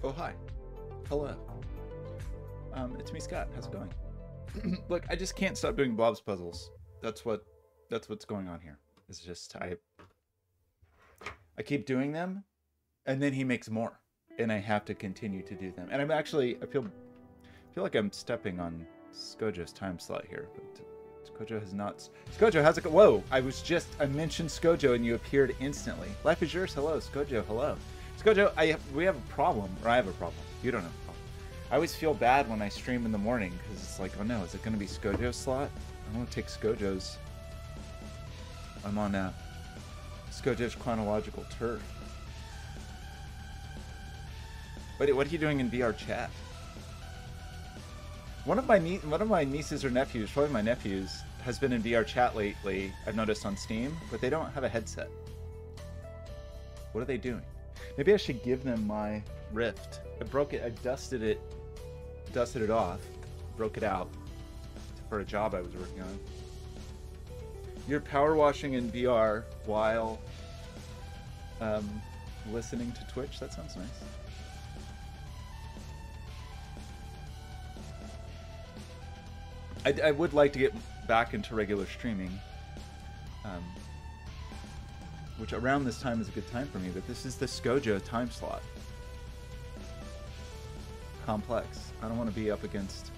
Oh, hi. Hello. It's me, Scott. How's it going? Look, I just can't stop doing Blobz puzzles. That's what's going on here. It's just I keep doing them, and then he makes more, and I have to continue to do them. And I feel like I'm stepping on Skojo's time slot here, but Skojo has not. Skojo, how's it go? Whoa! I mentioned Skojo, and you appeared instantly. Life is yours. Hello, Skojo. Hello, Skojo. We have a problem, or I have a problem. You don't have a problem. I always feel bad when I stream in the morning because it's like, oh no, is it going to be Skojo's slot? I want to take Skojo's. I'm on Skojo's chronological turf. Wait, what are you doing in VR chat? One of my nieces or nephews, probably my nephews, has been in VR chat lately. I've noticed on Steam, but they don't have a headset. What are they doing? Maybe I should give them my Rift. I broke it. I dusted it off, broke it out for a job I was working on. You're power washing in VR while listening to Twitch. That sounds nice. I would like to get back into regular streaming, which around this time is a good time for me, but this is the Skojo time slot. Complex. I don't want to be up against...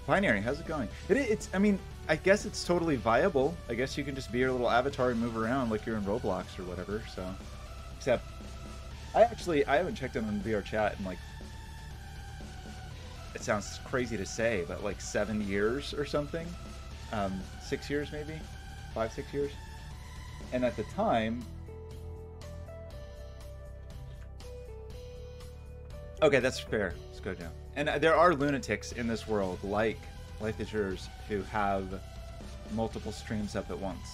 Binary, how's it going? I mean, I guess it's totally viable. I guess you can just be your little avatar and move around like you're in Roblox or whatever, so... Except, I haven't checked in on VR chat in like... It sounds crazy to say, but like 7 years or something? 6 years maybe? 5, 6 years? And at the time... Okay, that's fair, Skojo. And there are lunatics in this world, like Life is Yours, who have multiple streams up at once.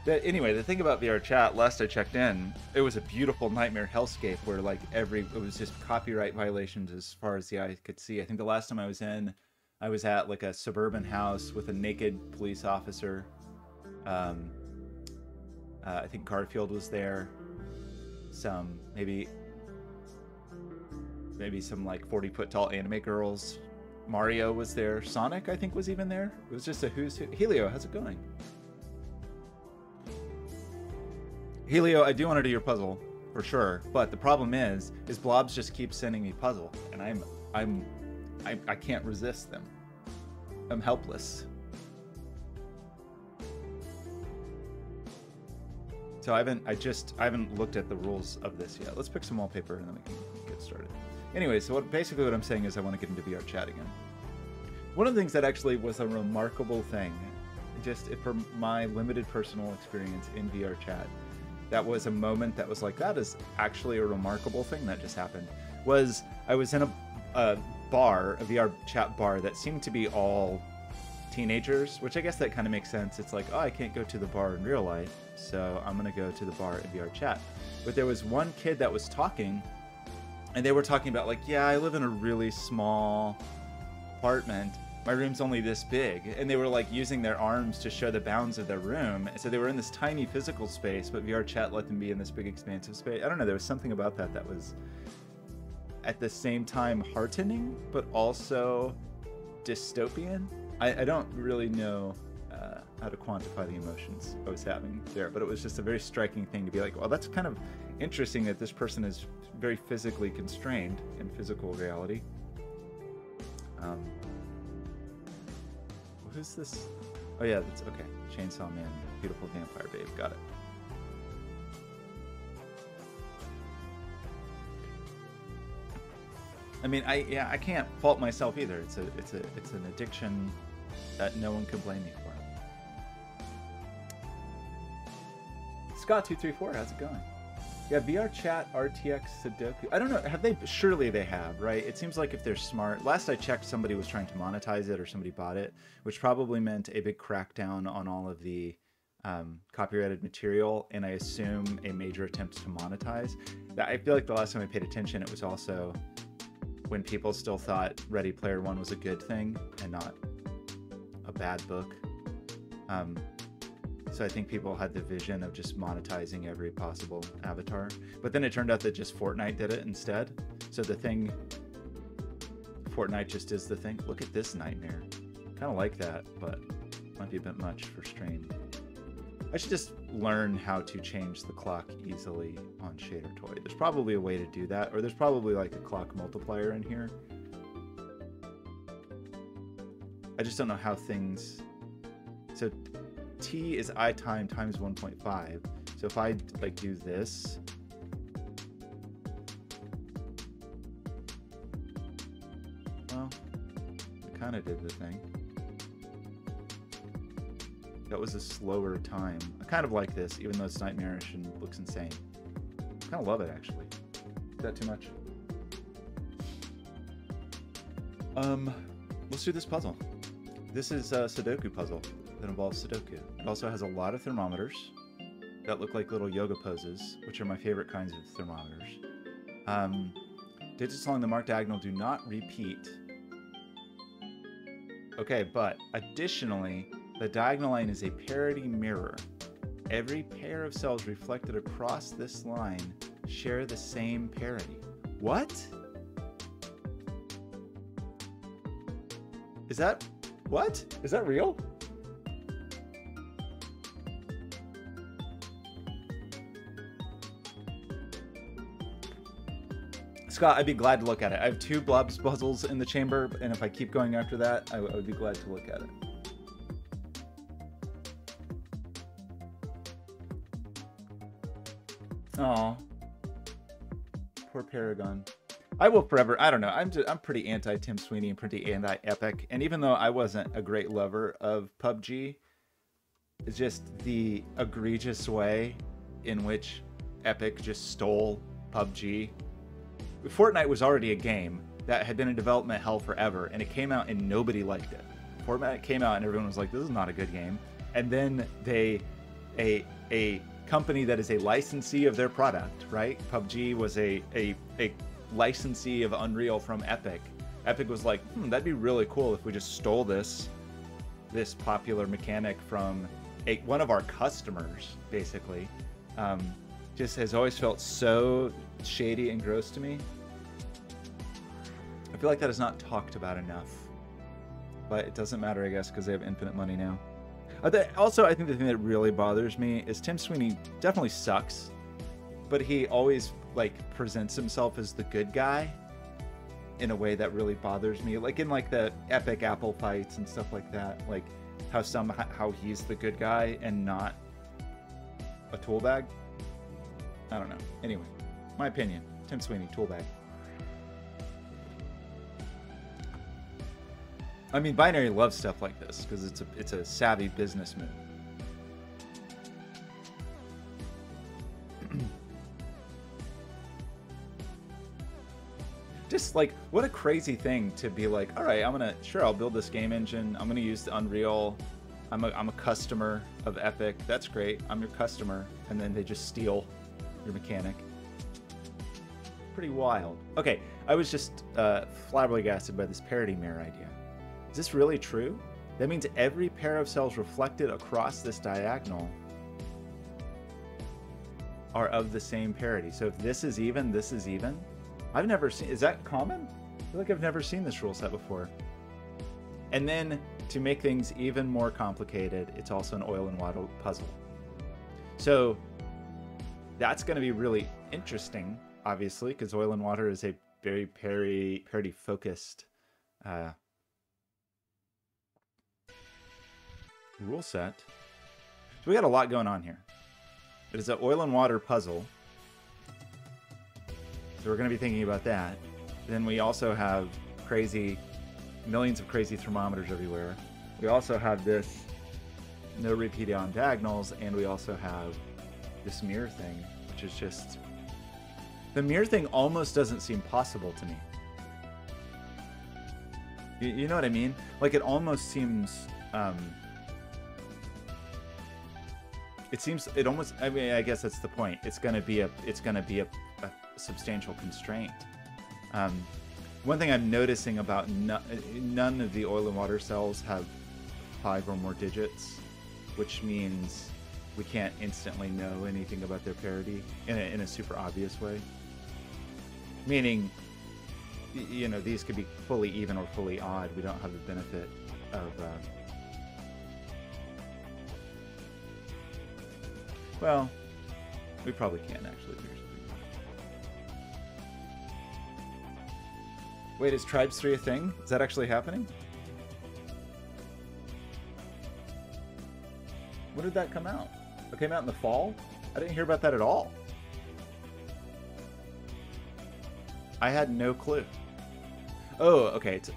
Anyway, the thing about VR chat, last I checked in, it was a beautiful nightmare hellscape where like it was just copyright violations as far as the eye could see. I think the last time I was in, I was at like a suburban house with a naked police officer. I think Garfield was there. Some maybe some like 40-foot tall anime girls. Mario was there. Sonic, I think, was even there. It was just a who's who. Helio, how's it going? Helio, I do want to do your puzzle for sure, but the problem is Blobz just keeps sending me puzzle, and I can't resist them. I'm helpless. So I haven't looked at the rules of this yet. Let's pick some wallpaper and then we can get started. Anyway, so basically what I'm saying is I want to get into VR chat again. One of the things that actually was a remarkable thing, just for my limited personal experience in VR chat, that was a moment that was like, that is actually a remarkable thing that just happened, was I was in a bar, a VR chat bar that seemed to be all teenagers, which I guess that kind of makes sense. It's like, oh, I can't go to the bar in real life, so I'm gonna go to the bar in VR chat. But there was one kid that was talking, and they were talking about like, yeah, I live in a really small apartment. My room's only this big. And they were like using their arms to show the bounds of their room. So they were in this tiny physical space, but VR chat let them be in this big expansive space. I don't know, there was something about that that was at the same time heartening, but also dystopian. I don't really know how to quantify the emotions I was having there, but it was just a very striking thing to be like, well, that's kind of interesting that this person is very physically constrained in physical reality. Who's this? Oh yeah, that's okay. Chainsaw Man, Beautiful Vampire Babe, got it. I mean, I can't fault myself either. It's an addiction that no one can blame me for. Scott234, how's it going? Yeah, VR chat, RTX, Sudoku. I don't know. Have they? Surely they have, right? It seems like if they're smart. Last I checked, somebody was trying to monetize it, or somebody bought it, which probably meant a big crackdown on all of the copyrighted material, and I assume a major attempt to monetize. I feel like the last time I paid attention, it was also when people still thought Ready Player One was a good thing and not a bad book. So I think people had the vision of just monetizing every possible avatar. But then it turned out that just Fortnite did it instead. So the thing, Fortnite just is the thing. Look at this nightmare. Kind of like that, but might be a bit much for stream. I should just learn how to change the clock easily on Shader Toy. There's probably a way to do that, or there's probably like a clock multiplier in here. I just don't know how things... So T is I time times 1.5. So if I like do this... Well, I kind of did the thing. That was a slower time. I kind of like this, even though it's nightmarish and looks insane. I kind of love it, actually. Is that too much? Let's do this puzzle. This is a Sudoku puzzle that involves Sudoku. It also has a lot of thermometers that look like little yoga poses, which are my favorite kinds of thermometers. Digits along the marked diagonal do not repeat. Okay, but additionally, the diagonal line is a parity mirror. Every pair of cells reflected across this line share the same parity. What? Is that... What? Is that real? Scott, I'd be glad to look at it. I have 2 Blobz puzzles in the chamber, and if I keep going after that, I would be glad to look at it. Oh, poor Paragon. I will forever. I don't know. I'm pretty anti Tim Sweeney and pretty anti Epic. And even though I wasn't a great lover of PUBG, it's just the egregious way in which Epic just stole PUBG. Fortnite was already a game that had been in development hell forever, and it came out and nobody liked it. Fortnite came out and everyone was like, "This is not a good game." And then a company that is a licensee of their product, right? PUBG was a licensee of Unreal from Epic. Epic was like, that'd be really cool if we just stole this popular mechanic from one of our customers, basically. Just has always felt so shady and gross to me. I feel like that is not talked about enough. But it doesn't matter, I guess, because they have infinite money now. Also, I think the thing that really bothers me is Tim Sweeney definitely sucks, but he always like presents himself as the good guy in a way that really bothers me. Like in like the epic Apple fights and stuff like that, like how he's the good guy and not a tool bag. I don't know. Anyway, my opinion: Tim Sweeney, tool bag. I mean, Binary loves stuff like this because it's a savvy business move. Just like, what a crazy thing to be like, all right, I'll build this game engine. I'm gonna use the Unreal. I'm a customer of Epic. That's great. I'm your customer, and then they just steal your mechanic. Pretty wild. Okay, I was just flabbergasted by this parity mirror idea. Is this really true? That means every pair of cells reflected across this diagonal are of the same parity. So if this is even, this is even. I've never seen, is that common? I feel like I've never seen this rule set before. And then to make things even more complicated, it's also an oil and water puzzle. So that's going to be really interesting, obviously, because oil and water is a very parity focused rule set. So we got a lot going on here. It is an oil and water puzzle. So we're going to be thinking about that. Then we also have millions of crazy thermometers everywhere. We also have this no repeat on diagonals, and we also have this mirror thing, which is just... The mirror thing almost doesn't seem possible to me. You know what I mean? Like, it almost seems... it almost, I mean, I guess that's the point. It's going to be a substantial constraint. One thing I'm noticing about none of the oil and water cells have 5 or more digits, which means we can't instantly know anything about their parity in a super obvious way. Meaning, you know, these could be fully even or fully odd. We don't have the benefit of... well, we probably can actually figure something out. Wait, is Tribes 3 a thing? Is that actually happening? When did that come out? It came out in the fall? I didn't hear about that at all. I had no clue. Oh, okay. It's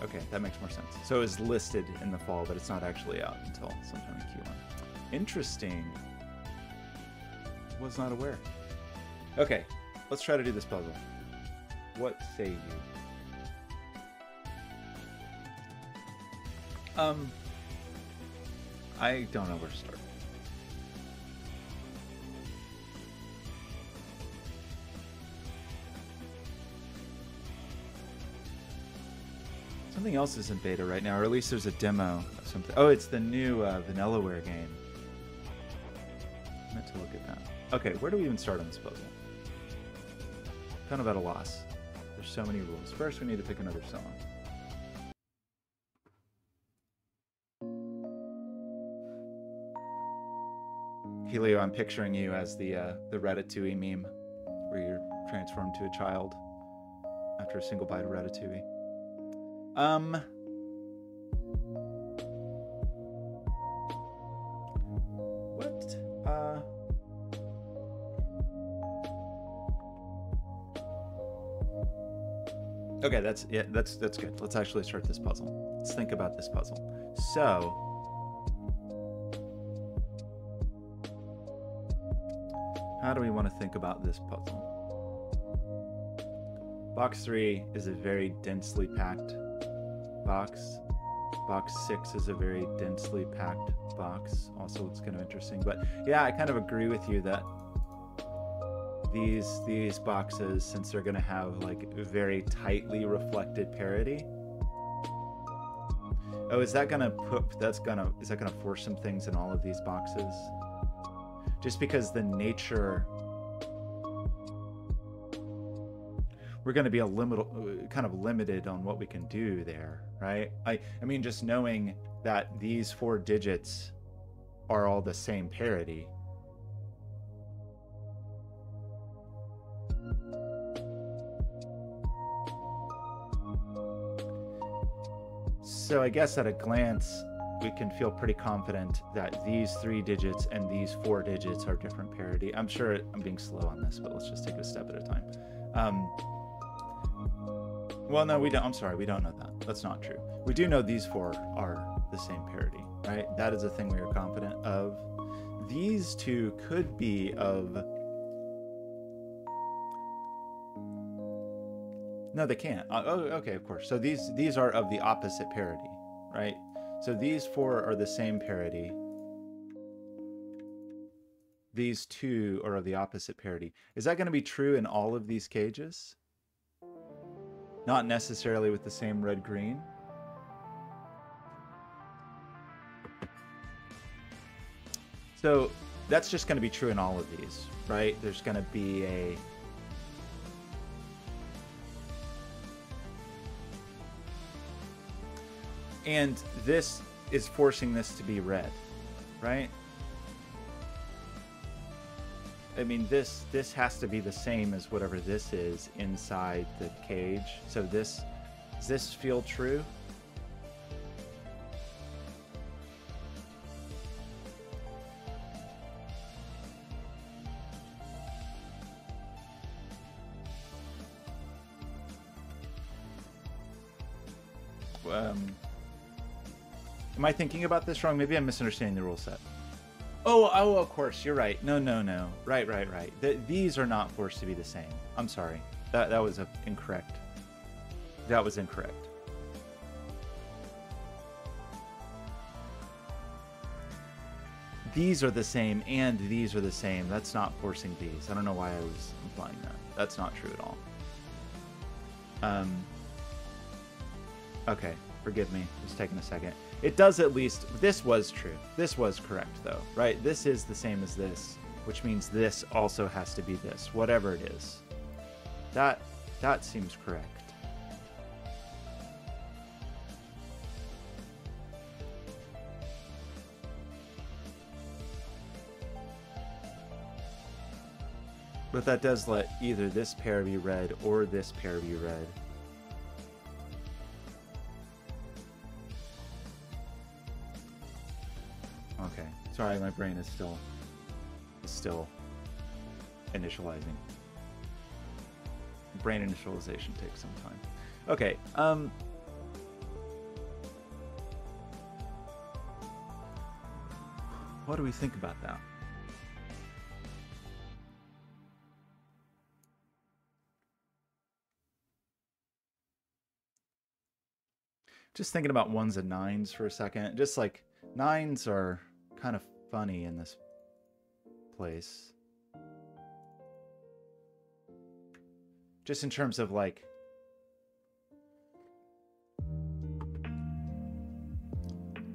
okay. That makes more sense. So it was listed in the fall, but it's not actually out until sometime in Q1. Interesting. Was not aware. Okay, let's try to do this puzzle. What say you? I don't know where to start. Something else is in beta right now, or at least there's a demo of something. Oh, it's the new Vanillaware game. I meant to look at that. Okay, where do we even start on this puzzle? Kind of at a loss. There's so many rules. First, we need to pick another song. Helio, I'm picturing you as the Ratatouille meme, where you're transformed to a child after a single bite of Ratatouille. Okay, that's good. Let's actually start this puzzle. Let's think about this puzzle. So, how do we want to think about this puzzle? Box 3 is a very densely packed box. Box 6 is a very densely packed box. Also, it's kind of interesting. But yeah, I kind of agree with you that these boxes, since they're going to have like very tightly reflected parity. Oh, is that going to force some things in all of these boxes? Just because the nature, we're going to be kind of limited on what we can do there, right? I mean, just knowing that these 4 digits are all the same parity. So I guess at a glance, we can feel pretty confident that these 3 digits and these 4 digits are different parity. I'm sure I'm being slow on this, but let's just take it a step at a time. Well, no, we don't. I'm sorry, we don't know that. That's not true. We do know these 4 are the same parity, right? That is a thing we are confident of. These 2 could be of... No, they can't. Oh, okay, of course. So these are of the opposite parity, right? So these 4 are the same parity. These 2 are of the opposite parity. Is that going to be true in all of these cages? Not necessarily with the same red-green. So that's just going to be true in all of these, right? There's going to be a... And this is forcing this to be red, right? I mean, this has to be the same as whatever this is inside the cage. So does this feel true? Am I thinking about this wrong? Maybe I'm misunderstanding the rule set. Oh, of course, you're right. No. Right. These are not forced to be the same. I'm sorry. That was incorrect. That was incorrect. These are the same and these are the same. That's not forcing these. I don't know why I was implying that. That's not true at all. Okay, forgive me. It's taking a second. It does at least, this was true. This was correct though, right? This is the same as this, which means this also has to be this, whatever it is. That seems correct. But that does let either this pair be red or this pair be red. Okay, sorry, my brain is still initializing. Brain initialization takes some time. Okay, what do we think about that? Just thinking about 1s and 9s for a second. Just like 9s are kind of funny in this place. Just in terms of like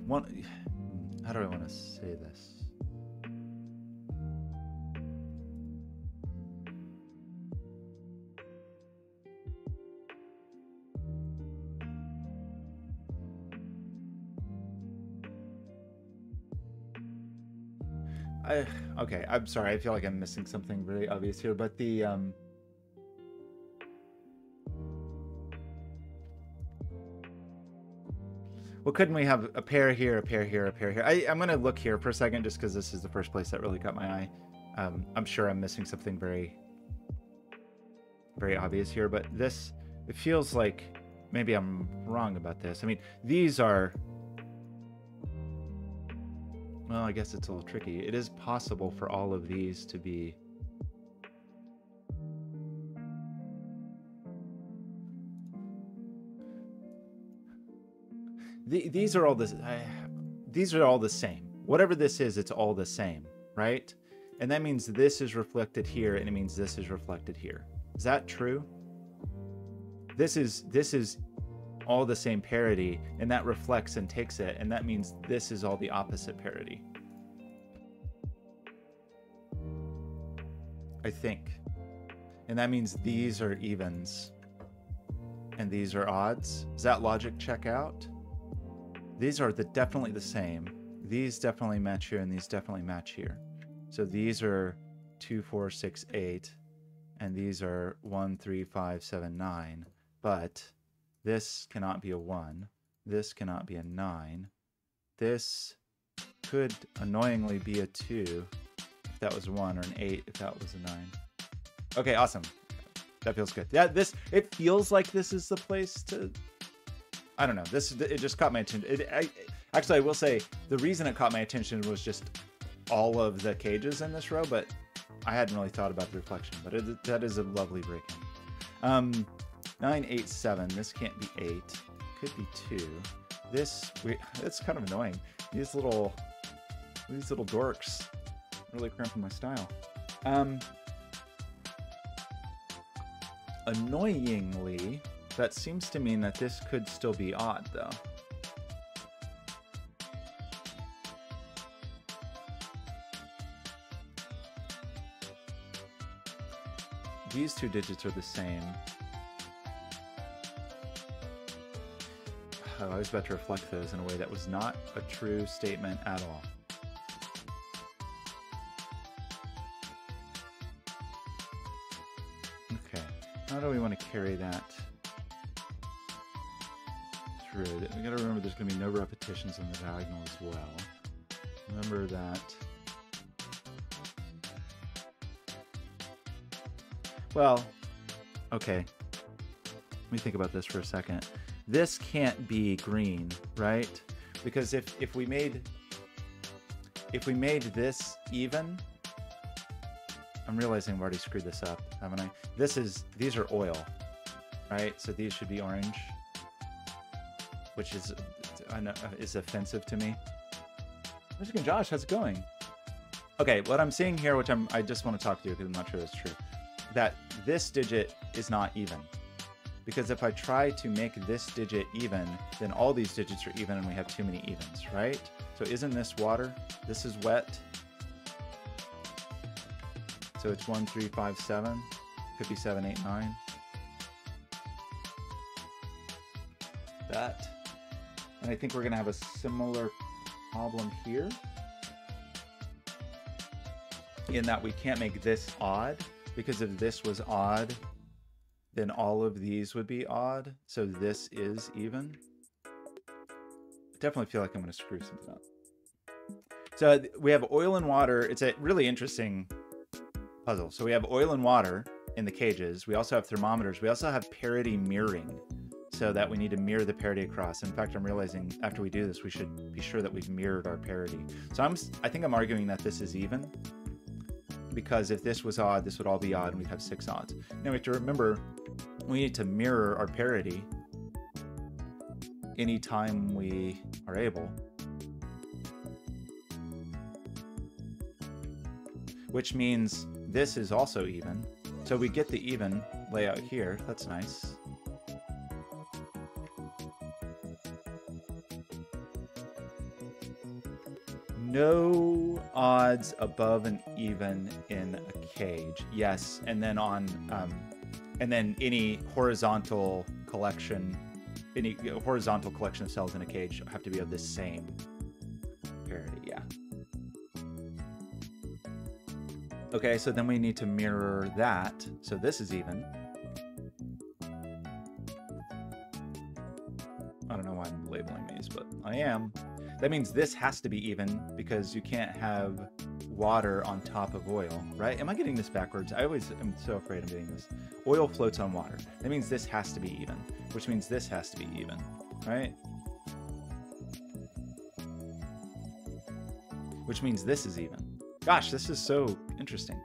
one, how do I want to say this? Okay, I'm sorry. I feel like I'm missing something really obvious here, but the well, couldn't we have a pair here, a pair here, a pair here? I'm going to look here for a second just because this is the first place that really caught my eye. I'm sure I'm missing something very, very obvious here, but this, it feels like maybe I'm wrong about this. I mean, these are, well, I guess it's a little tricky. It is possible for all of these to be these are all this. These are all the same. Whatever this is, it's all the same, right? And that means this is reflected here, and it means this is reflected here. Is that true? This is all the same parity, and that reflects and takes it, and that means this is all the opposite parity. I think. And that means these are evens, and these are odds. Does that logic check out? These are definitely the same. These definitely match here, and these definitely match here. So these are 2, 4, 6, 8, and these are 1, 3, 5, 7, 9. But this cannot be a 1. This cannot be a 9. This could annoyingly be a 2 if that was a 1, or an 8 if that was a 9. Okay, awesome. That feels good. Yeah, it feels like this is the place to. I don't know. It just caught my attention. Actually, I will say the reason it caught my attention was just all of the cages in this row, but I hadn't really thought about the reflection. But that is a lovely break-in. 9, 8, 7. This can't be 8. Could be 2. It's kind of annoying. These little dorks really cramping my style. Annoyingly, that seems to mean that this could still be odd, though. These two digits are the same. Oh, I was about to reflect those in a way that was not a true statement at all. Okay, how do we want to carry that through? We gotta remember there's gonna be no repetitions on the diagonal as well. Remember that. Well, okay. Let me think about this for a second. This can't be green, right? Because if we made this even, I'm realizing I've already screwed this up, haven't I? These are oil, right? So these should be orange, which is offensive to me. Michigan Josh, how's it going? Okay, what I'm seeing here, which I just want to talk to you because I'm not sure that's true, that this digit is not even, Because if I try to make this digit even, then all these digits are even and we have too many evens, right? So isn't this water? This is wet. So it's 1, 3, 5, 7. Could be 7, 8, 9. That. And I think we're going to have a similar problem here, in that we can't make this odd, because if this was odd, then all of these would be odd. So this is even. I definitely feel like I'm going to screw something up. So we have oil and water. It's a really interesting puzzle. So we have oil and water in the cages. We also have thermometers. We also have parity mirroring, so that we need to mirror the parity across. In fact, I'm realizing after we do this, we should be sure that we've mirrored our parity. So I think I'm arguing that this is even, because if this was odd, this would all be odd, and we'd have 6 odds. Now we have to remember, we need to mirror our parity anytime we are able, which means this is also even. So we get the even layout here. That's nice. No odds above an even in a cage. Yes, and then on and then any horizontal collection of cells in a cage have to be of the same parity. Yeah. Okay, so then we need to mirror that. So this is even. I don't know why I'm labeling these, but I am. That means this has to be even, because you can't have water on top of oil, right? Am I getting this backwards? I always am so afraid I'm getting this. Oil floats on water. That means this has to be even, which means this has to be even, right? Which means this is even. Gosh, this is so interesting.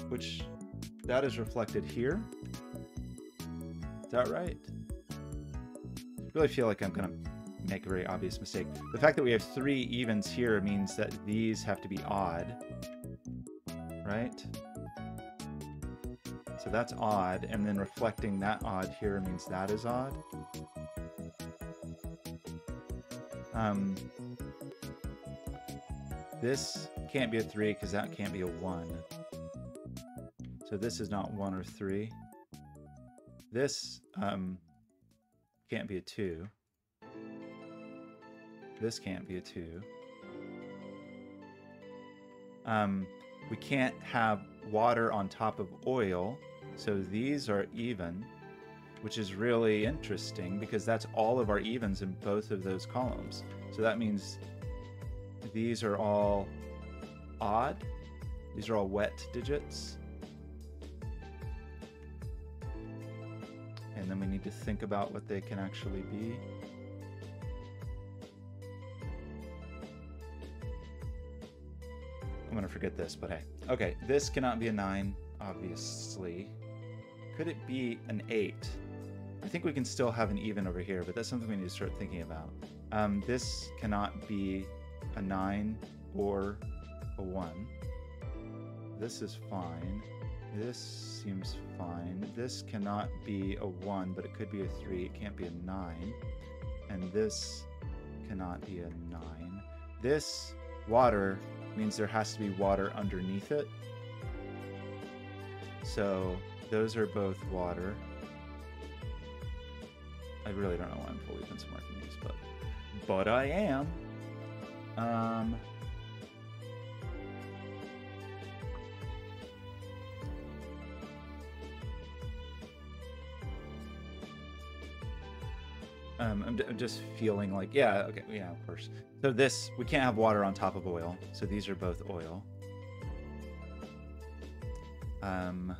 Which, that is reflected here. Is that right? I really feel like I'm gonna make a very obvious mistake. The fact that we have 3 evens here means that these have to be odd, right? So that's odd, and then reflecting that odd here means that is odd. This can't be a 3 because that can't be a 1. So this is not 1 or 3. This can't be a 2. This can't be a 2. We can't have water on top of oil, so these are even, which is really interesting because that's all of our evens in both of those columns. So that means these are all odd. These are all wet digits. And then we need to think about what they can actually be. I'm going to forget this, but hey. Okay, this cannot be a 9, obviously. Could it be an 8? I think we can still have an even over here, but that's something we need to start thinking about. This cannot be a 9 or a 1. This is fine. This seems fine. This cannot be a 1, but it could be a 3. It can't be a 9. And this cannot be a 9. This water means there has to be water underneath it. So those are both water. I really don't know why I'm fully benchmarking these, but I am. I'm just feeling like, yeah, okay, yeah, of course. So this, we can't have water on top of oil, so these are both oil. And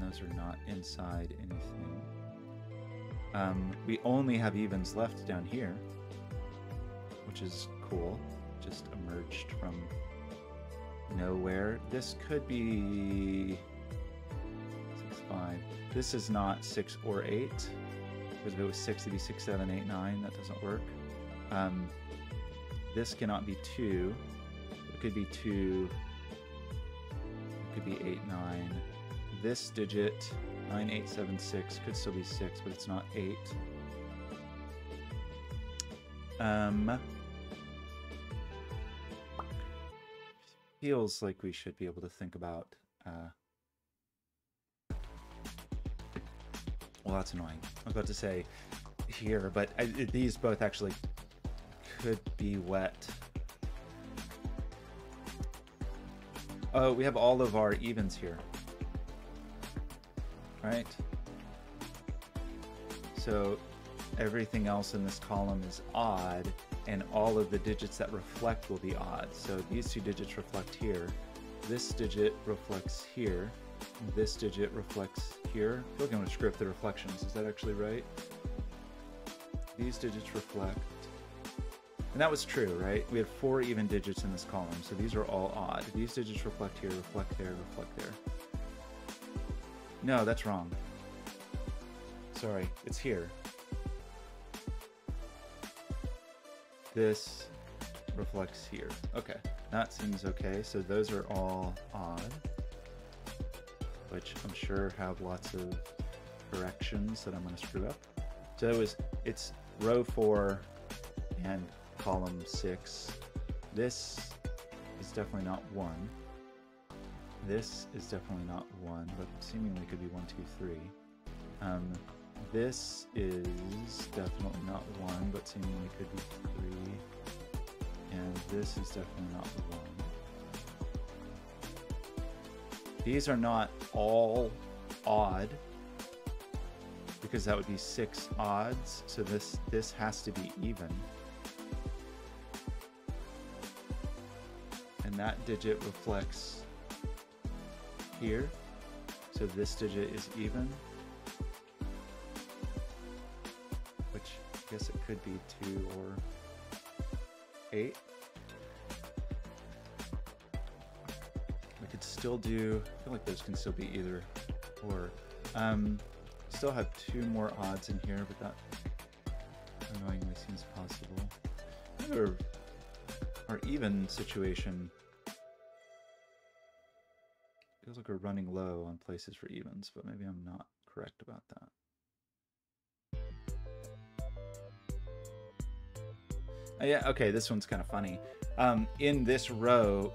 those are not inside anything. We only have evens left down here, which is cool. Just emerged from nowhere. This could be 6, 5. This is not 6 or 8. Because if it was 6, it'd be 6, 7, 8, 9. That doesn't work. This cannot be 2. It could be 2. It could be 8, 9. this digit, 9876, could still be 6, but it's not 8. Feels like we should be able to think about... well, that's annoying. I was about to say here, but these both actually could be wet. Oh, we have all of our evens here. Right? So everything else in this column is odd, and all of the digits that reflect will be odd. So these two digits reflect here. This digit reflects here. This digit reflects here. I feel like I'm going to screw up the reflections. Is that actually right? These digits reflect. And that was true, right? We had 4 even digits in this column, so these are all odd. These digits reflect here, reflect there, reflect there. No, that's wrong. Sorry, it's here. This reflects here. Okay, that seems okay. So those are all odd, which I'm sure have lots of corrections that I'm going to screw up. So it's row 4 and column 6. This is definitely not 1. This is definitely not 1, but seemingly could be 1, 2, 3. This is definitely not 1, but seemingly could be 3. And this is definitely not 1. These are not all odd, because that would be 6 odds. So this has to be even. And that digit reflects here. So this digit is even. Which I guess it could be 2 or 8. We could still do, I feel like those can still be either or. Still have 2 more odds in here, but that annoyingly seems possible. Our even situation feels like we're running low on places for evens, but maybe I'm not correct about that. Yeah, okay, this one's kind of funny. In this row,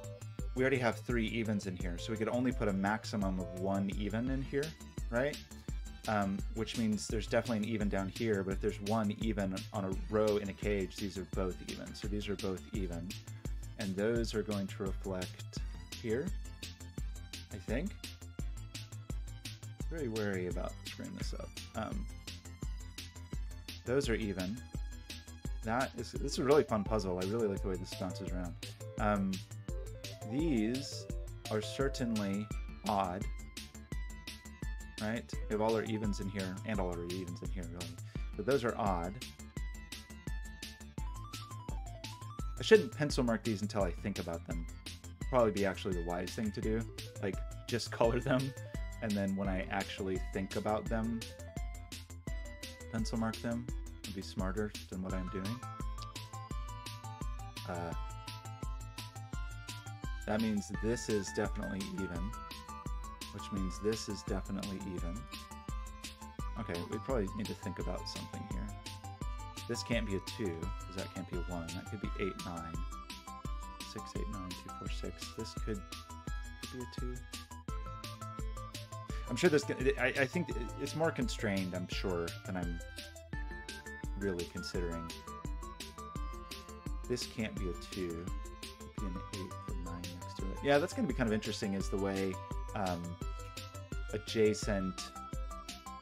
we already have 3 evens in here, so we could only put a maximum of 1 even in here, right? Which means there's definitely an even down here, but if there's 1 even on a row in a cage, these are both even. So these are both even. And those are going to reflect here, I think. Very wary about screwing this up. Those are even. This is a really fun puzzle. I really like the way this bounces around. These are certainly odd. Right? We have all our evens in here, and all our evens in here, really. But those are odd. I shouldn't pencil mark these until I think about them. Probably be actually the wise thing to do. Like, just color them, and then when I actually think about them, pencil mark them. Would be smarter than what I'm doing. That means this is definitely even. Which means this is definitely even. Okay, we probably need to think about something here. This can't be a 2, because that can't be a 1. That could be 8, 9. 6, 8, 9, 2, 4, 6. This could be a 2. I'm sure this, I think it's more constrained, I'm sure, than I'm really considering. This can't be a 2. It could be an 8 with 9 next to it. Yeah, that's going to be kind of interesting, is the way adjacent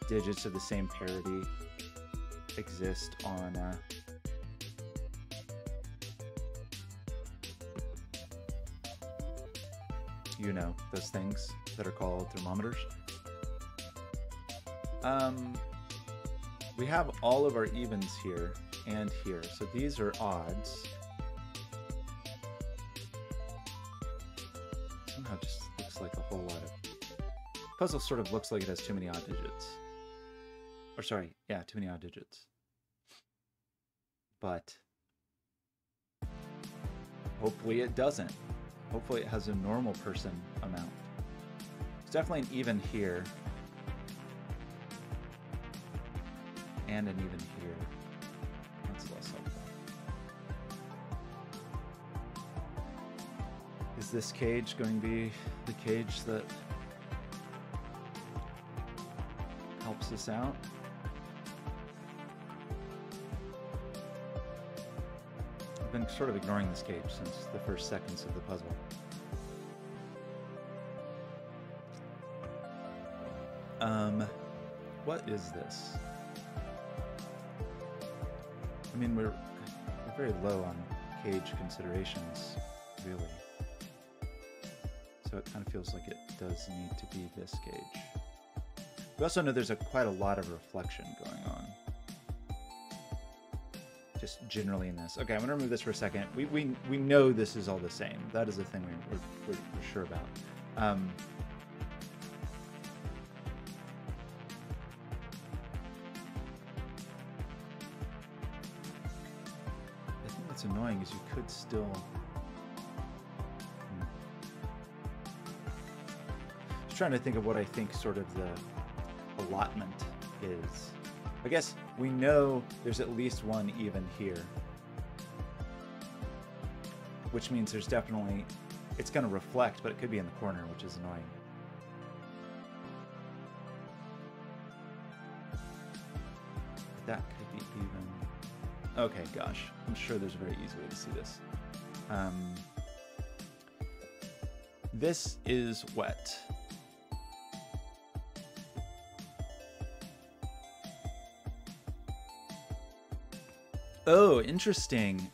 digits of the same parity exist on you know, those things that are called thermometers. We have all of our evens here and here, so these are odds. Somehow just looks like a whole lot of... Puzzle sort of looks like it has too many odd digits. Or sorry, yeah, too many odd digits. But hopefully it doesn't. Hopefully it has a normal person amount. definitely an even here. And an even here. That's less helpful. Is this cage going to be the cage that helps us out? I've been sort of ignoring this cage since the first seconds of the puzzle. What is this? I mean, we're very low on cage considerations, really. So it kind of feels like it does need to be this cage. We also know there's quite a lot of reflection going on. Just generally in this. Okay, I'm gonna remove this for a second. We know this is all the same. That is the thing we're sure about. What's annoying is you could still just trying to think of what I think sort of the allotment is. I guess we know there's at least one even here, which means there's definitely, it's going to reflect, but it could be in the corner, which is annoying. That could be even. Okay, gosh, I'm sure there's a very easy way to see this. This is wet. Oh, interesting.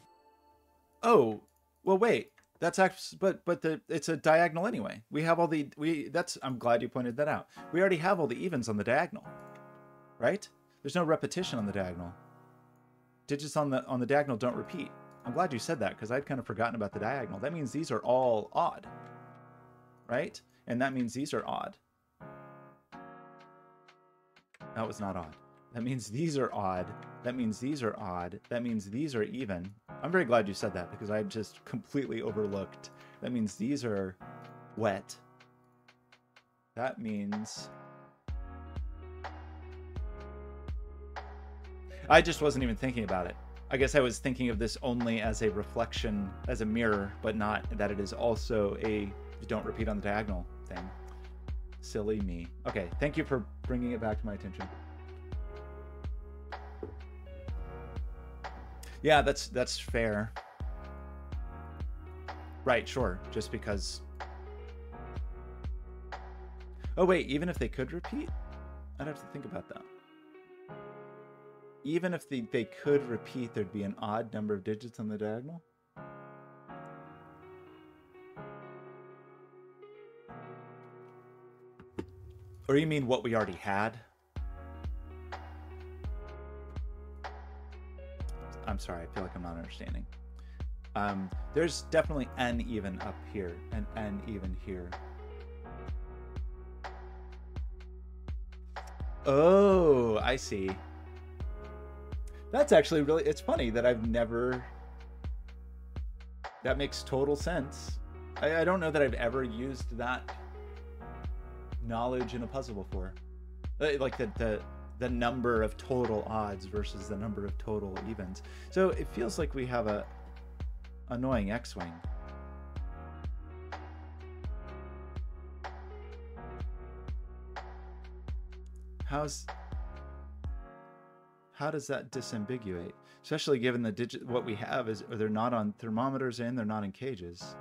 Oh, well, wait. That's actually, but it's a diagonal anyway. We have all the I'm glad you pointed that out. We already have all the evens on the diagonal, right? There's no repetition on the diagonal. Digits on the diagonal don't repeat. I'm glad you said that because I'd kind of forgotten about the diagonal. That means these are all odd, right? And that means these are odd. That was not odd. That means these are odd. That means these are odd. That means these are even. I'm very glad you said that because I just completely overlooked. That means these are wet. That means... I just wasn't even thinking about it. I guess I was thinking of this only as a reflection, as a mirror, but not that it is also a don't repeat on the diagonal thing. Silly me. Okay, thank you for bringing it back to my attention. Yeah, that's fair. Right, sure. Just because... Oh wait, even if they could repeat? I'd have to think about that. Even if they could repeat, there'd be an odd number of digits on the diagonal? Or you mean what we already had? I'm sorry, I feel like I'm not understanding. There's definitely n even up here and n even here. Oh, I see. That's actually really, it's funny that I've never, that makes total sense. I don't know that I've ever used that knowledge in a puzzle before. Like the number of total odds versus the number of total evens. So it feels like we have a annoying X-wing. How does that disambiguate? Especially given the what we have is, they're not on thermometers and they're not in cages.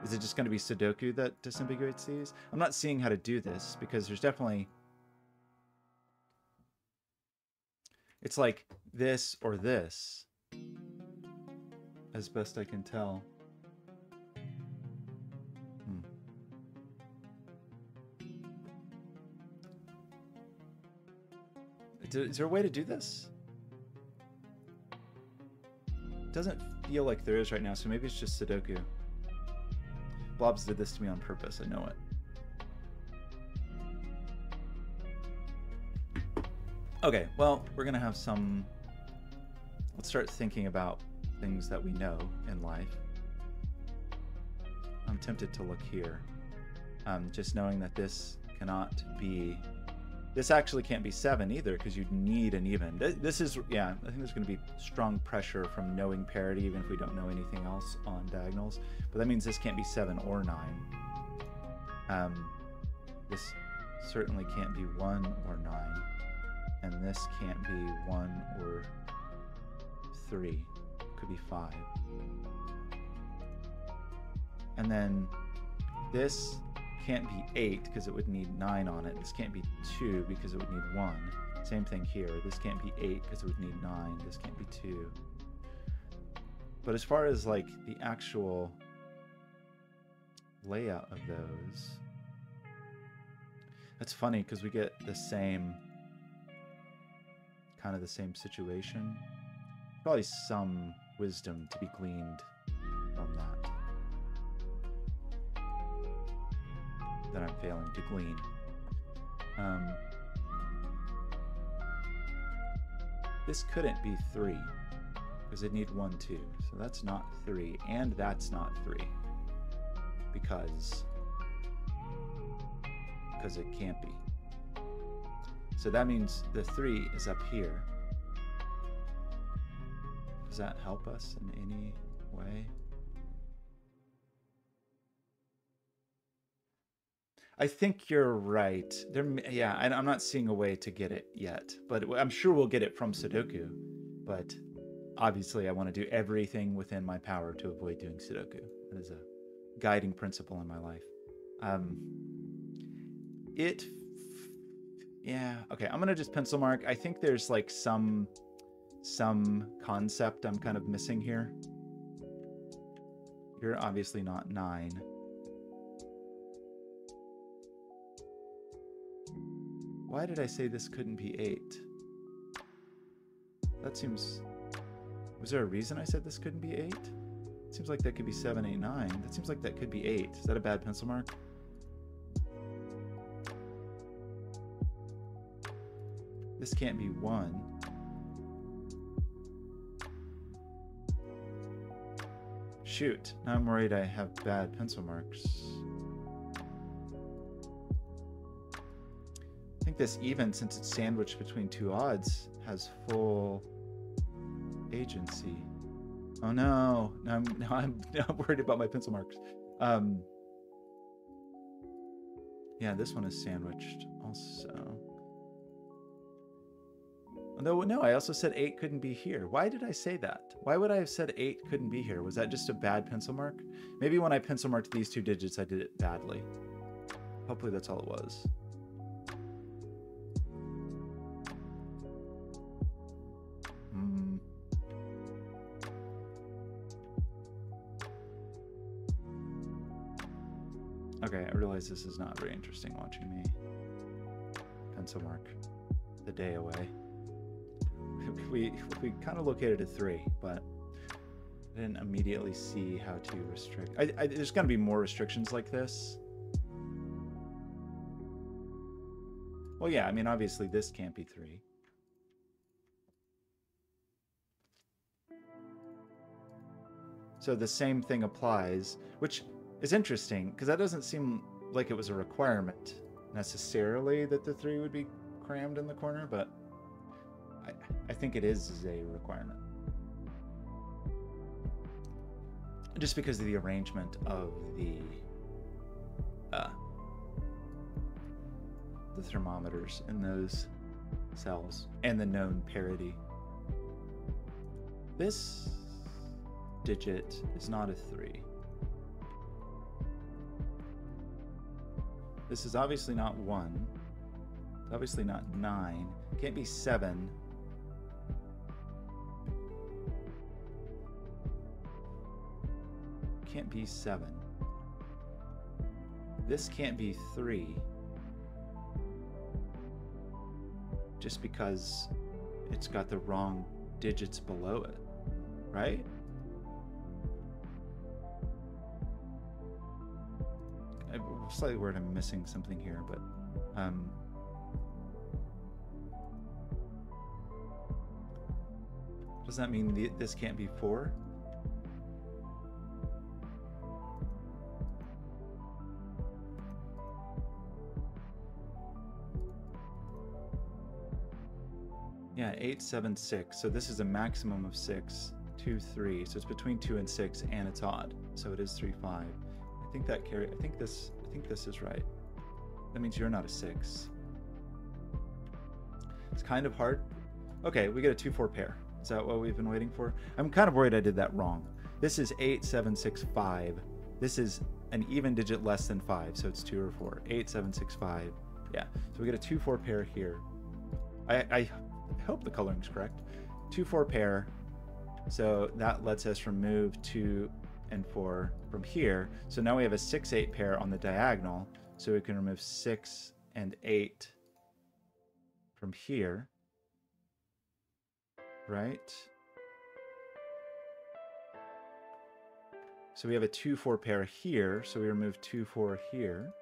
Is it just going to be Sudoku that disambiguates these? I'm not seeing how to do this because there's definitely... It's like this or this, as best I can tell. Is there a way to do this? It doesn't feel like there is right now, so maybe it's just Sudoku. Blobz did this to me on purpose, I know it. Okay, well, we're gonna have some... Let's start thinking about things that we know in life. I'm tempted to look here. Just knowing that this cannot be, this actually can't be 7 either, because you'd need an even. This is, yeah, I think there's going to be strong pressure from knowing parity, even if we don't know anything else on diagonals. But that means this can't be 7 or 9. This certainly can't be 1 or 9. And this can't be 1 or 3. Could be 5. And then this can't be 8 because it would need 9 on it. This can't be 2 because it would need 1. Same thing here. This can't be 8 because it would need 9. This can't be 2. But as far as like the actual layout of those, that's funny because we get the same, kind of the same situation. Probably some wisdom to be gleaned from that I'm failing to glean. This couldn't be 3 because it'd need 1, 2. So that's not 3, and that's not 3 because it can't be. So that means the 3 is up here. Does that help us in any way? I think you're right. Yeah, I'm not seeing a way to get it yet, but I'm sure we'll get it from Sudoku. But obviously, I want to do everything within my power to avoid doing Sudoku. That is a guiding principle in my life. Yeah, okay, I'm gonna just pencil mark. I think there's like some concept I'm kind of missing here. You're obviously not 9. Why did I say this couldn't be 8? That seems... Was there a reason I said this couldn't be 8? It seems like that could be 7, 8, 9. That seems like that could be 8. Is that a bad pencil mark? This can't be 1. Shoot, now I'm worried I have bad pencil marks. I think this even, since it's sandwiched between 2 odds, has full agency. Oh no, now I'm worried about my pencil marks. Yeah, this one is sandwiched also. No, I also said 8 couldn't be here. Why did I say that? Why would I have said 8 couldn't be here? Was that just a bad pencil mark? Maybe when I pencil marked these 2 digits, I did it badly. Hopefully that's all it was. Okay, I realize this is not very interesting watching me pencil mark the day away. We kind of located a 3, but I didn't immediately see how to restrict. There's going to be more restrictions like this. Well, yeah, I mean, obviously this can't be 3. So the same thing applies, which is interesting because that doesn't seem like it was a requirement necessarily that the 3 would be crammed in the corner, but I think it is a requirement. Just because of the arrangement of the thermometers in those cells and the known parity. This digit is not a 3. This is obviously not 1. It's obviously not 9. Can't be 7. Can't be 7. This can't be 3. Just because it's got the wrong digits below it, right? I'm slightly worried I'm missing something here, but does that mean this can't be 4? Yeah, 8, 7, 6. So this is a maximum of 6, 2, 3. So it's between 2 and 6, and it's odd. So it is 3, 5. I think that carry. I think this is right. That means you're not a 6. It's kind of hard. Okay, we get a 2, 4 pair. Is that what we've been waiting for? I'm kind of worried I did that wrong. This is 8, 7, 6, 5. This is an even digit less than 5, so it's 2 or 4. 8, 7, 6, 5. Yeah, so we get a 2, 4 pair here. I hope the coloring's correct. 2, 4 pair. So that lets us remove 2 and 4 from here. So now we have a 6, 8 pair on the diagonal. So we can remove 6 and 8 from here. Right? So we have a 2, 4 pair here. So we remove 2, 4 here.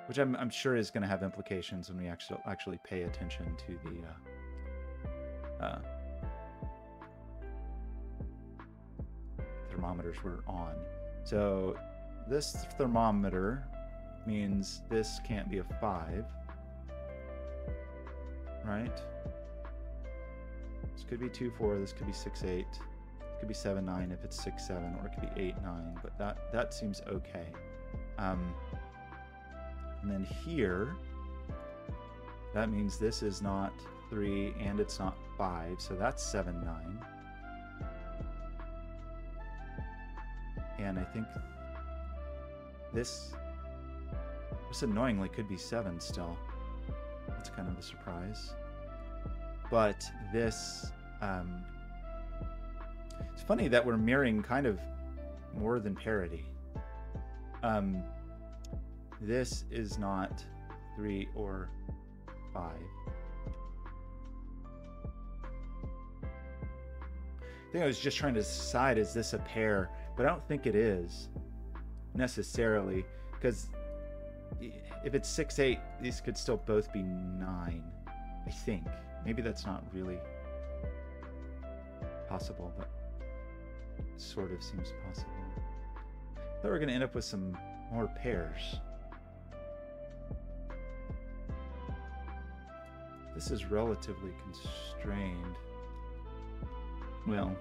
Which I'm sure is going to have implications when we actually pay attention to the thermometers we're on. So this thermometer means this can't be a 5, right? This could be 2, 4. This could be 6, 8. It could be 7, 9 if it's 6, 7, or it could be 8, 9. But that seems okay. And then here, that means this is not 3 and it's not 5, so that's 7, 9. And I think this annoyingly could be 7 still. That's kind of a surprise. But this, it's funny that we're mirroring kind of more than parity. This is not 3 or 5. I think I was just trying to decide, is this a pair? But I don't think it is necessarily, because if it's 6, 8, these could still both be 9, I think. Maybe that's not really possible, but it sort of seems possible. I thought we were going to end up with some more pairs. This is relatively constrained. Well,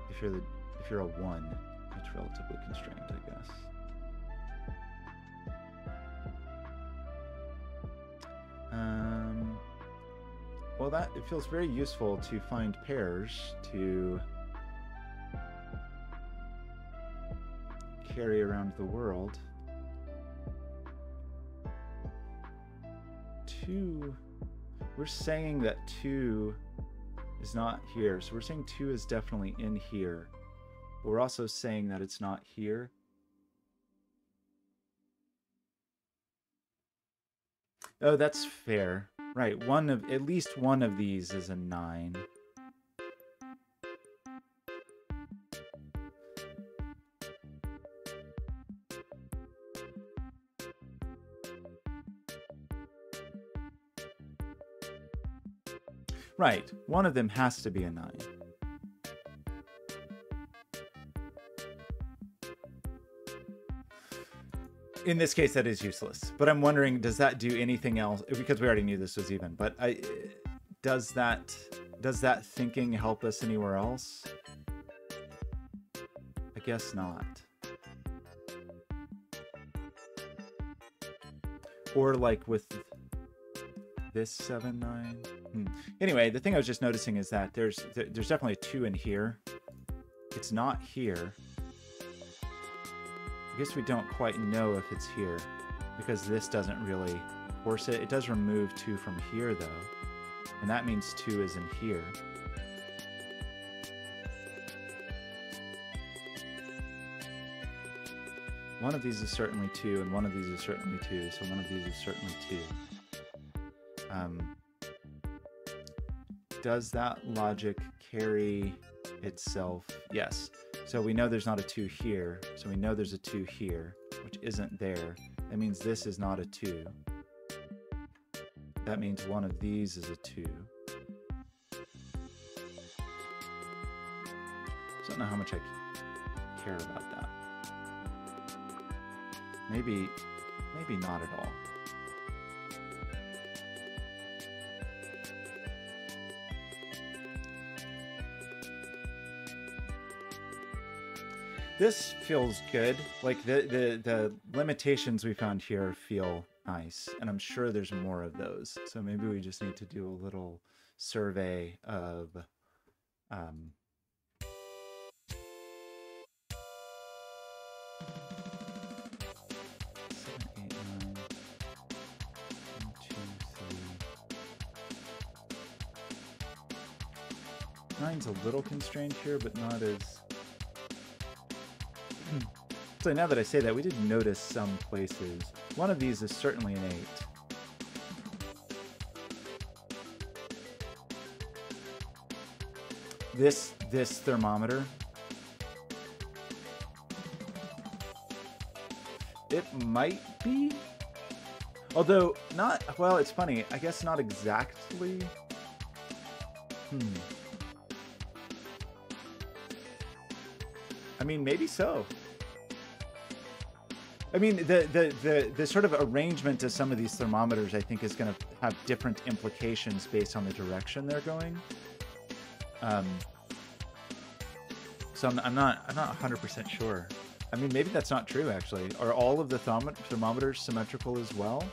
if you're a 1, it's relatively constrained, I guess. Well, it feels very useful to find pairs to carry around the world. 2. We're saying that 2 is not here. So we're saying 2 is definitely in here. But we're also saying that it's not here. Oh, that's fair. Right, at least one of these is a 9. Right, one of them has to be a 9. In this case, that is useless. But I'm wondering, does that do anything else? Because we already knew this was even. But does that thinking help us anywhere else? I guess not. Or like with this 7, 9. Anyway, the thing I was just noticing is that there's definitely a 2 in here. It's not here. I guess we don't quite know if it's here because this doesn't really force it. It does remove 2 from here though, and that means 2 is in here. One of these is certainly 2, and one of these is certainly 2, so one of these is certainly 2. Does that logic carry itself? Yes. So we know there's not a 2 here, so we know there's a 2 here, which isn't there. That means this is not a 2. That means one of these is a 2. I don't know how much I care about that. Maybe not at all. This feels good. Like the limitations we found here feel nice, and I'm sure there's more of those. So maybe we just need to do a little survey of 7, 8, 9, 1, 2, 3. 9's a little constrained here, but not as. So now that I say that, we did notice some places. One of these is certainly an 8. This thermometer, it might be, although not, well, it's funny, I guess not exactly. I mean, maybe so. I mean, the sort of arrangement of some of these thermometers, I think, is going to have different implications based on the direction they're going. So I'm not 100% sure. I mean, maybe that's not true, actually. Are all of the thermometers symmetrical as well?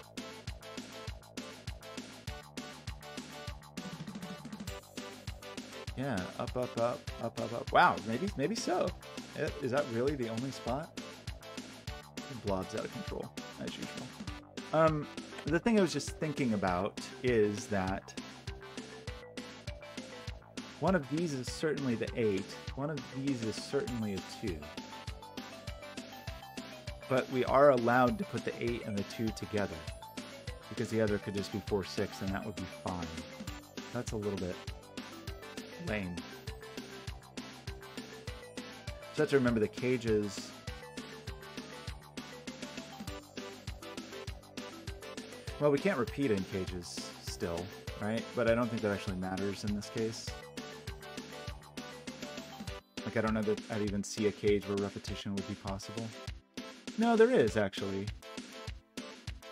Yeah, up, up, up, up, up, up. Wow, maybe so. Is that really the only spot? Blobz out of control, as usual. The thing I was just thinking about is that one of these is certainly the 8. One of these is certainly a 2. But we are allowed to put the 8 and the 2 together, because the other could just be 4, 6, and that would be fine. That's a little bit lame. So you have to remember the cages. Well, we can't repeat in cages still, right? But I don't think that actually matters in this case. Like, I don't know that I'd even see a cage where repetition would be possible. No, there is, actually.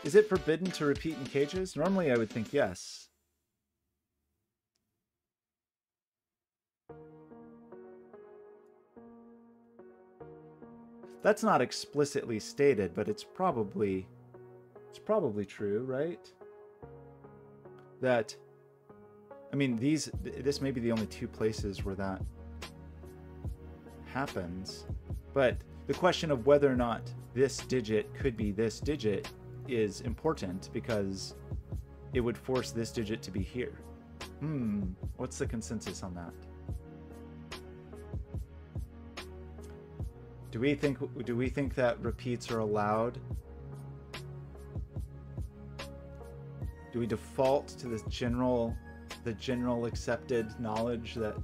Is it forbidden to repeat in cages? Normally, I would think yes. That's not explicitly stated, but it's probably true, right? That, I mean, this may be the only 2 places where that happens, but the question of whether or not this digit could be this digit is important, because it would force this digit to be here. What's the consensus on that? Do we think that repeats are allowed? Do we default to this general accepted knowledge that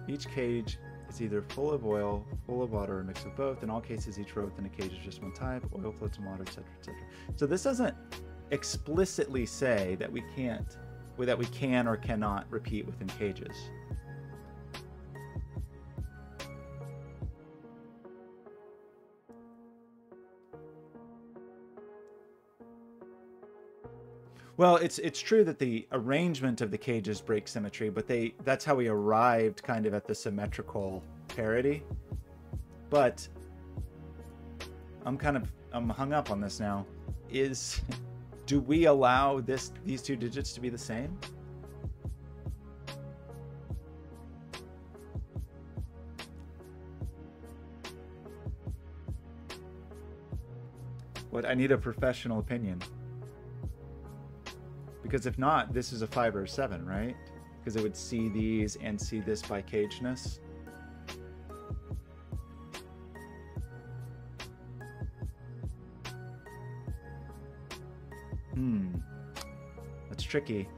each cage is either full of oil, full of water, or a mix of both? In all cases, each row within a cage is just one type: oil, floats, and water, etc., etc. So this doesn't explicitly say that we can or cannot repeat within cages. Well, it's true that the arrangement of the cages breaks symmetry, but that's how we arrived kind of at the symmetrical parity. But I'm hung up on this now. Do we allow these 2 digits to be the same? What, I need a professional opinion. Because if not, this is a 5 or a 7, right? Because it would see these and see this by cageness. That's tricky.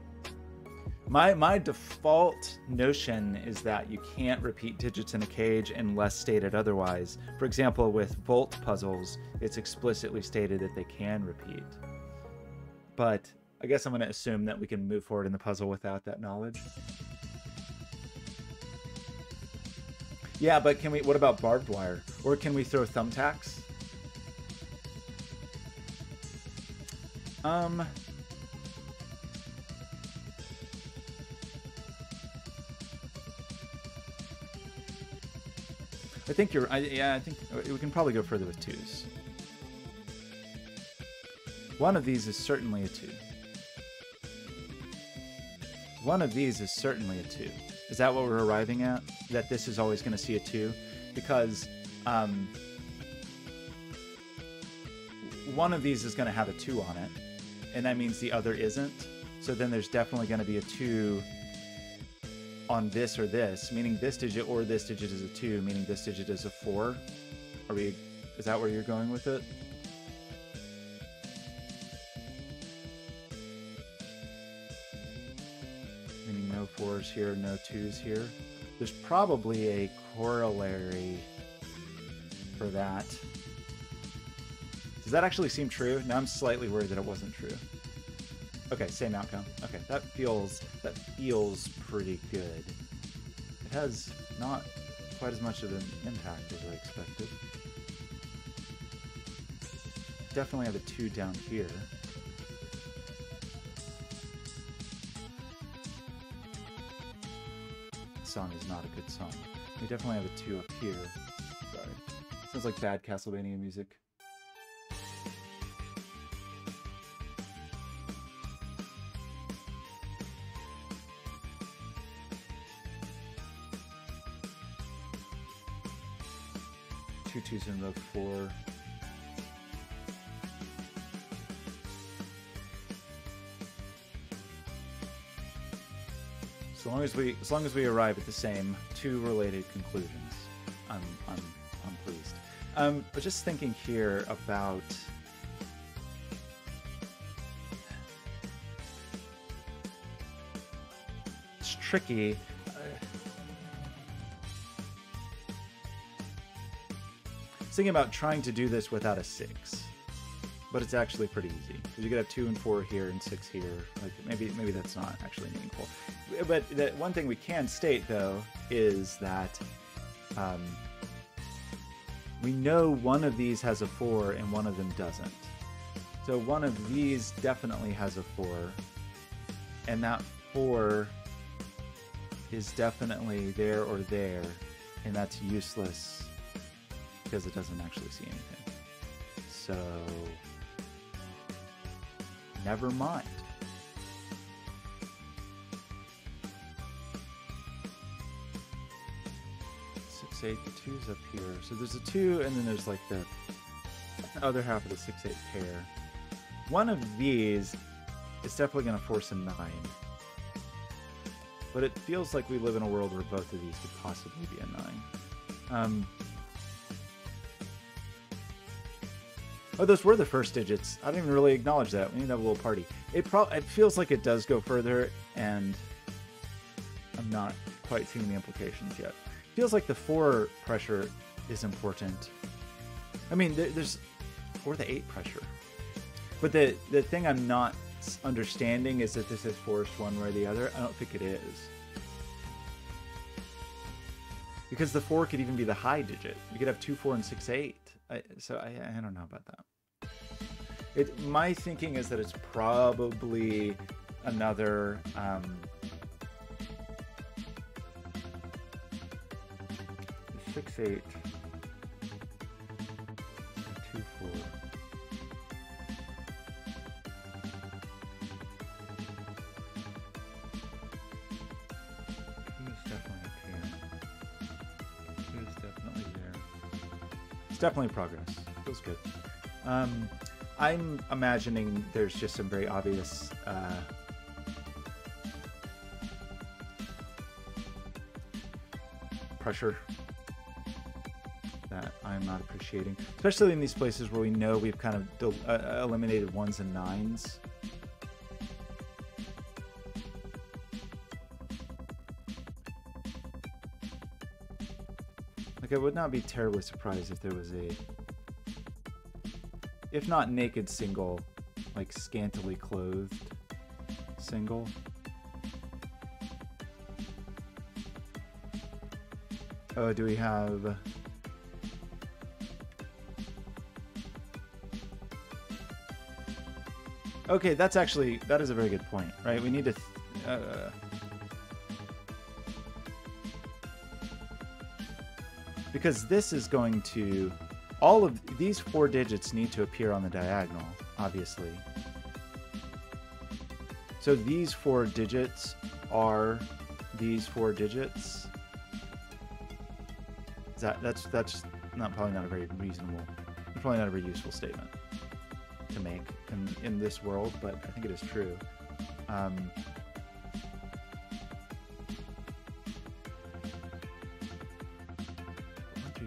My default notion is that you can't repeat digits in a cage unless stated otherwise. For example, with volt puzzles, it's explicitly stated that they can repeat. But I guess I'm going to assume that we can move forward in the puzzle without that knowledge. Yeah, but what about barbed wire? Or can we throw thumbtacks? I think you're. Yeah, I think we can probably go further with 2s. One of these is certainly a 2. One of these is certainly a 2. Is that what we're arriving at? That this is always going to see a 2? Because one of these is going to have a 2 on it, and that means the other isn't. So then there's definitely going to be a 2 on this or this, meaning this digit or this digit is a 2, meaning this digit is a 4. Is that where you're going with it? Meaning no 4s here, no 2s here. There's probably a corollary for that. Does that actually seem true? Now I'm slightly worried that it wasn't true. Okay, same outcome. Okay, that feels pretty good. It has not quite as much of an impact as I expected. Definitely have a 2 down here. This song is not a good song. We definitely have a 2 up here. Sorry. Sounds like bad Castlevania music. Two 2s in the 4. As long as we arrive at the same 2 related conclusions, I'm pleased. But just thinking here about it's tricky. Thinking about trying to do this without a 6, but it's actually pretty easy. You could have 2 and 4 here and 6 here. Like maybe that's not actually meaningful. But the one thing we can state though is that we know one of these has a 4 and one of them doesn't. So one of these definitely has a 4, and that 4 is definitely there or there, and that's useless because it doesn't actually see anything. So, never mind. 6, 8, the 2's up here. So there's a 2, and then there's like the other half of the 6, 8 pair. One of these is definitely going to force a 9. But it feels like we live in a world where both of these could possibly be a 9. Oh, those were the first digits. I didn't even really acknowledge that. We need to have a little party. It feels like it does go further, and I'm not quite seeing the implications yet. It feels like the 4 pressure is important. I mean, there's or the 8 pressure. But the thing I'm not understanding is that this is forced one way or the other. I don't think it is. Because the 4 could even be the high digit. You could have 2, 4, and 6, 8. So I don't know about that. My thinking is that it's probably another 6, 8, 2, 4. Definitely progress. Feels good. I'm imagining there's just some very obvious pressure that I'm not appreciating, especially in these places where we know we've kind of eliminated 1s and 9s. I would not be terribly surprised if there was if not naked single, like scantily clothed single. Oh, do we have... Okay, that is a very good point, right? We need to... Because this is going to... All of these 4 digits need to appear on the diagonal, obviously. So these 4 digits are these 4 digits. That's probably not a very reasonable, probably not a very useful statement to make in this world, but I think it is true.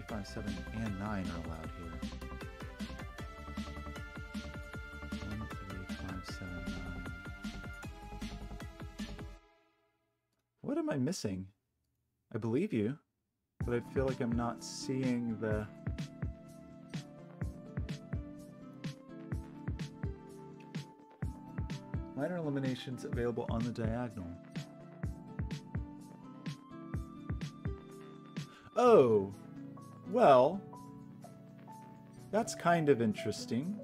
5, 7, and 9 are allowed here. 1, 3, 5, 7, 9. What am I missing? I believe you, but I feel like I'm not seeing the... Minor eliminations available on the diagonal. Oh! Well, that's kind of interesting.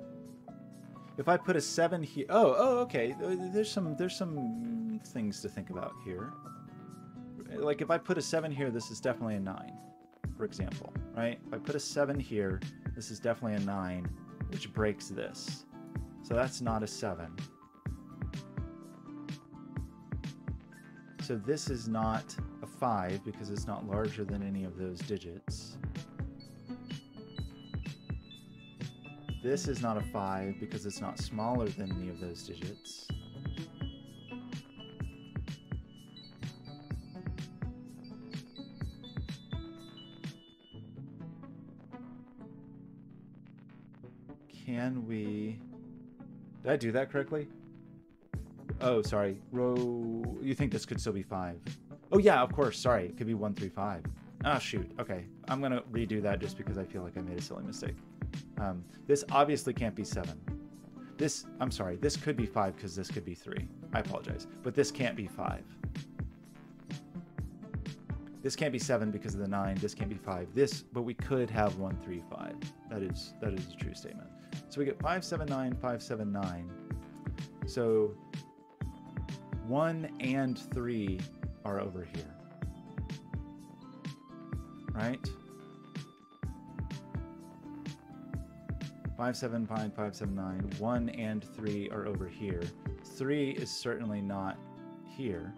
If I put a 7 here, oh, okay. There's some things to think about here. Like if I put a 7 here, this is definitely a 9, for example, right? If I put a 7 here, this is definitely a 9, which breaks this. So that's not a 7. So this is not a 5 because it's not larger than any of those digits. This is not a 5 because it's not smaller than any of those digits. Can we... Did I do that correctly? Oh, sorry. Row... You think this could still be 5? Oh, yeah, of course. Sorry. It could be 1, 3, 5. Ah, shoot. Okay. I'm going to redo that just because I feel like I made a silly mistake. This obviously can't be 7. This, I'm sorry, this could be 5 because this could be 3. I apologize. But this can't be 5. This can't be 7 because of the 9. This can't be 5. This, but we could have 1, 3, 5. That is a true statement. So we get 5, 7, 9, 5, 7, 9. So 1 and 3 are over here. Right? 5, 7, 5, 5, 7, 9. 1 and 3 are over here. 3 is certainly not here.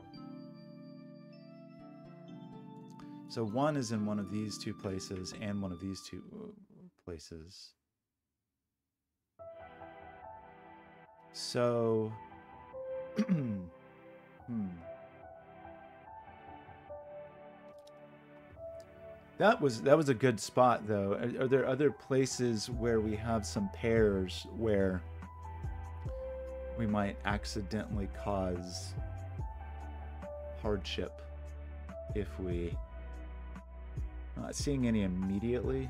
So 1 is in one of these 2 places and one of these 2 places. So, That was a good spot, though. Are there other places where we have some pairs where we might accidentally cause hardship if we... Not seeing any immediately.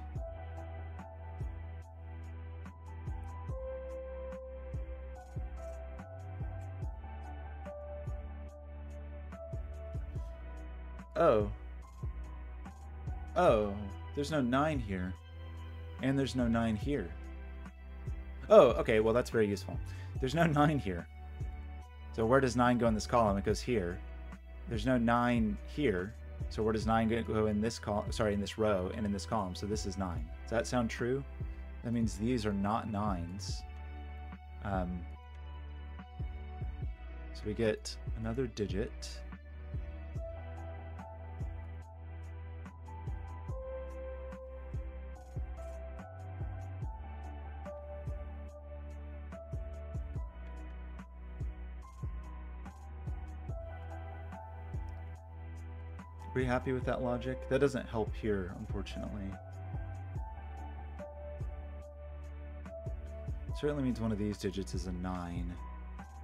Oh, there's no 9 here. And there's no 9 here. Oh, okay, well that's very useful. There's no 9 here. So where does 9 go in this column? It goes here. There's no 9 here. So where does 9 go in this column? Sorry, in this row and in this column. So this is 9. Does that sound true? That means these are not 9s. So we get another digit. Are we happy with that logic? That doesn't help here, unfortunately. Certainly means one of these digits is a 9.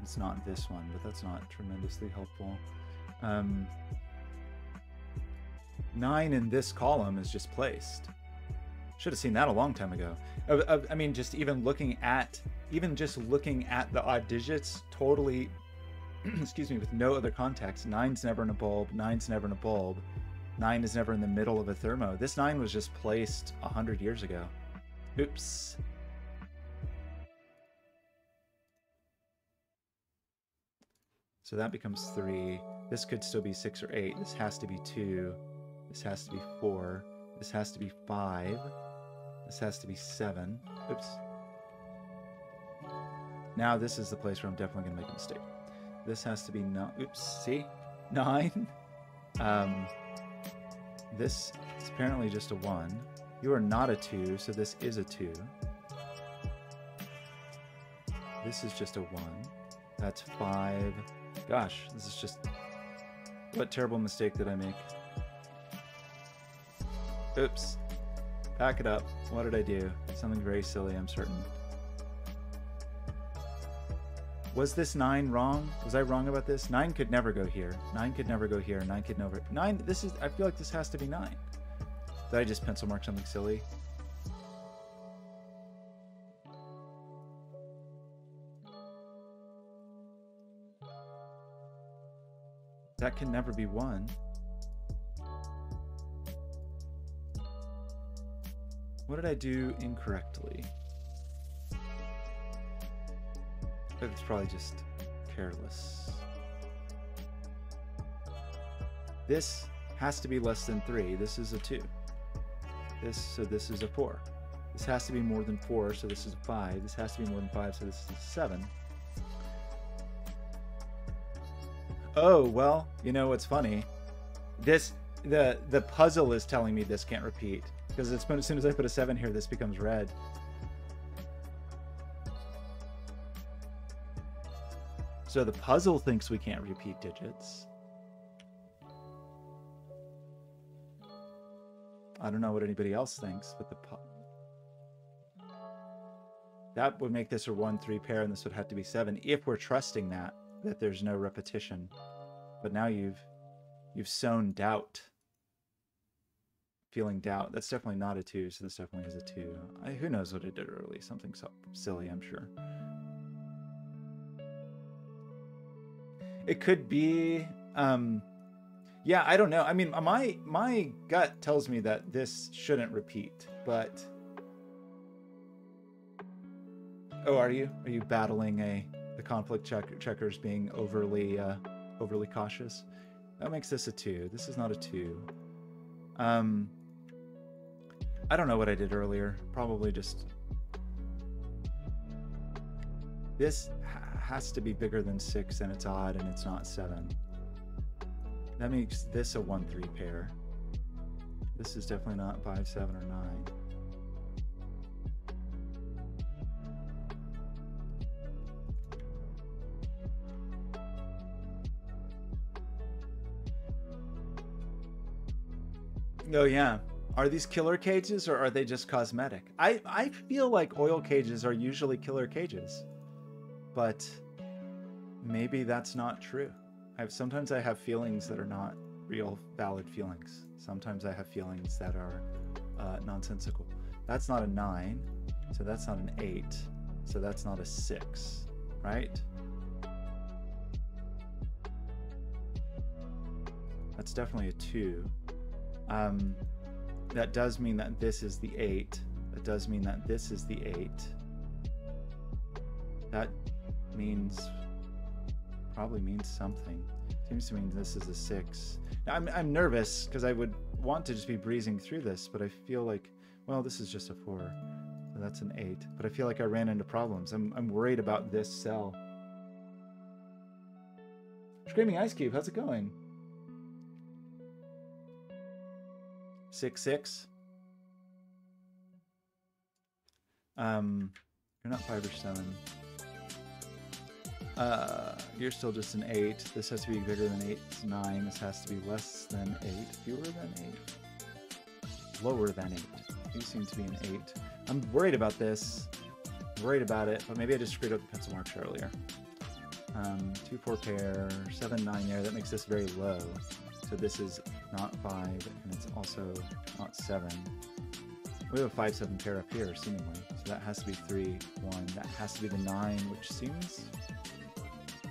It's not this one, but that's not tremendously helpful. 9 in this column is just placed. Should have seen that a long time ago. I mean, just even just looking at the odd digits, totally, excuse me, with no other context. 9's never in a bulb. 9's never in a bulb. 9 is never in the middle of a thermo. This 9 was just placed 100 years ago. Oops. So that becomes 3. This could still be 6 or 8. This has to be 2. This has to be 4. This has to be 5. This has to be 7. Oops. Now this is the place where I'm definitely going to make a mistake. This has to be oops, see? 9. This is apparently just a 1. You are not a 2, so this is a 2. This is just a 1. That's 5. Gosh, this is just... What terrible mistake did I make? Oops. Pack it up. What did I do? Something very silly, I'm certain. Was this 9 wrong? Was I wrong about this? 9 could never go here. 9 could never go here. 9 could never... 9, this is... I feel like this has to be 9. Did I just pencil mark something silly? That can never be 1. What did I do incorrectly? It's probably just careless. This has to be less than 3. This is a 2. So this is a 4. This has to be more than 4, so this is a 5. This has to be more than 5, so this is a 7. Oh, well, you know what's funny? The puzzle is telling me this can't repeat. Because as soon as I put a 7 here, this becomes red. So the puzzle thinks we can't repeat digits. I don't know what anybody else thinks, but that would make this a 1-3 pair, and this would have to be 7 if we're trusting that there's no repetition. But now you've sown doubt. Feeling doubt. That's definitely not a 2, so this definitely is a 2. Who knows what I did early? Something so silly, I'm sure. It could be, yeah, I don't know. I mean, my gut tells me that this shouldn't repeat, but... Oh, are you battling the conflict checkers being overly cautious? That makes this a 2. This is not a 2. I don't know what I did earlier. Probably just... This has to be bigger than 6, and it's odd, and it's not 7. That makes this a 1-3 pair. This is definitely not 5, 7, or 9. Oh yeah. Are these killer cages, or are they just cosmetic? I feel like oil cages are usually killer cages, but maybe that's not true. Sometimes I have feelings that are not real, valid feelings. Sometimes I have feelings that are nonsensical. That's not a 9, so that's not an 8, so that's not a 6, right? That's definitely a 2. That does mean that this is the 8. That does mean that this is the 8. That probably means something. Seems to mean this is a 6. Now, I'm nervous because I would want to just be breezing through this, but I feel like, well, this is just a 4. So that's an 8. But I feel like I ran into problems. I'm worried about this cell. Screaming Ice Cube, how's it going? 6, 6. You're not 5 or 7. You're still just an 8. This has to be bigger than 8. It's 9. This has to be less than 8. Fewer than 8. Lower than 8. You seem to be an 8. I'm worried about this. I'm worried about it, but maybe I just screwed up the pencil marks earlier. 2, 4 pair, 7, 9 there. That makes this very low. So this is not 5, and it's also not 7. We have a 5, 7 pair up here, seemingly. So that has to be 3, 1. That has to be the 9, which seems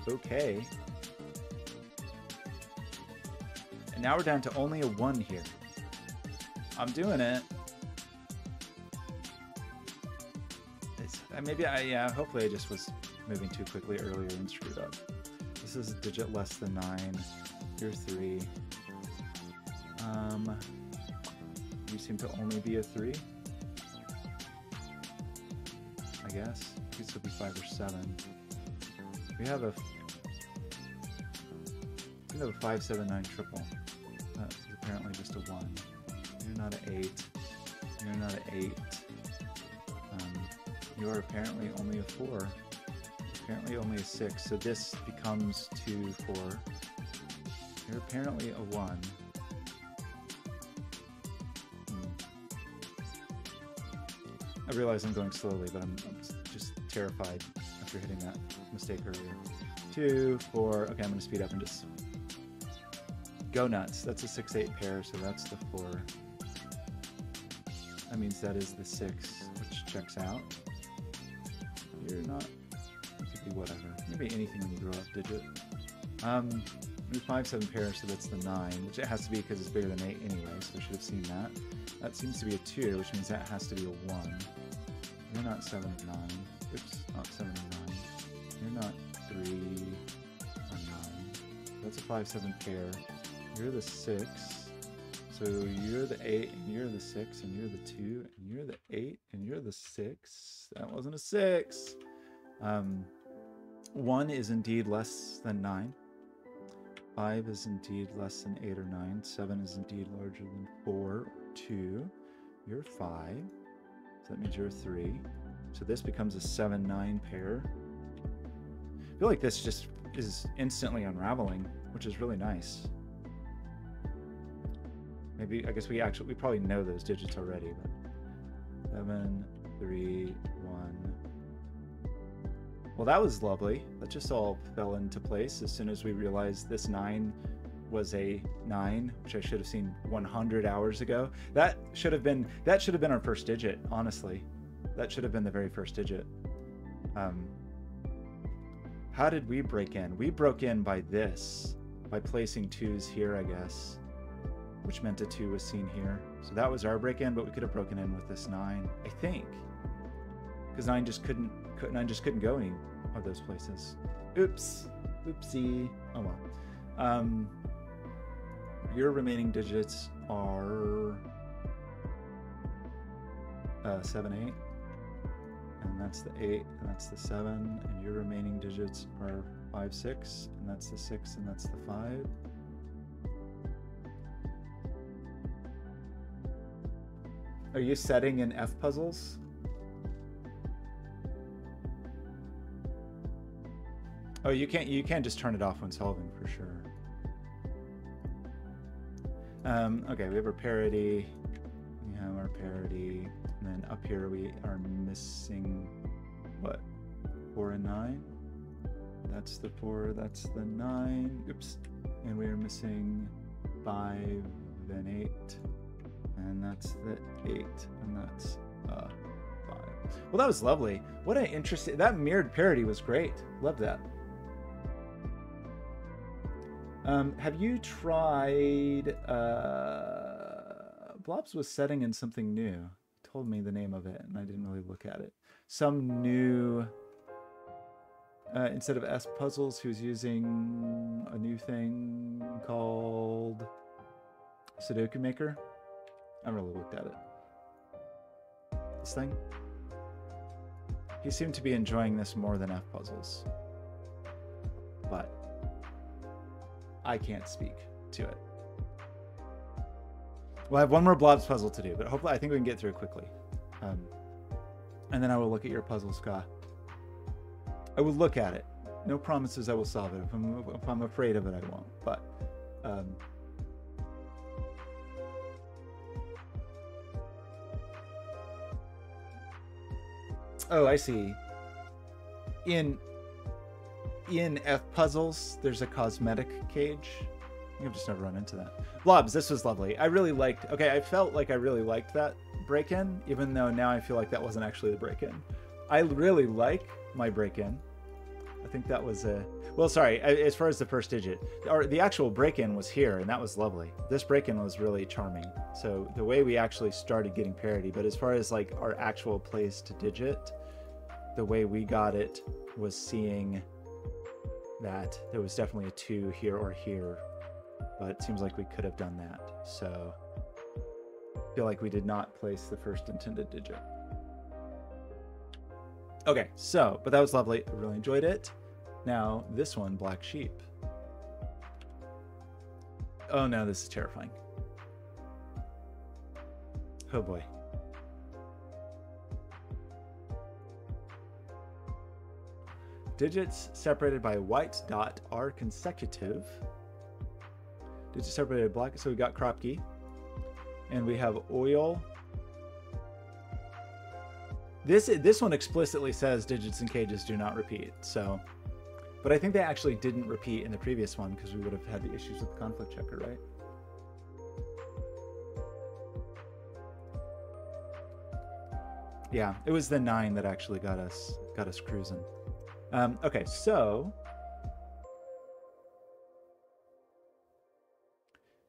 okay. And now we're down to only a 1 here. I'm doing it. Yeah, hopefully I just was moving too quickly earlier and screwed up. This is a digit less than 9. You're 3. You seem to only be a 3. I guess. It could still be 5 or 7. We have a 5, 7, 9 triple. That's apparently just a 1. You're not an 8. You're not an 8. You are apparently only a 4. Apparently only a 6. So this becomes 2, 4. You're apparently a 1. I realize I'm going slowly, but I'm just terrified after hitting that mistake earlier. 2, 4. Okay, I'm going to speed up and just go nuts. That's a 6, 8 pair, so that's the 4. That means that is the 6, which checks out. You're not... It could be whatever. Maybe anything when you grow up, digit. 5, 7 pair, so that's the 9, which it has to be because it's bigger than 8 anyway, so I should have seen that. That seems to be a 2, which means that has to be a 1. You're not 7 or 9. Oops, not 7 or 9. You're not 3 or 9. That's a 5, 7 pair. You're the 6. So you're the 8, and you're the 6, and you're the 2, and you're the 8, and you're the 6. That wasn't a 6. 1 is indeed less than 9. 5 is indeed less than 8 or 9. 7 is indeed larger than 4 or 2. You're 5. So that means you're 3. So this becomes a 7, 9 pair. I feel like this just is instantly unraveling, which is really nice. Maybe, I guess we probably know those digits already, but 7, 3, 1. Well, that was lovely. That just all fell into place as soon as we realized this 9 was a 9, which I should have seen 100 hours ago. That should have been our first digit, honestly. That should have been the very first digit. How did we break in? We broke in by this, by placing 2s here, I guess, which meant a 2 was seen here. So that was our break in, but we could have broken in with this 9, I think, because 9 just couldn't go any of those places. Oops, oopsie. Oh well. Your remaining digits are 7, 8, and that's the 8, and that's the 7, and your remaining digits are 5, 6, and that's the 6, and that's the 5. Are you setting in F puzzles? Oh, you can't just turn it off when solving, for sure. Okay, we have our parity. We have our parity. And then up here we are missing, what, 4 and 9? That's the 4, that's the 9. Oops. And we are missing 5 and 8. And that's the 8. And that's 5. Well, that was lovely. What an interesting... That mirrored parity was great. Love that. Have you tried... Blobz was setting in something new. He told me the name of it, and I didn't really look at it. Some new... instead of S puzzles, he was using a new thing called Sudoku Maker. I haven't really looked at it. This thing? He seemed to be enjoying this more than F puzzles. But I can't speak to it. Well, I have one more Blobz puzzle to do, but hopefully I think we can get through it quickly. And then I will look at your puzzle, Ska. I will look at it. No promises I will solve it. If I'm afraid of it, I won't. But oh, I see. In F puzzles, there's a cosmetic cage. I've just never run into that. Blobz, this was lovely. I really liked... Okay, I felt like I really liked that break-in, even though now I feel like that wasn't actually the break-in. I really like my break-in. I think that was a... Well, sorry, as far as the first digit. The actual break-in was here, and that was lovely. This break-in was really charming. So the way we actually started getting parity, but as far as like our actual place to digit, the way we got it was seeing that there was definitely a 2 here or here. But it seems like we could have done that. So feel like we did not place the first intended digit. Okay, so, but that was lovely. I really enjoyed it. Now, this one, black sheep. Oh no, this is terrifying. Oh boy. Digits separated by a white dot are consecutive. Digits separated by black, so we got Kropke. And we have oil. This one explicitly says digits and cages do not repeat, so. But I think they actually didn't repeat in the previous one because we would have had the issues with the conflict checker, right? Yeah, it was the 9 that actually got us cruising. Okay, so.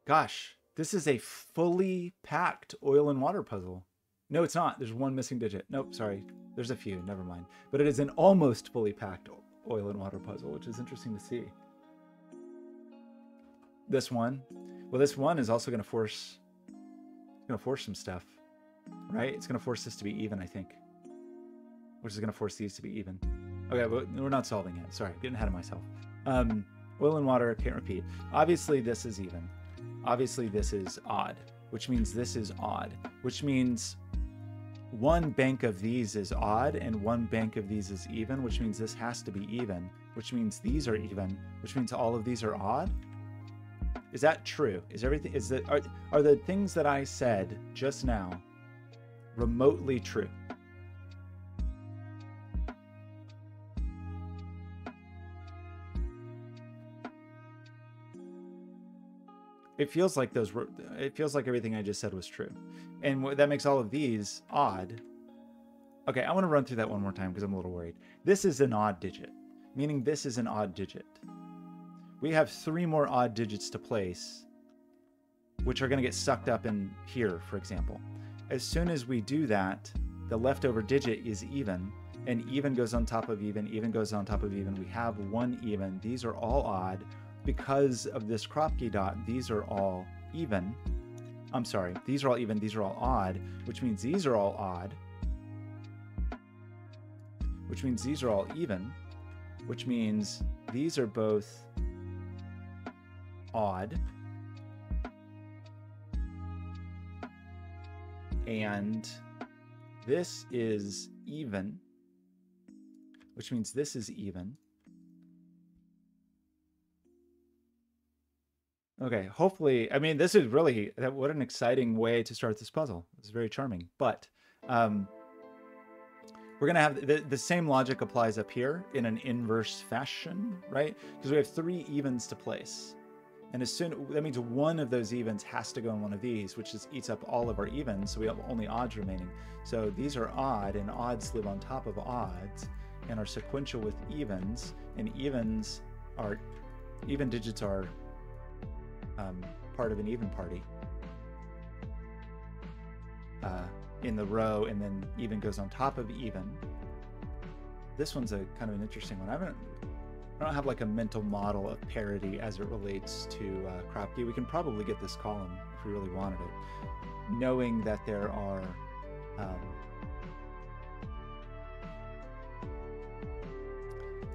Gosh, this is a fully packed oil and water puzzle. No, it's not. There's one missing digit. Nope, sorry. There's a few. Never mind. But it is an almost fully packed oil and water puzzle, which is interesting to see. This one. Well, this one is also going to force some stuff, right? It's going to force this to be even, I think. Which is going to force these to be even. Okay, but we're not solving it. Sorry, getting ahead of myself. Oil and water can't repeat. Obviously, this is even. Obviously, this is odd, which means this is odd, which means one bank of these is odd and one bank of these is even, which means this has to be even, which means these are even, which means all of these are odd. Is that true? Is everything, is that, are the things that I said just now remotely true? It feels like everything I just said was true. And that makes all of these odd. Okay, I want to run through that one more time because I'm a little worried. This is an odd digit, meaning this is an odd digit. We have 3 more odd digits to place, which are going to get sucked up in here, for example. As soon as we do that, the leftover digit is even, and even goes on top of even goes on top of even. We have 1 even. These are all odd. Because of this Kropke dot, these are all even. I'm sorry, these are all even, these are all odd, which means these are all odd. Which means these are all even. Which means these are both odd. And this is even. Which means this is even. Okay, hopefully, I mean, this is really, what an exciting way to start this puzzle. It's very charming, but we're going to have, the same logic applies up here in an inverse fashion, right? Because we have 3 evens to place. And as soon, that means one of those evens has to go in one of these, which just eats up all of our evens, so we have only odds remaining. So these are odd, and odds live on top of odds, and are sequential with evens, and even digits are part of an even party in the row, and then even goes on top of even. This one's a kind of an interesting one. I don't have like a mental model of parity as it relates to Kropke. We can probably get this column if we really wanted it, knowing that there are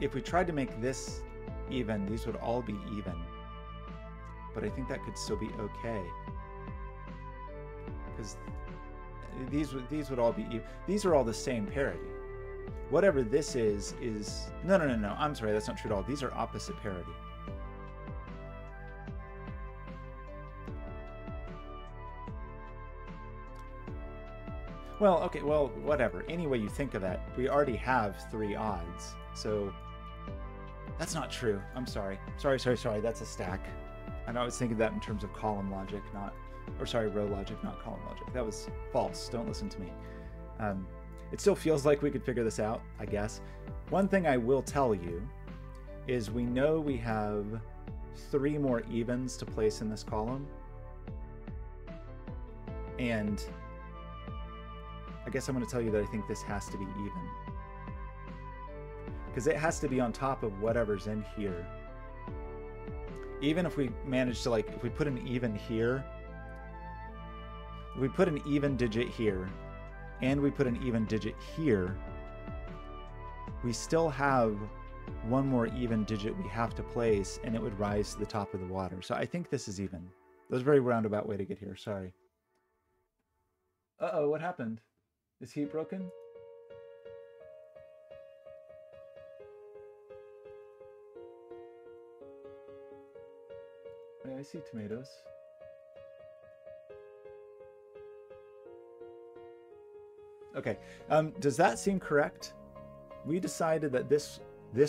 if we tried to make this even, these would all be even. But I think that could still be okay, because these would all be, these are all the same parity. Whatever this is no, I'm sorry, that's not true at all. These are opposite parity. Well, okay, well, whatever. Any way you think of that, we already have 3 odds, so that's not true. I'm sorry. Sorry. That's a stack. I know I was thinking that in terms of column logic, row logic, not column logic. That was false. Don't listen to me. It still feels like we could figure this out, I guess. One thing I will tell you is we know we have 3 more evens to place in this column. And I guess I'm going to tell you that I think this has to be even, because it has to be on top of whatever's in here. Even if we manage to, like, if we put an even here, If we put an even digit here, and we put an even digit here, we still have one more even digit we have to place, and it would rise to the top of the water. So I think this is even. That was a very roundabout way to get here. Sorry. Uh-oh, what happened? Is heat broken? I see tomatoes. Okay, does that seem correct? We decided that this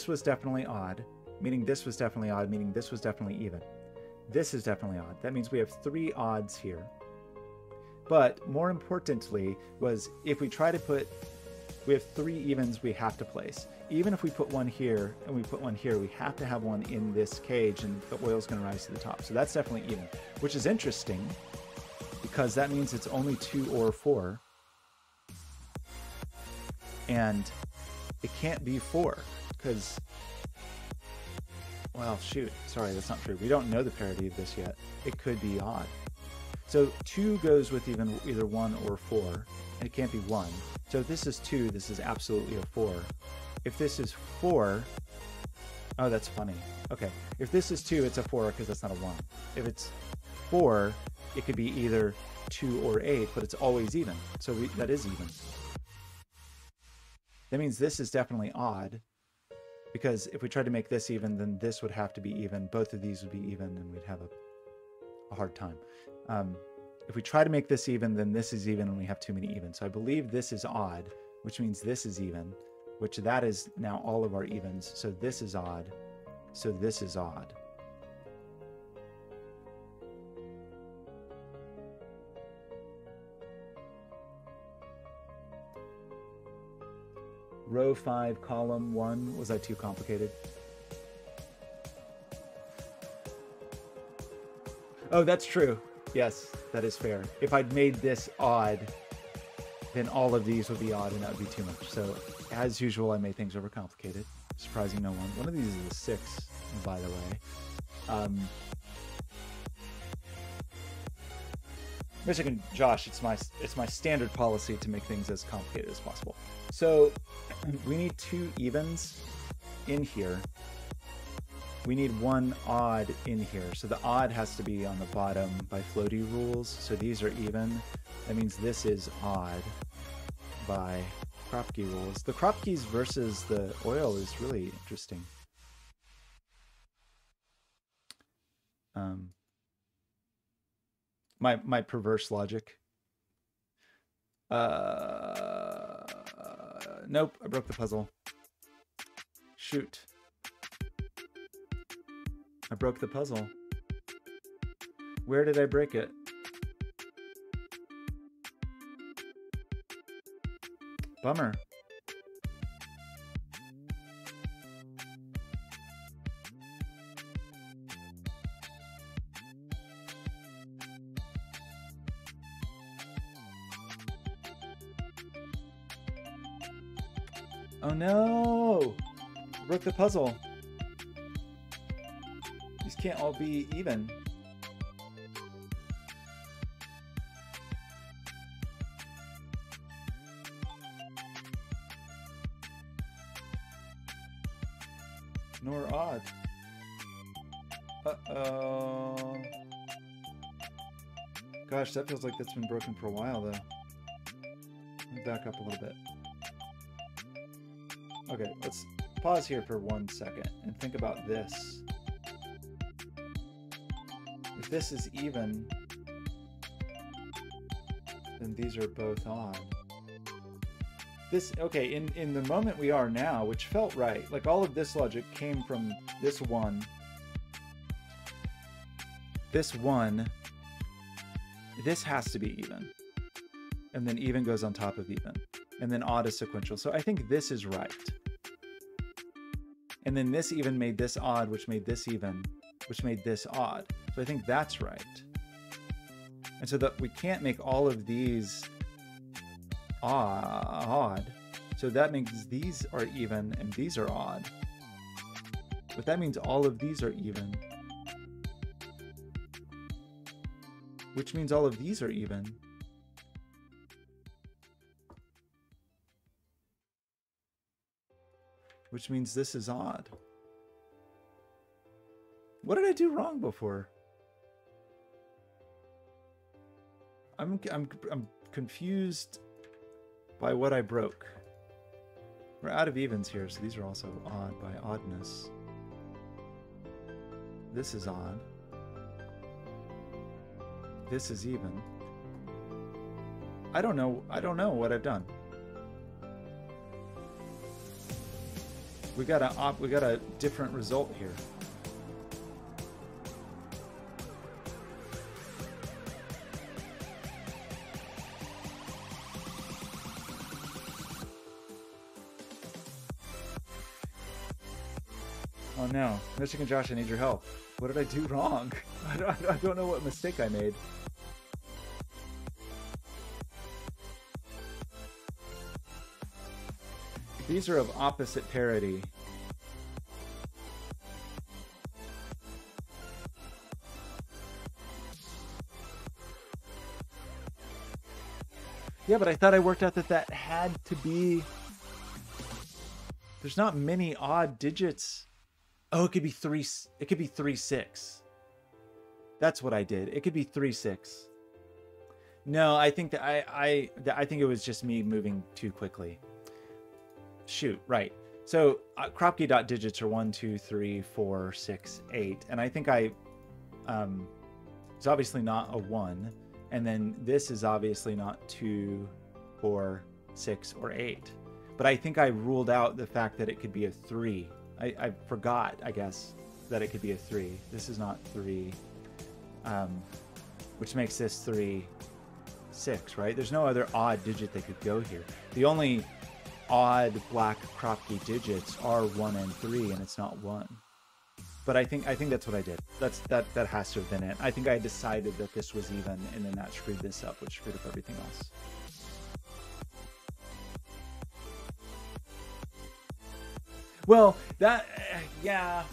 was definitely odd, meaning this was definitely odd, meaning this was definitely even. This is definitely odd. That means we have 3 odds here. But more importantly was if we try to put, we have 3 evens we have to place. Even if we put one here and we put one here, we have to have one in this cage and the oil's going to rise to the top. So that's definitely even, which is interesting because that means it's only 2 or 4. And it can't be 4 because, well, shoot, sorry, that's not true. We don't know the parity of this yet. It could be odd. So 2 goes with either 1 or 4, and it can't be 1. So if this is 2, this is absolutely a 4. If this is 4, oh, that's funny. Okay, if this is 2, it's a 4 because that's not a 1. If it's 4, it could be either 2 or 8, but it's always even. So that is even. That means this is definitely odd, because if we tried to make this even, then this would have to be even. Both of these would be even, and we'd have a hard time. If we try to make this even, then this is even, and we have too many evens. So I believe this is odd, which means this is even, which that is now all of our evens. So this is odd. So this is odd. Row 5, column 1. Was that too complicated? Oh, that's true. Yes, that is fair. If I'd made this odd, then all of these would be odd, and that would be too much. So, as usual, I made things overcomplicated, surprising no one. One of these is a 6, by the way. Michigan, Josh, it's my standard policy to make things as complicated as possible. So we need 2 evens in here. We need 1 odd in here. So the odd has to be on the bottom by floaty rules. So these are even. That means this is odd by Kropke rules. The Kropkes versus the oil is really interesting. My perverse logic. Nope, I broke the puzzle. Shoot. I broke the puzzle. Where did I break it? Bummer. Oh no! I broke the puzzle. These can't all be even. Nor odd. Uh-oh. Gosh, that feels like that's been broken for a while, though. Let me back up a little bit. Okay, let's pause here for 1 second and think about this. If this is even, then these are both odd. This, okay, in the moment we are now, which felt right, like all of this logic came from this one. This one, this has to be even. And then even goes on top of even. And then odd is sequential. So I think this is right. And then this even made this odd, which made this even, which made this odd. So I think that's right. And so that we can't make all of these odd. So that means these are even and these are odd. But that means all of these are even. Which means all of these are even. which means this is odd. What did I do wrong before? I'm confused by what I broke. We're out of evens here, so these are also odd by oddness. This is odd. This is even. I don't know what I've done. We got a different result here. Oh no, Mystic and Josh, I need your help. What did I do wrong? I don't know what mistake I made. These are of opposite parity. Yeah, but I thought I worked out that that had to be... There's not many odd digits. Oh, it could be 3. It could be 3, 6. That's what I did. It could be 3, 6. No, I think that I think it was just me moving too quickly. Shoot, right. So Kropke.digits are 1, 2, 3, 4, 6, 8, and I think it's obviously not a 1, and then this is obviously not 2, 4, 6, or 8. But I think I ruled out the fact that it could be a 3. I forgot, I guess, that it could be a 3. This is not 3, which makes this 3, 6, right? There's no other odd digit that could go here. The only odd black Kropke digits are 1 and 3, and it's not 1. But I think that's what I did. That has to have been it. I think I decided that this was even, and then that screwed this up, which screwed up everything else. Well, yeah,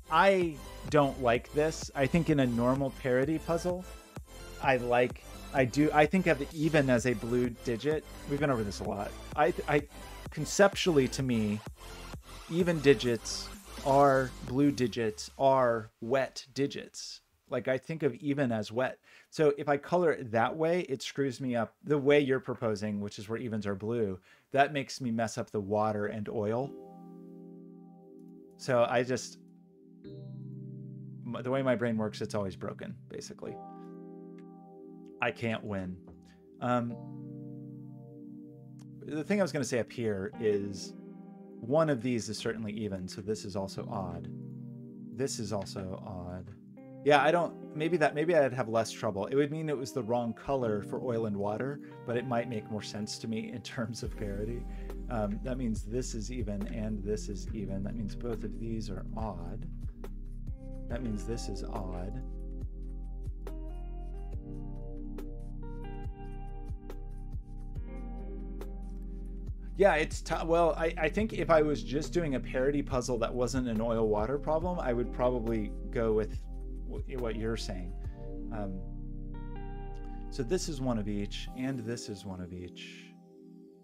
I don't like this. I think in a normal parity puzzle, I think of even as a blue digit. We've been over this a lot. I conceptually, to me, even digits are blue digits are wet digits. Like I think of even as wet. So if I color it that way, it screws me up. The way you're proposing, which is where evens are blue, that makes me mess up the water and oil. So the way my brain works, it's always broken, basically. I can't win. The thing I was going to say up here is one of these is certainly even, so this is also odd. This is also odd. Yeah, maybe I'd have less trouble. It would mean it was the wrong color for oil and water, but it might make more sense to me in terms of parity. That means this is even and this is even. That means both of these are odd. That means this is odd. Yeah, it's well, I think if I was just doing a parity puzzle that wasn't an oil water problem, I would probably go with what you're saying. So this is one of each, and this is one of each,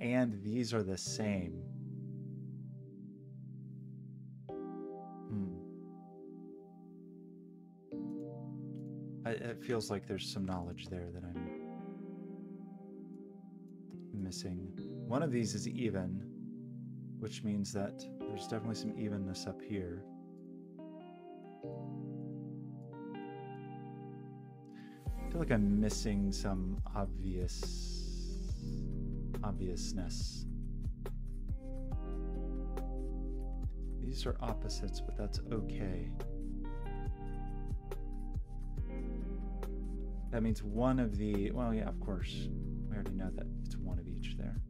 and these are the same. It feels like there's some knowledge there that I'm missing. One of these is even, which means that there's definitely some evenness up here. I feel like I'm missing some obviousness. These are opposites, but that's okay. That means one of the, well, yeah, of course. We already know that it's one of each there.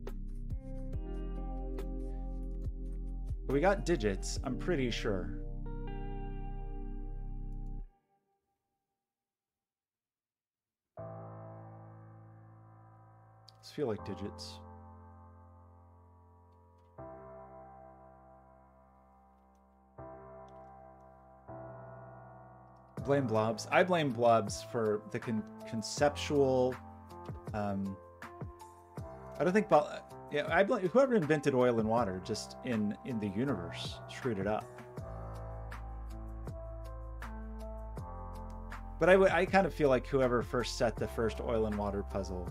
But we got digits, I'm pretty sure. These feel like digits. Blame Blobz. I blame Blobz for the conceptual I don't think, yeah, I blame whoever invented oil and water just in the universe screwed it up. But I kind of feel like whoever first set the first oil and water puzzle,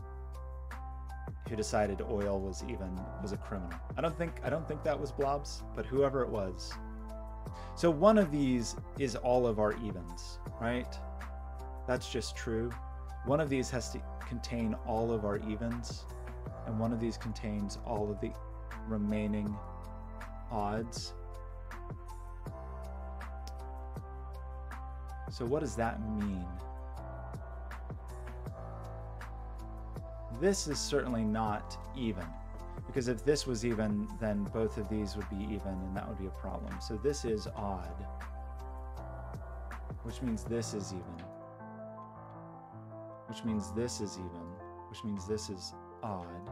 who decided oil was a criminal. I don't think that was Blobz, but whoever it was. So one of these is all of our evens, right? That's just true. One of these has to contain all of our evens, and one of these contains all of the remaining odds. So what does that mean? This is certainly not even, because if this was even, then both of these would be even, and that would be a problem. So this is odd, which means this is even, which means this is even, which means this is odd.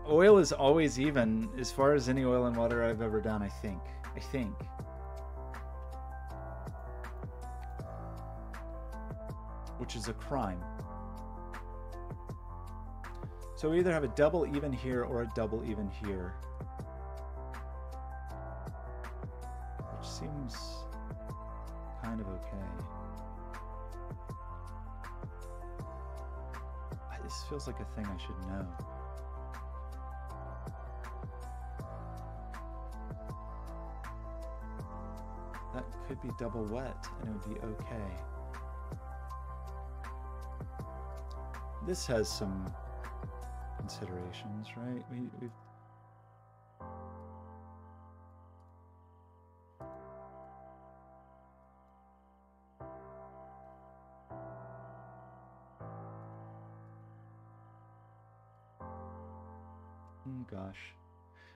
Oil is always even as far as any oil and water I've ever done, I think. Which is a crime. So we either have a double even here or a double even here. Which seems kind of okay. This feels like a thing I should know. That could be double wet and it would be okay. This has some considerations, right? We've gosh.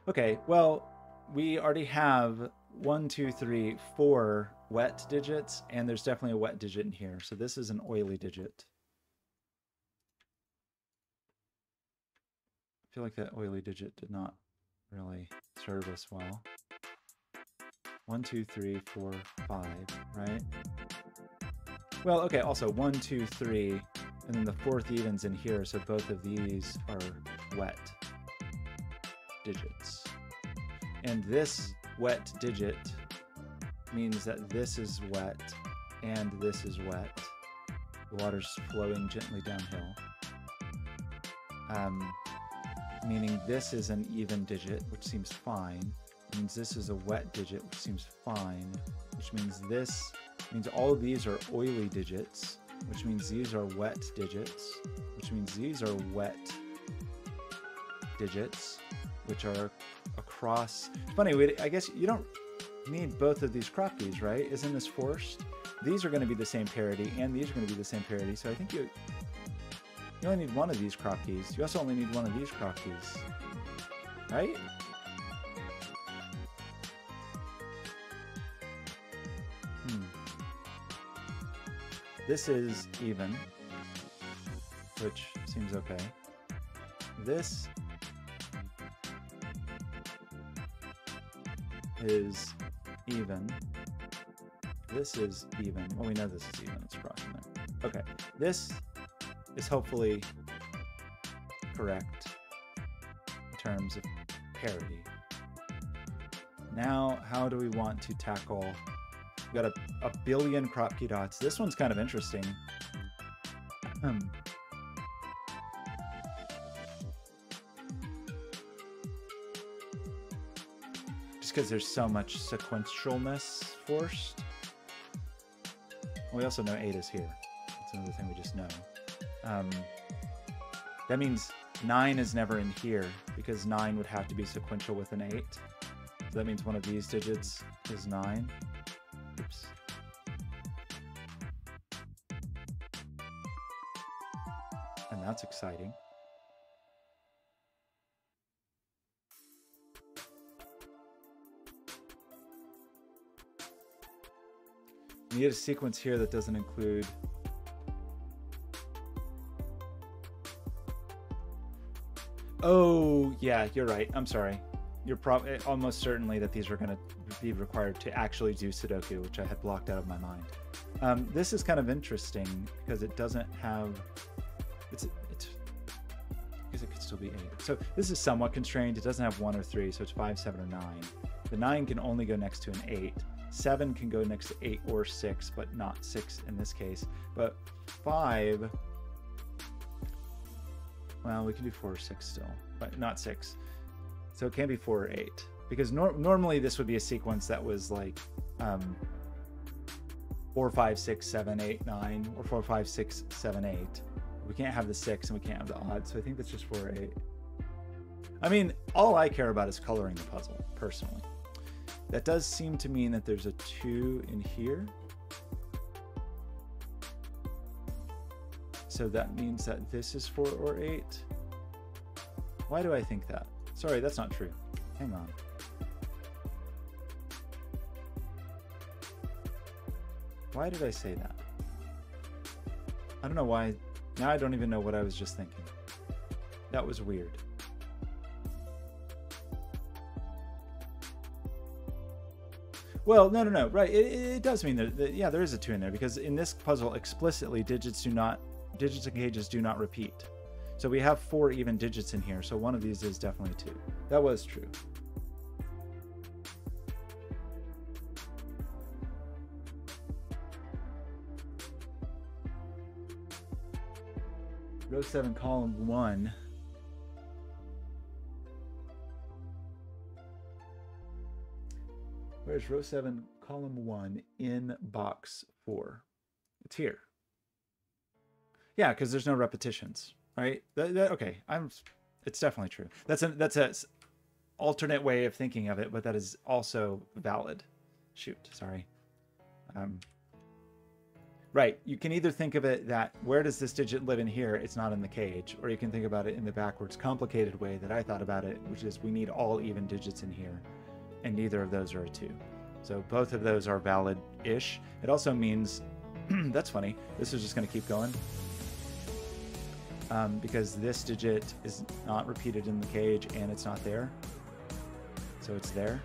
Okay, well, we already have 1, 2, 3, 4 wet digits, and there's definitely a wet digit in here. So this is an oily digit. I feel like that oily digit did not really serve us well. 1, 2, 3, 4, 5, right? Well, okay, also 1, 2, 3, and then the fourth even's in here, so both of these are wet digits. And this wet digit means that this is wet and this is wet. The water's flowing gently downhill. Meaning this is an even digit, which seems fine. It means this is a wet digit, which seems fine. Which means this means all of these are oily digits, which means these are wet digits, which means these are wet digits, which are across. Funny, I guess you don't need both of these crop keys, right? Isn't this forced? These are going to be the same parity, and these are going to be the same parity, so I think you only need one of these crop keys. You also only need one of these crop keys, right? This is even, which seems okay. This is even. This is even. Well, we know this is even. It's crossing there. Okay. This is hopefully correct in terms of parity. Now, how do we want to tackle? We've got a billion crop key dots. This one's kind of interesting. Just because there's so much sequentialness forced. We also know 8 is here. That's another thing we just know. That means 9 is never in here because 9 would have to be sequential with an 8. So that means one of these digits is 9. Oops. And that's exciting. We need a sequence here that doesn't include oh, yeah, you're right. I'm sorry. you're probably almost certainly that these are going to be required to actually do Sudoku, which I had blocked out of my mind. This is kind of interesting because it doesn't have, it's I guess it could still be 8. So this is somewhat constrained. It doesn't have 1 or 3, so it's 5, 7, or 9. The 9 can only go next to an 8. 7 can go next to 8 or 6, but not 6 in this case. But 5, well, we can do 4 or 6 still, but not 6. So it can't be 4 or 8, because normally this would be a sequence that was like 4, 5, 6, 7, 8, 9, or 4, 5, 6, 7, 8. We can't have the 6 and we can't have the odd, so I think that's just 4 or 8. I mean, all I care about is coloring the puzzle, personally. That does seem to mean that there's a 2 in here. So that means that this is 4 or 8. Why do I think that? Sorry, that's not true. Hang on. Why did I say that? I don't know why. Now I don't even know what I was just thinking. That was weird. Well, no. Right. It does mean that, yeah, there is a 2 in there, because in this puzzle explicitly digits and cages do not repeat. So we have 4 even digits in here. So one of these is definitely 2. That was true. Row 7, column 1. Where's row 7, column 1 in box 4? It's here. Yeah, because there's no repetitions, right? Okay, it's definitely true. That's a alternate way of thinking of it, but that is also valid. Shoot, sorry. Right, you can either think of it that where does this digit live in here? It's not in the cage. Or you can think about it in the backwards complicated way that I thought about it, which is we need all even digits in here. And neither of those are a 2. So both of those are valid-ish. It also means, that's funny, this is just going to keep going. Because this digit is not repeated in the cage and it's not there. So it's there.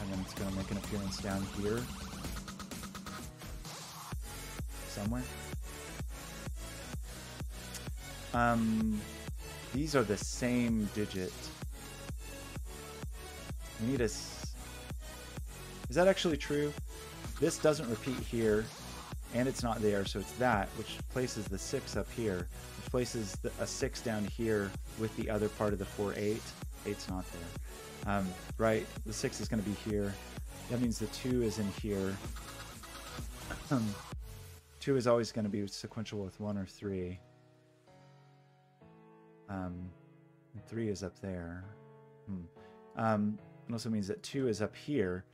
And then it's going to make an appearance down here. Somewhere. These are the same digit. We need a... Is that actually true? This doesn't repeat here, and it's not there, so it's that, which places the 6 up here, which places a 6 down here with the other part of the 4, 8. 8's not there. Right, the 6 is going to be here. That means the 2 is in here. 2 is always going to be sequential with 1 or 3. And 3 is up there. It also means that 2 is up here,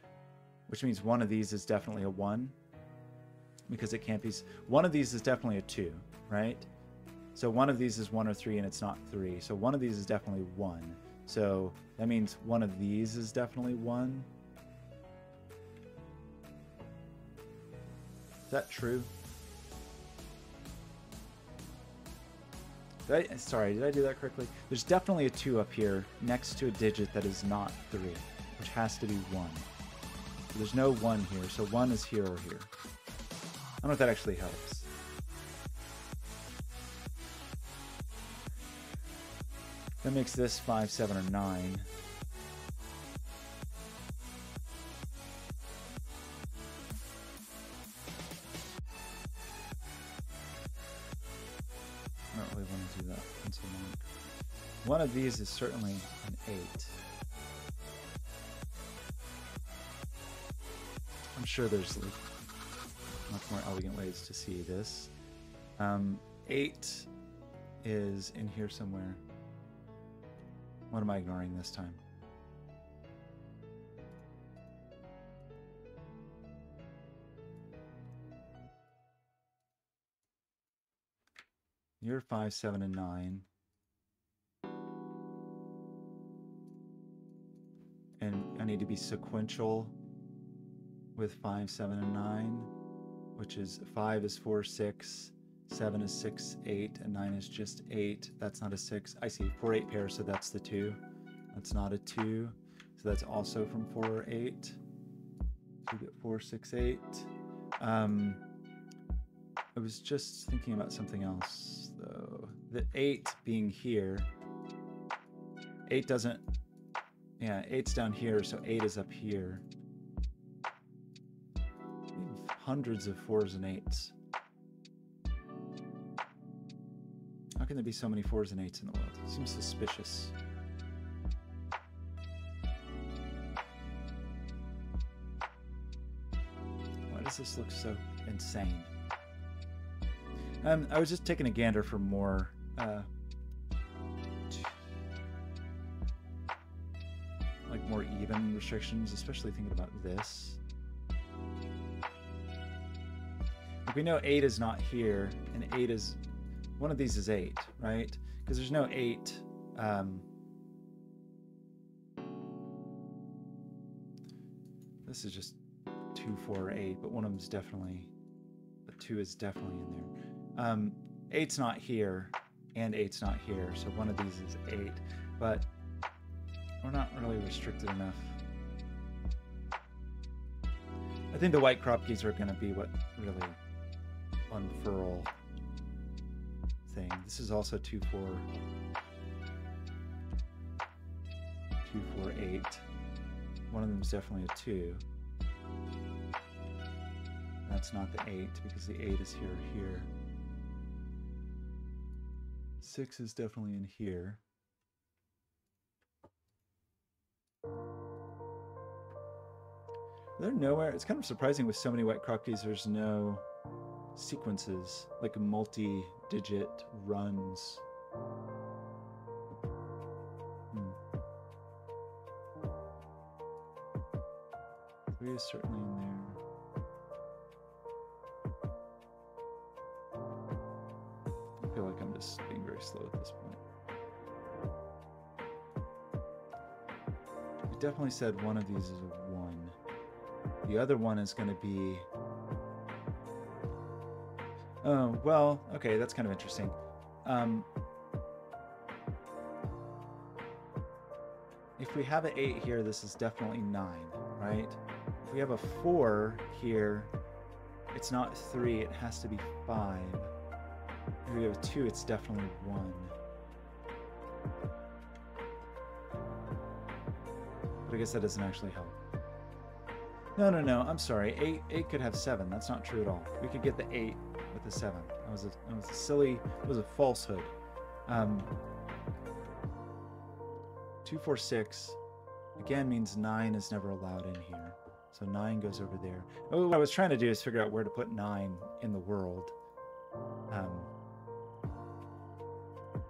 which means one of these is definitely a 1, because it can't be... One of these is definitely a 2, right? So one of these is 1 or 3, and it's not 3. So one of these is definitely 1. So that means one of these is definitely 1. Is that true? Sorry, did I do that correctly? There's definitely a 2 up here next to a digit that is not 3, which has to be 1. So there's no 1 here, so 1 is here or here. I don't know if that actually helps. That makes this 5, 7, or 9. I don't really want to do that until long. One of these is certainly an 8. I'm sure there's like much more elegant ways to see this. 8 is in here somewhere. What am I ignoring this time? You're 5, 7, and 9. And I need to be sequential with 5, 7, and 9, which is 5 is 4, 6, 7 is 6, 8, and 9 is just 8. That's not a 6. I see 4, 8 pair, so that's the 2. That's not a 2. So that's also from 4 or 8. So we get 4, 6, 8. I was just thinking about something else, though. The 8 being here. 8 doesn't... Yeah, 8's down here, so 8 is up here. We have hundreds of 4s and 8s. How can there be so many 4s and 8s in the world? It seems suspicious. Why does this look so insane? I was just taking a gander for more like more even restrictions, especially thinking about this. Like we know 8 is not here, and 8 is... One of these is 8, right? Because there's no 8. This is just 2, 4, 8, but one of them is definitely... The 2 is definitely in there. 8's not here, and 8's not here, so one of these is 8. But we're not really restricted enough. I think the white crop keys are going to be what really unfurl thing. This is also 2, 4, 2, 4, 8. One of them is definitely a 2. That's not the 8 because the 8 is here or here. 6 is definitely in here. They're nowhere. It's kind of surprising with so many white crop keys, there's no sequences, like multi-digit runs. 3 is certainly in there. I feel like I'm just being very slow at this point. We definitely said one of these is a 1. The other one is going to be... Oh, well, okay, that's kind of interesting. If we have an 8 here, this is definitely 9, right? If we have a 4 here, it's not 3, it has to be 5. If we have a 2, it's definitely 1. But I guess that doesn't actually help. No, I'm sorry. 8 could have 7. That's not true at all. We could get the 8 with the 7. That was a silly, it was a falsehood. 2, 4, 6 again means 9 is never allowed in here. So 9 goes over there. What I was trying to do is figure out where to put 9 in the world.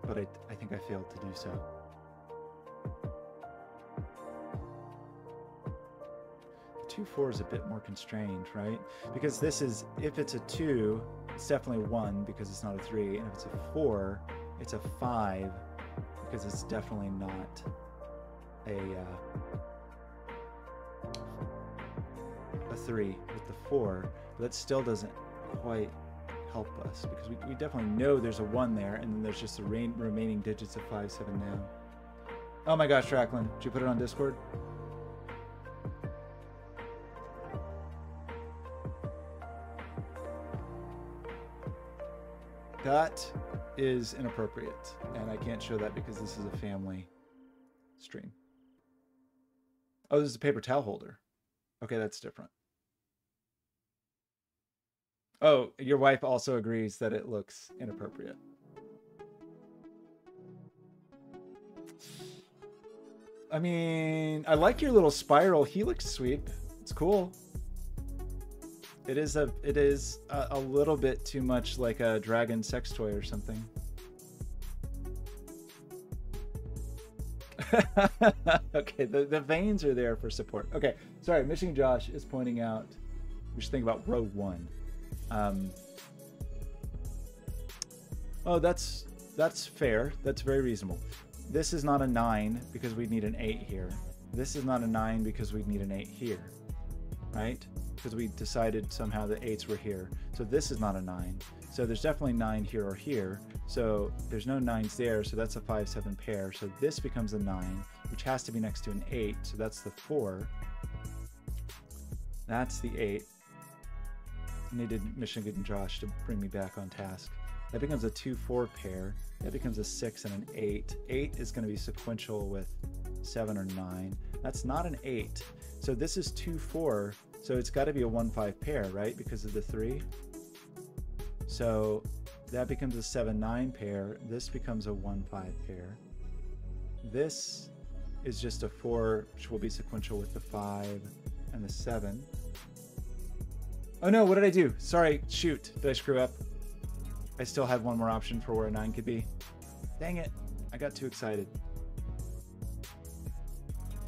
But I think I failed to do so. The 2, 4 is a bit more constrained, right? Because this is, if it's a 2, it's definitely 1 because it's not a 3. And if it's a 4, it's a 5 because it's definitely not a 3 with the 4. But that still doesn't quite help us because we definitely know there's a 1 there, and then there's just the remaining digits of 5, 7 now. Oh my gosh, Tracklin, did you put it on Discord? That is inappropriate, and I can't show that because this is a family stream. Oh, this is a paper towel holder. Okay, that's different. Oh, your wife also agrees that it looks inappropriate. I mean, I like your little spiral helix sweep. It's cool. It is a little bit too much like a dragon sex toy or something. Okay, the veins are there for support. Okay, sorry, Michigan Josh is pointing out we should think about row 1. Oh, that's fair. That's very reasonable. This is not a 9 because we need an 8 here. This is not a 9 because we need an 8 here. right? Because we decided somehow the 8s were here. So this is not a 9. So there's definitely 9 here or here. So there's no 9s there, so that's a 5-7 pair. So this becomes a 9, which has to be next to an 8. So that's the 4. That's the 8. I needed Michigan and Josh to bring me back on task. That becomes a 2-4 pair. That becomes a 6 and an 8. 8 is going to be sequential with 7 or 9. That's not an 8. So this is 2-4. So it's got to be a 1-5 pair, right? Because of the 3. So that becomes a 7-9 pair. This becomes a 1-5 pair. This is just a 4, which will be sequential with the 5 and the 7. Oh no, what did I do? Sorry, shoot. Did I screw up? I still have one more option for where a 9 could be. Dang it. I got too excited.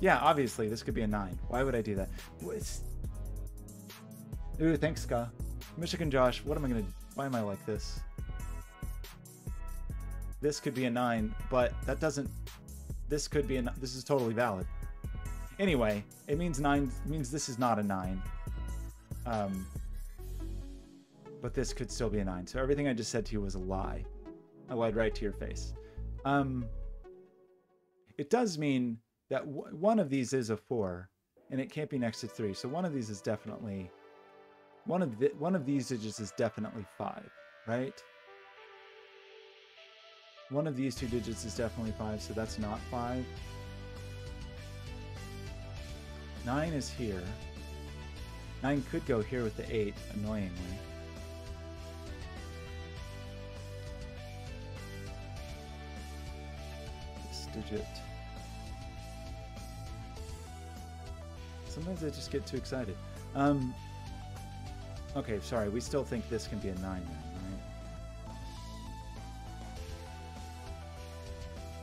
Yeah, obviously, this could be a 9. Why would I do that? Ooh, thanks, Ska. Michigan Josh, what am I going to... Why am I like this? This could be a 9, but that doesn't... This could be a... This is totally valid. Anyway, it means 9... It means this is not a 9. But this could still be a 9. So everything I just said to you was a lie. I lied right to your face. It does mean that one of these is a 4, and it can't be next to 3. So one of these is definitely... One of these digits is definitely 5, right? One of these 2 digits is definitely 5, so that's not 5. 9 is here. 9 could go here with the 8, annoyingly. This digit. Sometimes I just get too excited. Okay, sorry, we still think this can be a 9 then, right?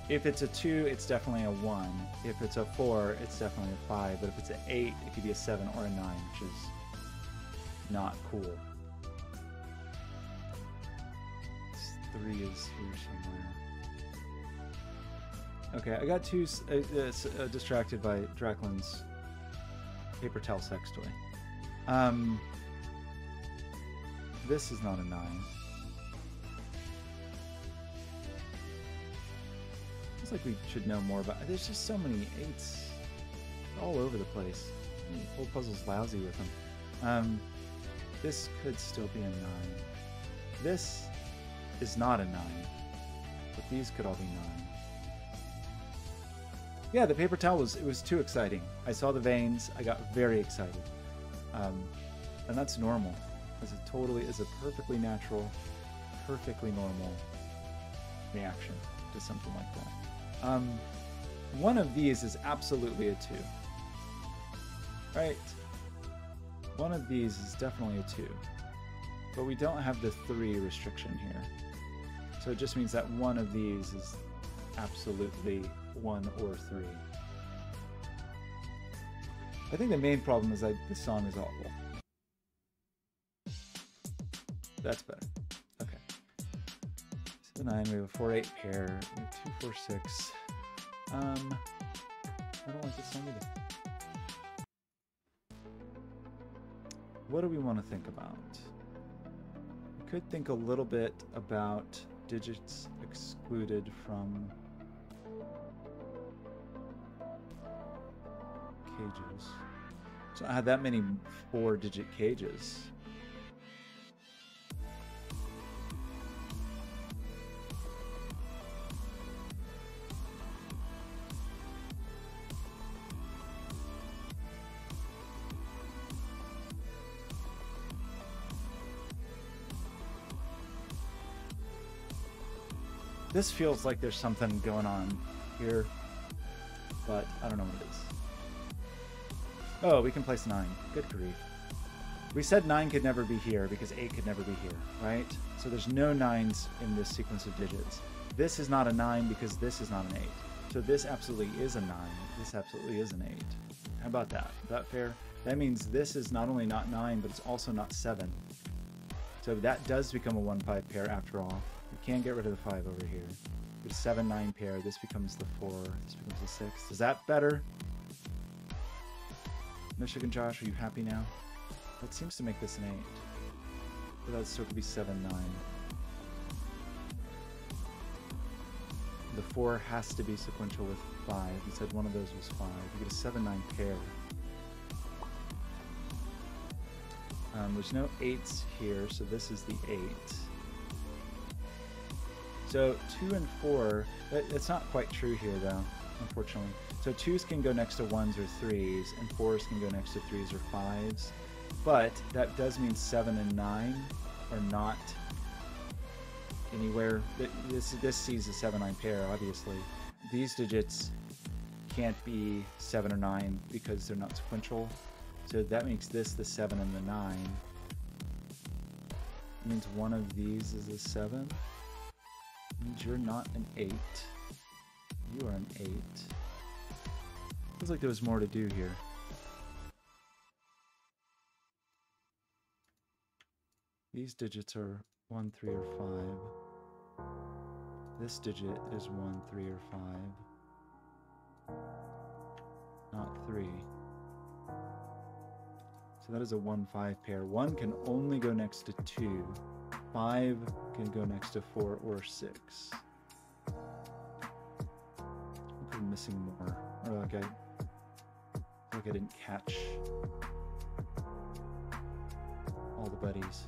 If it's a 2, it's definitely a 1. If it's a 4, it's definitely a 5. But if it's an 8, it could be a 7 or a 9, which is not cool. This 3 is here somewhere. Okay, I got too distracted by Draklyn's paper towel sex toy. This is not a 9. Feels like we should know more about... There's just so many 8s all over the place. The whole puzzle's lousy with them. This could still be a 9. This is not a 9. But these could all be 9. Yeah, the paper towel was too exciting. I saw the veins. I got very excited. And that's normal. Is a perfectly natural, perfectly normal reaction to something like that. One of these is absolutely a 2. Right? One of these is definitely a 2. But we don't have the 3 restriction here. So it just means that one of these is absolutely 1 or 3. I think the main problem is that the song is awful. That's better. Okay. 7-9, we have a 4-8 pair. We have 2-4-6. I don't like this song either. What do we want to think about? We could think a little bit about digits excluded from cages. So I had that many 4-digit cages. This feels like there's something going on here, but I don't know what it is. Oh, we can place 9. Good grief. We said 9 could never be here because 8 could never be here, right? So there's no 9s in this sequence of digits. This is not a 9 because this is not an 8. So this absolutely is a 9. This absolutely is an 8. How about that? Is that fair? That means this is not only not 9, but it's also not 7. So that does become a 1-5 pair after all. We can't get rid of the 5 over here. We have a 7-9 pair. This becomes the 4. This becomes the 6. Is that better? Michigan Josh, are you happy now? That seems to make this an 8. But that still could be 7, 9. The 4 has to be sequential with 5. You said one of those was 5. You get a 7, 9 pair. There's no 8s here, so this is the 8. So 2 and 4, it's not quite true here though, unfortunately. So 2s can go next to 1s or 3s, and 4s can go next to 3s or 5s. But that does mean 7 and 9 are not anywhere. This sees a 7, 9 pair, obviously. These digits can't be 7 or 9 because they're not sequential. So that makes this the 7 and the 9. It means one of these is a 7. It means you're not an 8. You are an 8. Feels like there was more to do here. These digits are 1, 3, or 5. This digit is 1, 3, or 5. Not 3. So that is a 1, 5 pair. 1 can only go next to 2. 5 can go next to 4 or 6. I'm missing more. Or like I didn't catch all the buddies.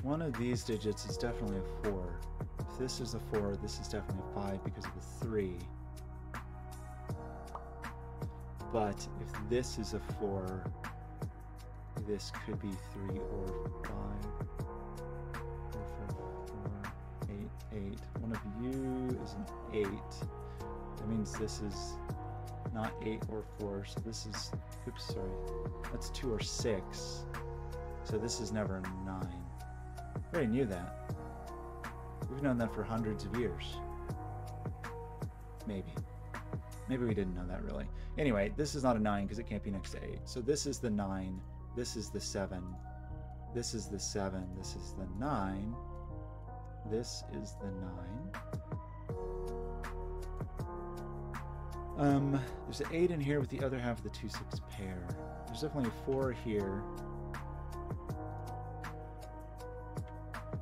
One of these digits is definitely a 4. If this is a 4, this is definitely a 5 because of the 3. But if this is a 4, this could be 3 or 5. 4, 4, 4, 8, 8. One of you is an 8. That means this is not 8 or 4, so this is, oops, sorry, that's 2 or 6. So this is never a 9. I already knew that. We've known that for hundreds of years. Maybe. Maybe we didn't know that really. Anyway, this is not a 9 because it can't be next to 8. So this is the 9, this is the 7, this is the 7, this is the 9, this is the 9. There's an 8 in here with the other half of the 2, 6 pair. There's definitely a 4 here.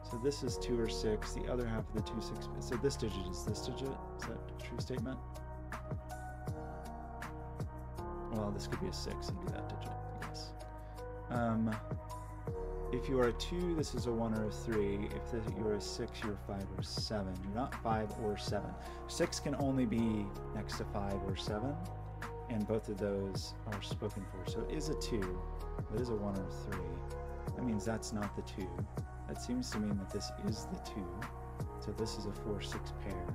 So this is 2 or 6, the other half of the 2, 6. So this digit is this digit. Is that a true statement? Well, this could be a 6 and be that digit, I guess. If you are a 2, this is a 1 or a 3. If you are a 6, you're a 5 or 7. You're not 5 or 7. 6 can only be next to 5 or 7, and both of those are spoken for. So it is a 2, but it is a 1 or a 3. That means that's not the 2. That seems to mean that this is the 2. So this is a 4, 6 pair.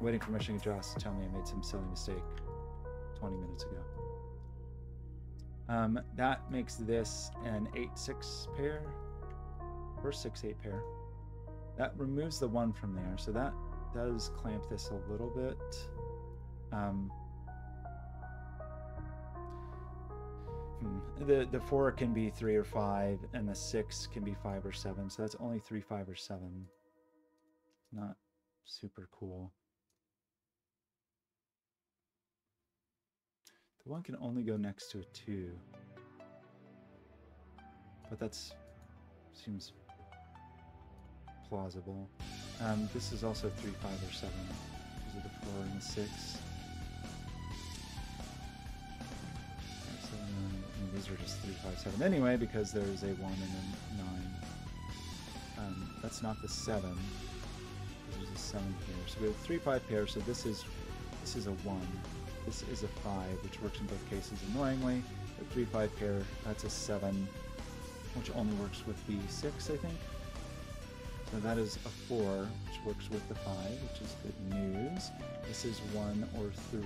Waiting for Michigan Joss to tell me I made some silly mistake 20 minutes ago. That makes this an 8, 6 pair, or 6, 8 pair. That removes the 1 from there, so that does clamp this a little bit. The 4 can be 3 or 5, and the 6 can be 5 or 7, so that's only 3, 5, or 7. Not super cool. The 1 can only go next to a 2. But that's seems plausible. This is also 3, 5, or 7 because of the 4 and the 6. These are just 3, 5, 7 anyway because there's a 1 and a 9. That's not the 7. There's a 7 here. So we have 3, 5 pairs. So this is a 1. This is a 5, which works in both cases annoyingly. A 3, 5 pair, that's a 7, which only works with the 6, I think. So that is a 4, which works with the 5, which is good news. This is 1 or 3.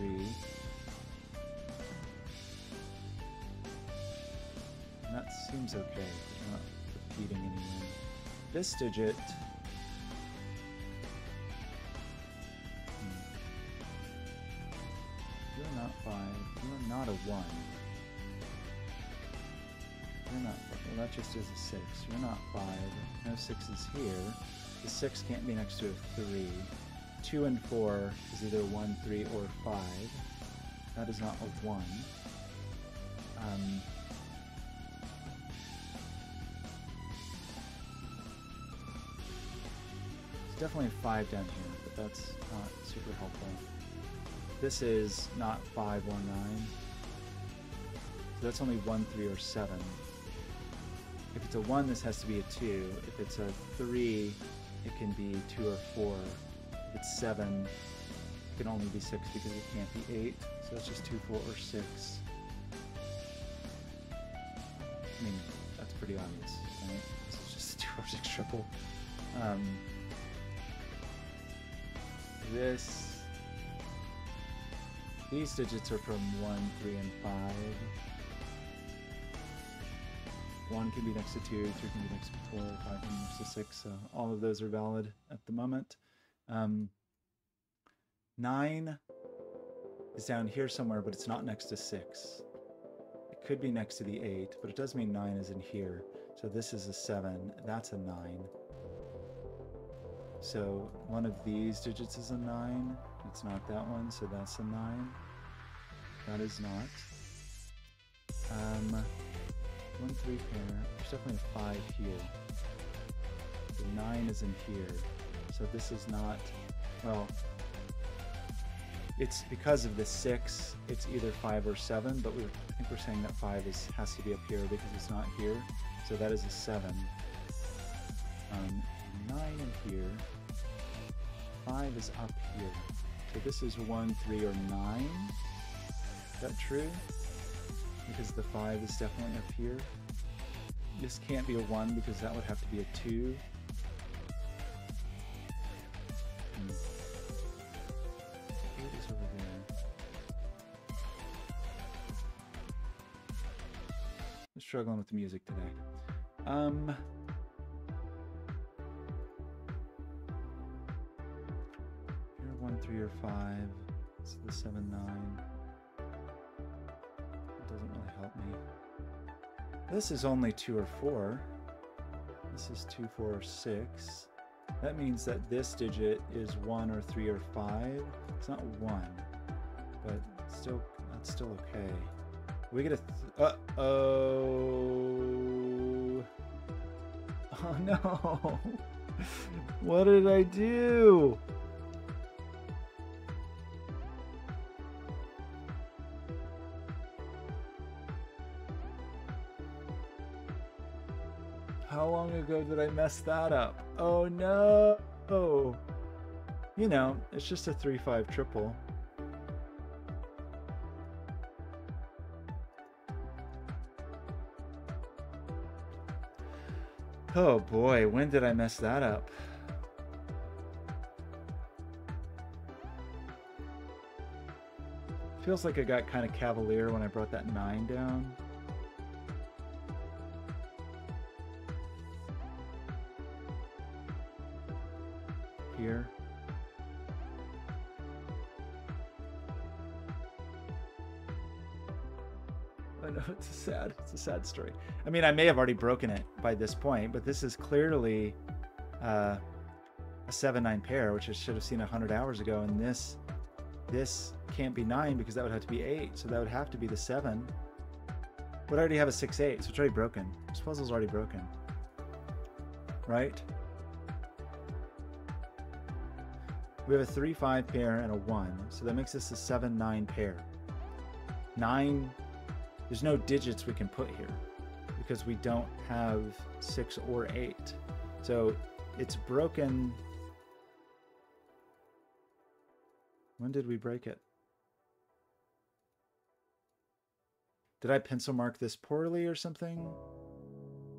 And that seems okay. We're not repeating anywhere. This digit... You're not 5. You're not a 1. You're not 5. Well, that just is a 6. You're not 5. No 6s here. The 6 can't be next to a 3. 2 and 4 is either 1, 3, or 5. That is not a 1. There's definitely a 5 down here, but that's not super helpful. This is not 5 or 9. So that's only 1, 3, or 7. If it's a 1, this has to be a 2. If it's a 3, it can be 2 or 4. If it's 7, it can only be 6 because it can't be 8. So it's just 2, 4, or 6. I mean, that's pretty obvious, right? This is just a 2 or 6 triple. These digits are from 1, 3, and 5. 1 can be next to 2, 3 can be next to 4, 5 can be next to 6, so all of those are valid at the moment. 9 is down here somewhere, but it's not next to 6. It could be next to the 8, but it does mean 9 is in here. So this is a 7, that's a 9. So one of these digits is a 9. It's not that one, so that's a 9. That is not. 1, 3 pair. There's definitely a 5 here. The 9 is in here. So this is not, well, it's because of the 6, it's either 5 or 7, but I think we're saying that 5 has to be up here because it's not here. So that is a 7. 9 in here. 5 is up here. So this is 1, 3, or 9. Is that true? Because the 5 is definitely up here. This can't be a 1 because that would have to be a 2. 8 is over there. I'm struggling with the music today. 1, 3, or 5. It's the 7, 9. It doesn't really help me. This is only 2 or 4. This is 2, 4, or 6. That means that this digit is 1 or 3 or 5. It's not 1, but still, that's still okay. We get a uh-oh. Oh no. What did I do? How long ago did I mess that up? Oh no! You know, it's just a 3-5 triple. Oh boy, when did I mess that up? Feels like I got kind of cavalier when I brought that 9 down. Here. I know it's a sad story. I mean, I may have already broken it by this point, but this is clearly a 7-9 pair, which I should have seen 100 hours ago, and this can't be 9 because that would have to be 8, so that would have to be the 7. But I already have a 6-8, so it's already broken. This puzzle's already broken. Right? We have a 3-5 pair and a 1, so that makes this a 7-9 pair. 9, there's no digits we can put here because we don't have 6 or 8. So it's broken. When did we break it? Did I pencil mark this poorly or something?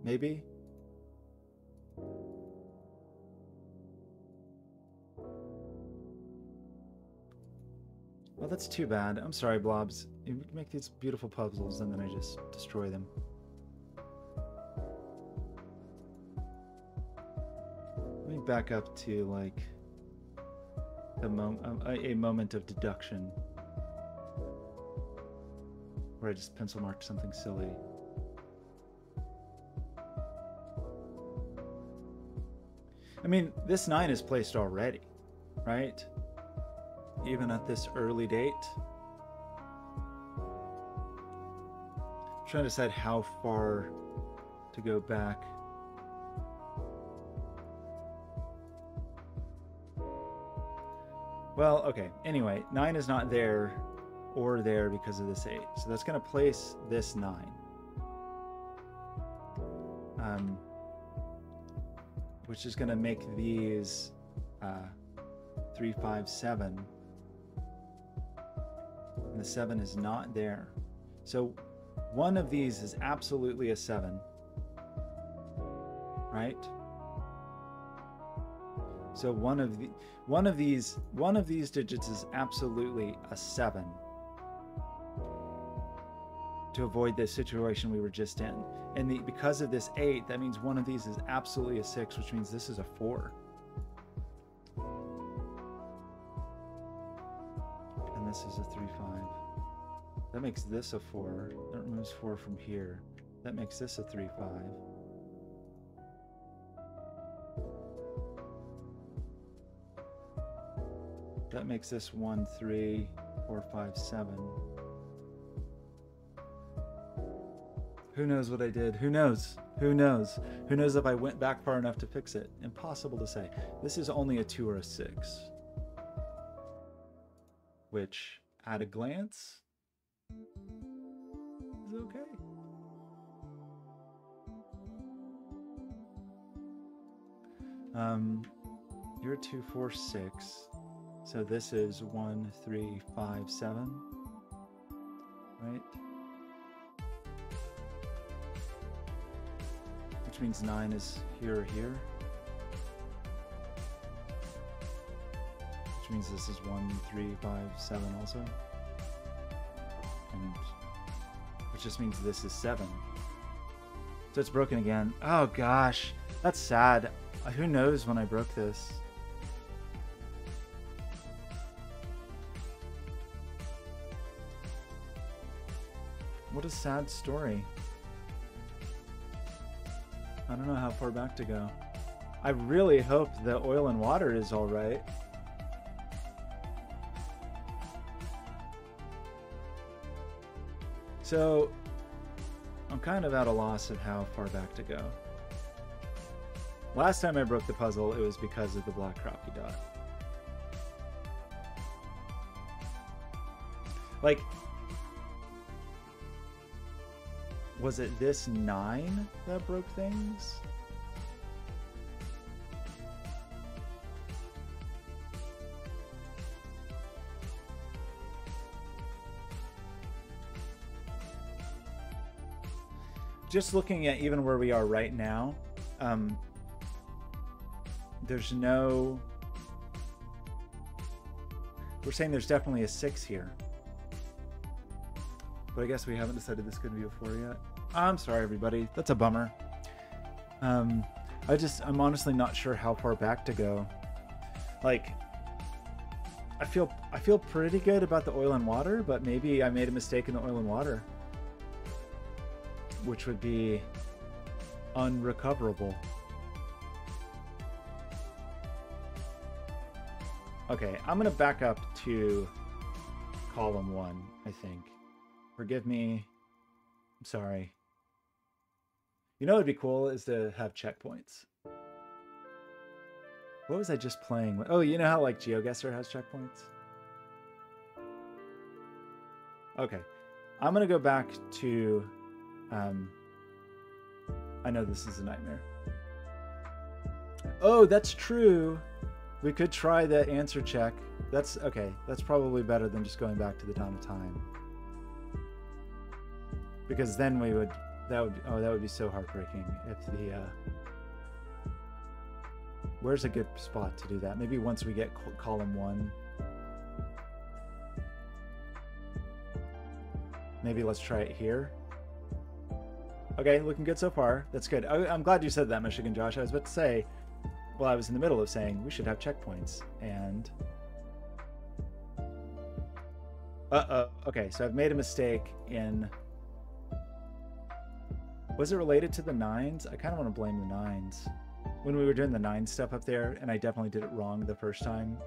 Maybe? Well, that's too bad. I'm sorry, Blobz. You make these beautiful puzzles and then I just destroy them. Let me back up to like a moment of deduction where I just pencil marked something silly. I mean, this 9 is placed already, right? Even at this early date. I'm trying to decide how far to go back. Well, okay. Anyway, 9 is not there or there because of this 8. So that's going to place this 9. Which is going to make these 3, 5, 7. And the 7 is not there. So one of these is absolutely a 7. Right? So one of these digits is absolutely a 7. To avoid the situation we were just in. And because of this 8, that means one of these is absolutely a 6, which means this is a 4. And this is a 3, 5. That makes this a 4. That removes 4 from here. That makes this a 3, 5. That makes this 1, 3, 4, 5, 7. Who knows what I did? Who knows? Who knows? Who knows if I went back far enough to fix it? Impossible to say. This is only a 2 or a 6. Which, at a glance, is okay. You're 2, 4, 6. So this is 1, 3, 5, 7. Right? Which means 9 is here or here. Which means this is 1, 3, 5, 7 also. And which just means this is 7. So it's broken again. Oh gosh, that's sad. Who knows when I broke this? What a sad story. I don't know how far back to go. I really hope the oil and water is all right. So I'm kind of at a loss of how far back to go. Last time I broke the puzzle, it was because of the black crappie dot. Like, was it this 9 that broke things? Just looking at even where we are right now, there's no... We're saying there's definitely a 6 here. But I guess we haven't decided this could be a 4 yet. I'm sorry, everybody. That's a bummer. I'm honestly not sure how far back to go. Like, I feel pretty good about the oil and water, but maybe I made a mistake in the oil and water, which would be unrecoverable. Okay, I'm gonna back up to column 1, I think. Forgive me. I'm sorry. You know what would be cool is to have checkpoints. What was I just playing with? Oh, you know how like GeoGuessr has checkpoints? Okay. I'm gonna go back to I know this is a nightmare. Oh, that's true. We could try the answer check. That's okay. That's probably better than just going back to the dawn of time. Because then we would, that would be so heartbreaking if the, where's a good spot to do that? Maybe once we get column 1. Maybe let's try it here. Okay, looking good so far. That's good. I'm glad you said that, Michigan Josh. I was about to say, well, I was in the middle of saying we should have checkpoints, and... Okay, so I've made a mistake in... Was it related to the 9s? I kind of want to blame the 9s. when we were doing the 9 step up there, and I definitely did it wrong the first time.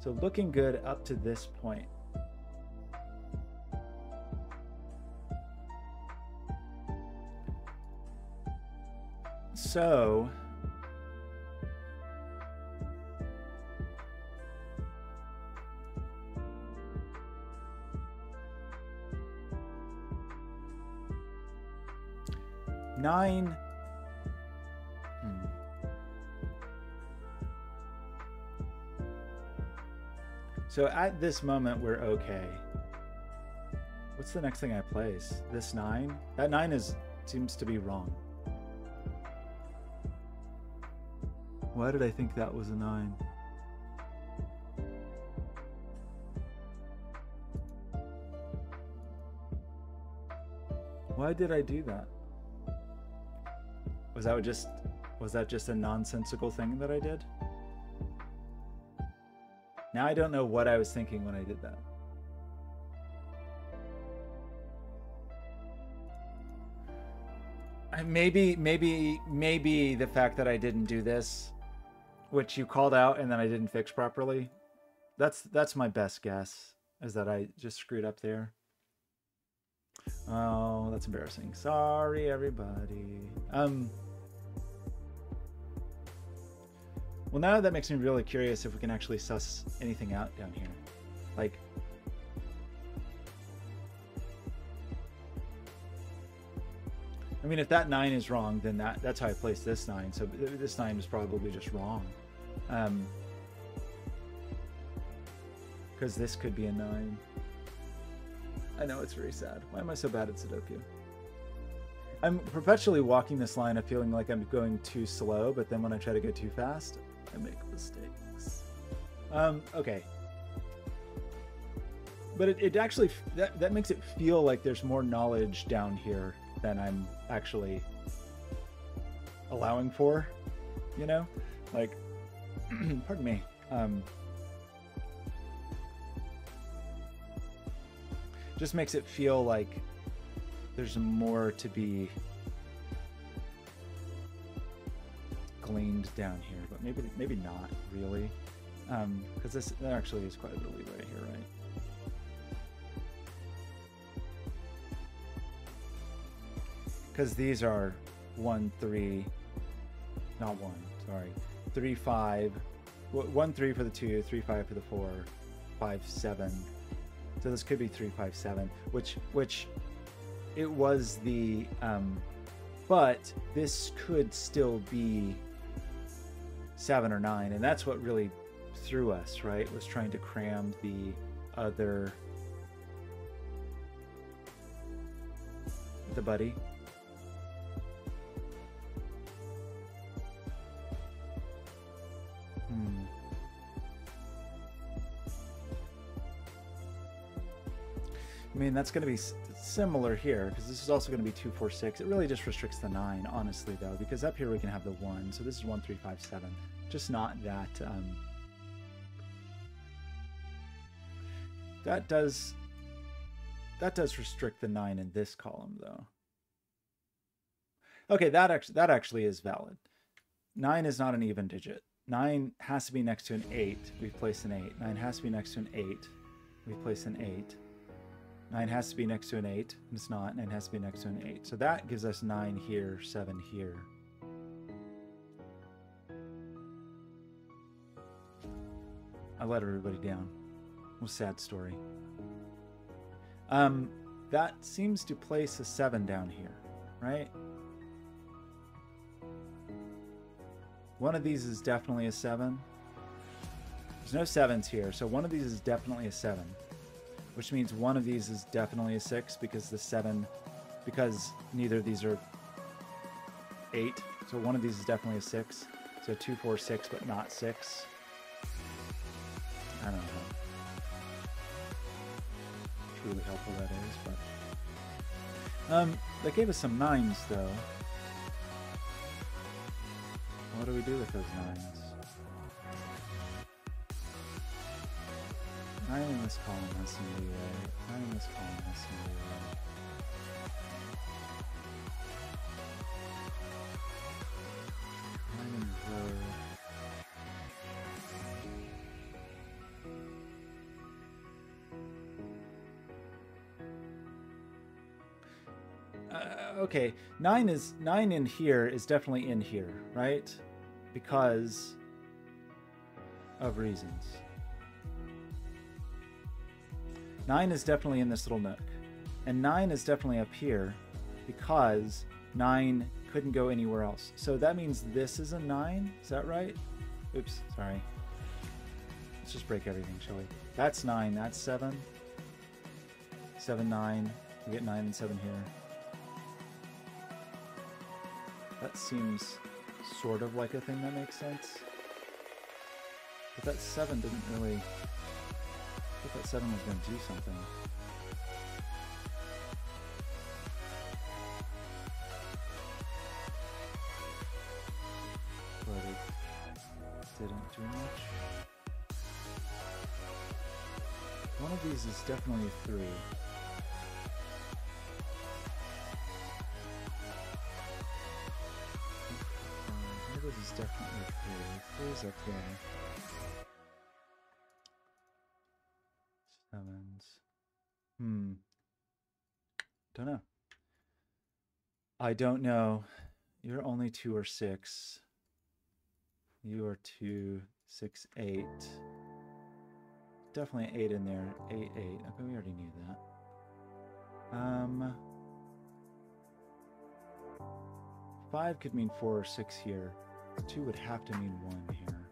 So looking good up to this point. So nine. So at this moment, we're okay. What's the next thing I place? This 9? That 9 seems to be wrong. Why did I think that was a 9? Why did I do that? Was that just a nonsensical thing that I did? Now I don't know what I was thinking when I did that. Maybe the fact that I didn't do this, which you called out and then I didn't fix properly. That's my best guess, is that I just screwed up there. Oh, that's embarrassing. Sorry, everybody. Well, now that makes me really curious if we can actually suss anything out down here. Like, I mean, if that 9 is wrong, then that's how I placed this 9. So this 9 is probably just wrong. Because this could be a 9. I know, it's very sad. Why am I so bad at Sudoku? I'm perpetually walking this line of feeling like I'm going too slow, but then when I try to go too fast, I make mistakes. Okay. But it actually, that makes it feel like there's more knowledge down here than I'm actually allowing for, you know? Like, pardon me. Just makes it feel like there's more to be gleaned down here, but maybe not really, because there actually is quite a bit of leeway here, right? Because these are 1, 3, not 1, sorry, 3, 5, 1, 3 for the 2, 3, 5 for the 4, 5, 7. So this could be 3, 5, 7, which it was the, but this could still be 7 or 9, and that's what really threw us, right? Was trying to cram the other, the buddy. I mean, that's going to be similar here, because this is also going to be 2, 4, 6. It really just restricts the 9, honestly, though, because up here we can have the 1. So this is 1, 3, 5, 7. Just not that. That does restrict the 9 in this column, though. Okay, that actually is valid. 9 is not an even digit. 9 has to be next to an 8. We've placed an 8. 9 has to be next to an 8. We've placed an 8. 9 has to be next to an 8. It's not. 9 has to be next to an 8. So that gives us 9 here, 7 here. I let everybody down. It was a sad story. That seems to place a 7 down here, right? One of these is definitely a 7. There's no 7s here, so one of these is definitely a 7. Which means one of these is definitely a 6, because the 7, because neither of these are 8. So one of these is definitely a 6. So 2, 4, 6, but not 6. I don't know how truly helpful that is, but that gave us some 9s though. What do we do with those 9s? 9 in this column has some leeway. 9 in this column has some leeway. Okay, 9 in here is definitely in here, right? Because of reasons. 9 is definitely in this little nook. And 9 is definitely up here because 9 couldn't go anywhere else. So that means this is a 9. Is that right? Oops, sorry. Let's just break everything, shall we? That's 9. That's 7. 7, 9. We get 9 and 7 here. That seems sort of like a thing that makes sense. But that 7 didn't really... I thought that 7 was going to do something. But it didn't do much. One of these is definitely a 3. One of those is definitely a 3. 3 is up there. 7s. Don't know. I don't know. You're only 2 or 6. You are 2, 6, 8. Definitely 8 in there. 8, 8. Okay, we already knew that. 5 could mean 4 or 6 here. 2 would have to mean 1 here.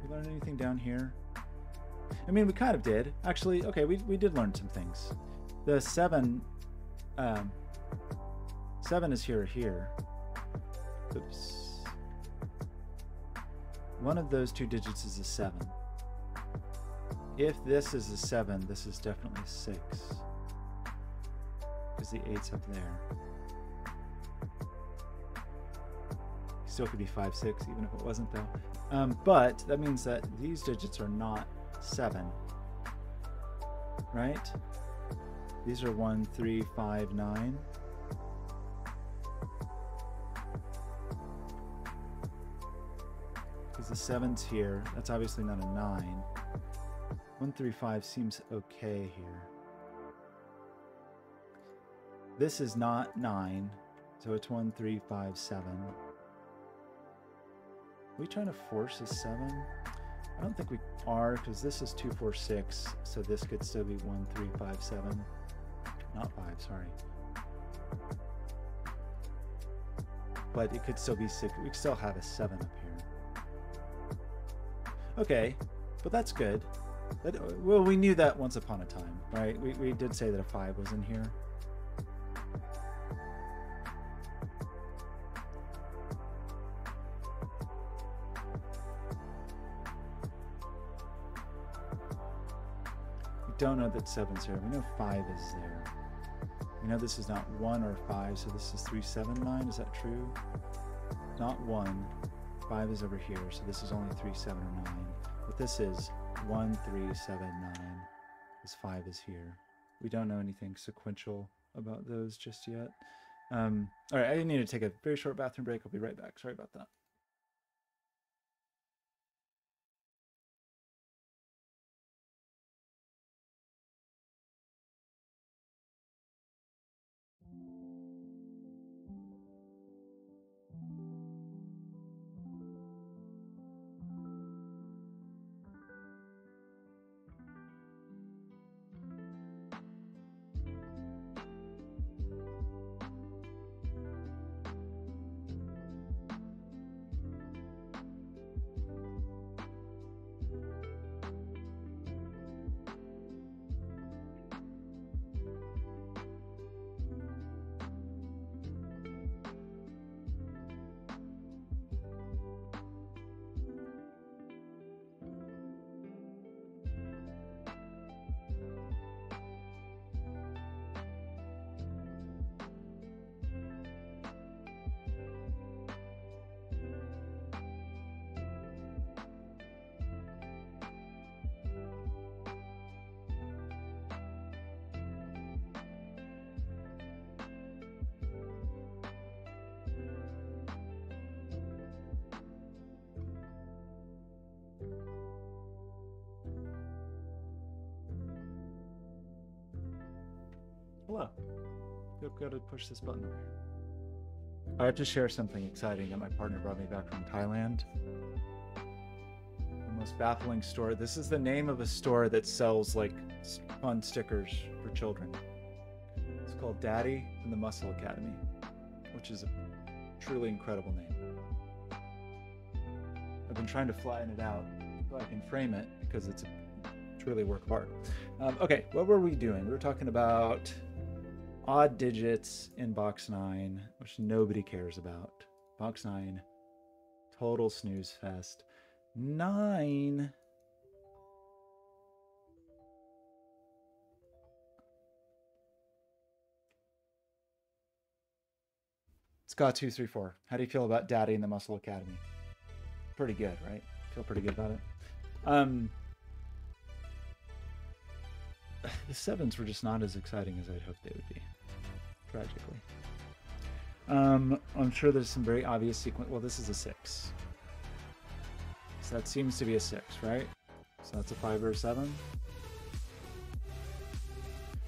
You learn anything down here? I mean, we kind of did. Actually, okay, we did learn some things. The 7... 7 is here or here. Oops. One of those 2 digits is a 7. If this is a 7, this is definitely 6. Because the 8's up there. Still could be 5, 6, even if it wasn't though. But that means that these digits are not 7. Right? These are 1, 3, 5, 9. Because the 7's here. That's obviously not a 9. 1, 3, 5 seems okay here. This is not 9. So it's 1, 3, 5, 7. Are we trying to force a 7? I don't think we are, because this is 2, 4, 6. So this could still be 1, 3, 5, 7. Not 5, sorry. But it could still be 6. We could still have a 7 up here. Okay, but that's good. Well, we knew that once upon a time, right? We did say that a 5 was in here. We don't know that 7's here. We know 5 is there. We know this is not 1 or 5, so this is 3, 7, 9. Is that true? Not 1. 5 is over here, so this is only 3, 7, or 9. But this is 1, 3, 7, 9. This 5 is here. We don't know anything sequential about those just yet. All right, I need to take a very short bathroom break. I'll be right back. Sorry about that. Hello. Go to push this button over here. I have to share something exciting that my partner brought me back from Thailand. The most baffling store. This is the name of a store that sells like fun stickers for children. It's called Daddy and the Muscle Academy, which is a truly incredible name. I've been trying to flatten it out so I can frame it because it's a truly work of art. Okay, what were we doing? We were talking about odd digits in box 9, which nobody cares about. Box 9, total snooze fest. 9. Scott 234. How do you feel about Daddy and the Muscle Academy? Pretty good, right? Feel pretty good about it. The 7s were just not as exciting as I'd hoped they would be, tragically. I'm sure there's some very obvious sequence. Well, this is a 6. So that seems to be a 6, right? So that's a 5 or a 7.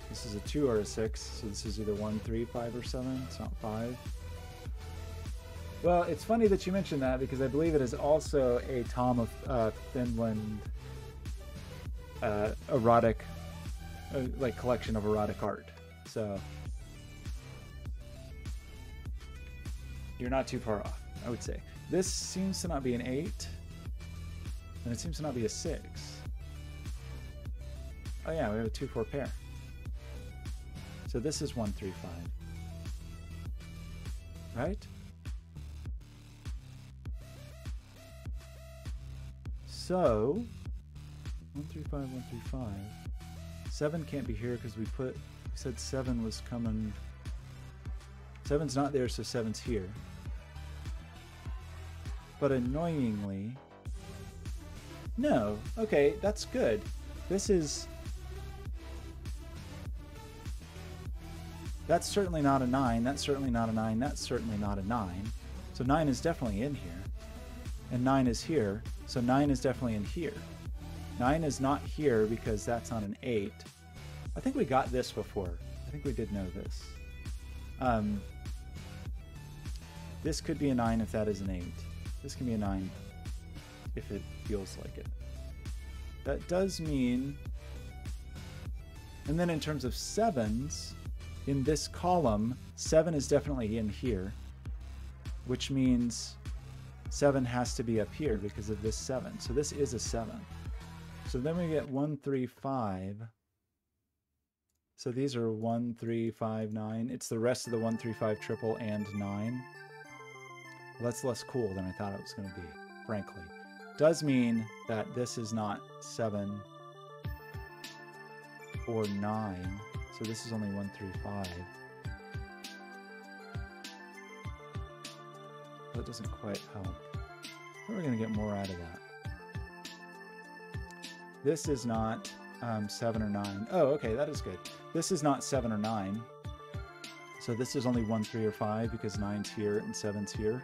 This is a 2 or a 6. So this is either 1, 3, 5, or 7. It's not 5. Well, it's funny that you mentioned that because I believe it is also a Tom of Finland erotic, like collection of erotic art. So you're not too far off, I would say. This seems to not be an 8, and it seems to not be a 6. Oh yeah, we have a 2-4 pair. So this is 1, 3, 5, right? So 1, 3, 5, 1, 3, 5. 7 can't be here because we said 7 was coming. 7's not there, so 7's here. But annoyingly, no. Okay, that's good. This is. That's certainly not a 9. That's certainly not a 9. That's certainly not a 9. So 9 is definitely in here. And 9 is here. So 9 is definitely in here. 9 is not here because that's on an 8. I think we got this before. I think we did know this. This could be a 9 if that is an 8. This can be a 9 if it feels like it. That does mean... And then in terms of 7s, in this column, 7 is definitely in here, which means 7 has to be up here because of this 7. So this is a 7. So then we get 1, 3, 5. So these are 1, 3, 5, 9. It's the rest of the 1, 3, 5 triple and 9. Well, that's less cool than I thought it was going to be, frankly. Does mean that this is not 7 or 9. So this is only 1, 3, 5. That doesn't quite help. We're going to get more out of that. This is not 7 or 9. Oh, okay, that is good. This is not 7 or 9. So this is only 1, 3, or 5 because 9's here and 7's here.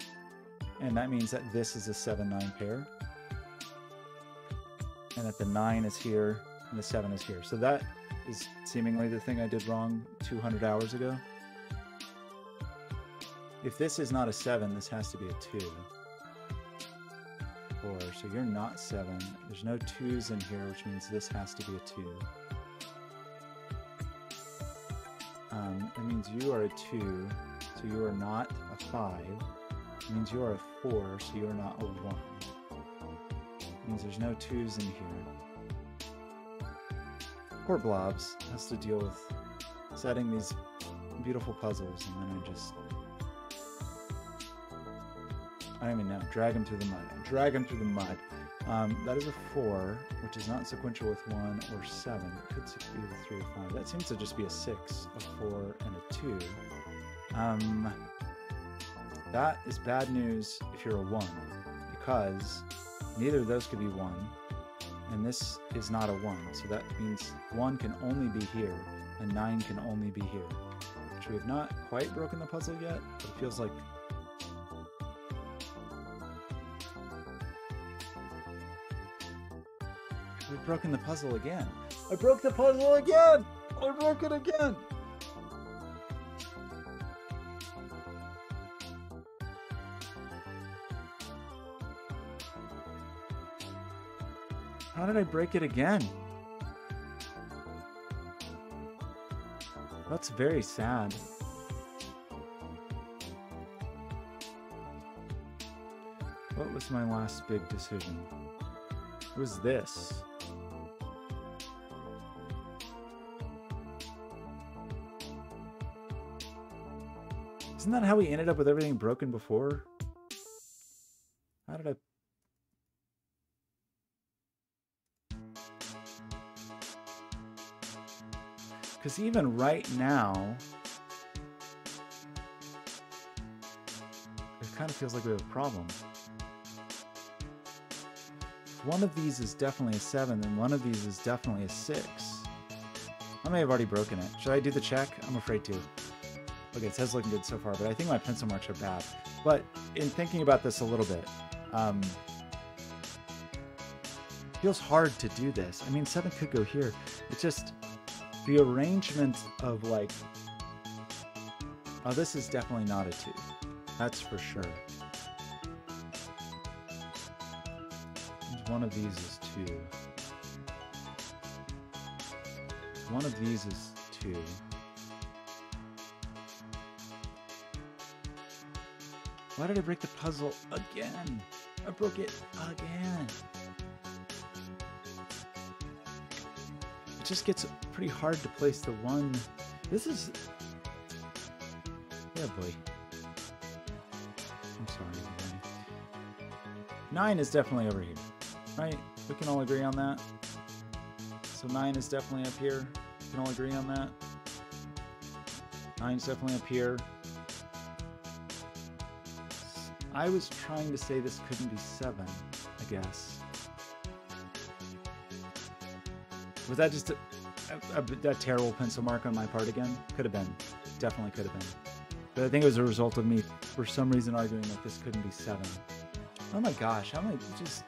And that means that this is a 7-9 pair. And that the 9 is here and the 7 is here. So that is seemingly the thing I did wrong 200 hours ago. If this is not a 7, this has to be a 2. 4, so you're not 7. There's no 2's in here, which means this has to be a 2. It means you are a 2, so you are not a 5. It means you are a 4, so you are not a 1. It means there's no 2's in here. Poor Blobz has to deal with setting these beautiful puzzles, and then I don't even know. Drag him through the mud. Drag him through the mud. That is a 4, which is not sequential with 1 or 7. It could be with 3 or 5. That seems to just be a 6, a 4, and a 2. That is bad news if you're a 1, because neither of those could be 1, and this is not a 1. So that means 1 can only be here, and 9 can only be here. Which we have not quite broken the puzzle yet, but it feels like... We've broken the puzzle again. I broke the puzzle again! I broke it again! did I break it again? That's very sad. What was my last big decision? It was this. Isn't that how we ended up with everything broken before? How did I... Because even right now, it kind of feels like we have a problem. If one of these is definitely a 7, then one of these is definitely a 6. I may have already broken it. Should I do the check? I'm afraid to. Okay, it says looking good so far, but I think my pencil marks are bad. But in thinking about this a little bit, feels hard to do this. I mean, 7 could go here. It's just the arrangement of like, oh, this is definitely not a 2. That's for sure. One of these is 2. One of these is 2. Why did I break the puzzle again? I broke it again. It just gets pretty hard to place the one. This is... Yeah, boy. I'm sorry. 9 is definitely over here, right? We can all agree on that. So 9 is definitely up here. We can all agree on that. 9 is definitely up here. I was trying to say this couldn't be 7, I guess. Was that just a terrible pencil mark on my part again? Could have been. Definitely could have been. But I think it was a result of me, for some reason, arguing that this couldn't be 7. Oh my gosh, how am I just...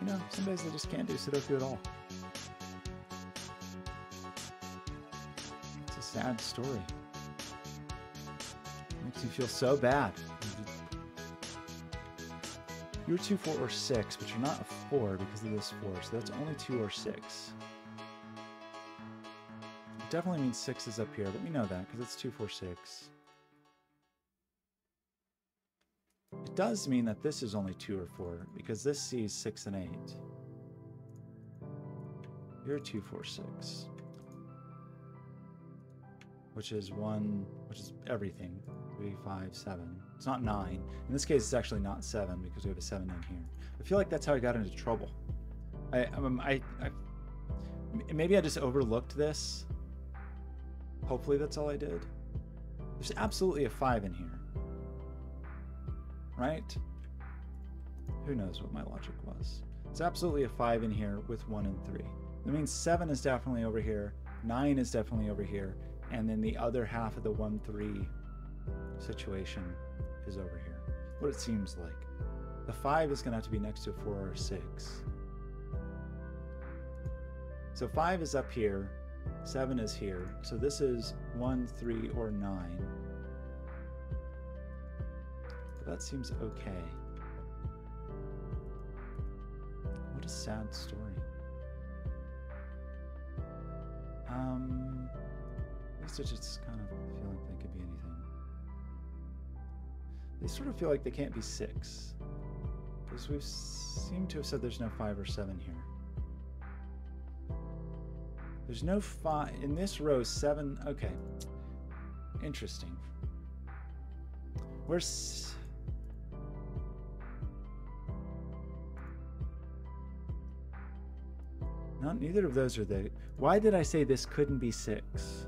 You know, some days I just can't do Sudoku at all. It's a sad story. Makes you feel so bad. You're 2, 4, or 6, but you're not a 4 because of this 4, so that's only 2 or 6. It definitely means 6 is up here, but we know that because it's 2, 4, 6. It does mean that this is only 2 or 4 because this sees 6 and 8. You're 2, 4, 6. Which is 1, which is everything. 3, 5, 7. It's not 9. In this case, it's actually not 7 because we have a 7 down here. I feel like that's how I got into trouble. Maybe I just overlooked this. Hopefully that's all I did. There's absolutely a 5 in here. Right? Who knows what my logic was. It's absolutely a 5 in here with 1 and 3. That means 7 is definitely over here. 9 is definitely over here. And then the other half of the 1, 3 situation is over here. What it seems like. The 5 is going to have to be next to a 4 or a 6. So 5 is up here. 7 is here. So this is 1, 3, or 9. But that seems okay. What a sad story. These digits kind of feel like they could be anything. They sort of feel like they can't be 6. Because we seem to have said there's no 5 or 7 here. There's no 5 in this row. 7. Okay, interesting. Where's not? Neither of those are the. Why did I say this couldn't be 6?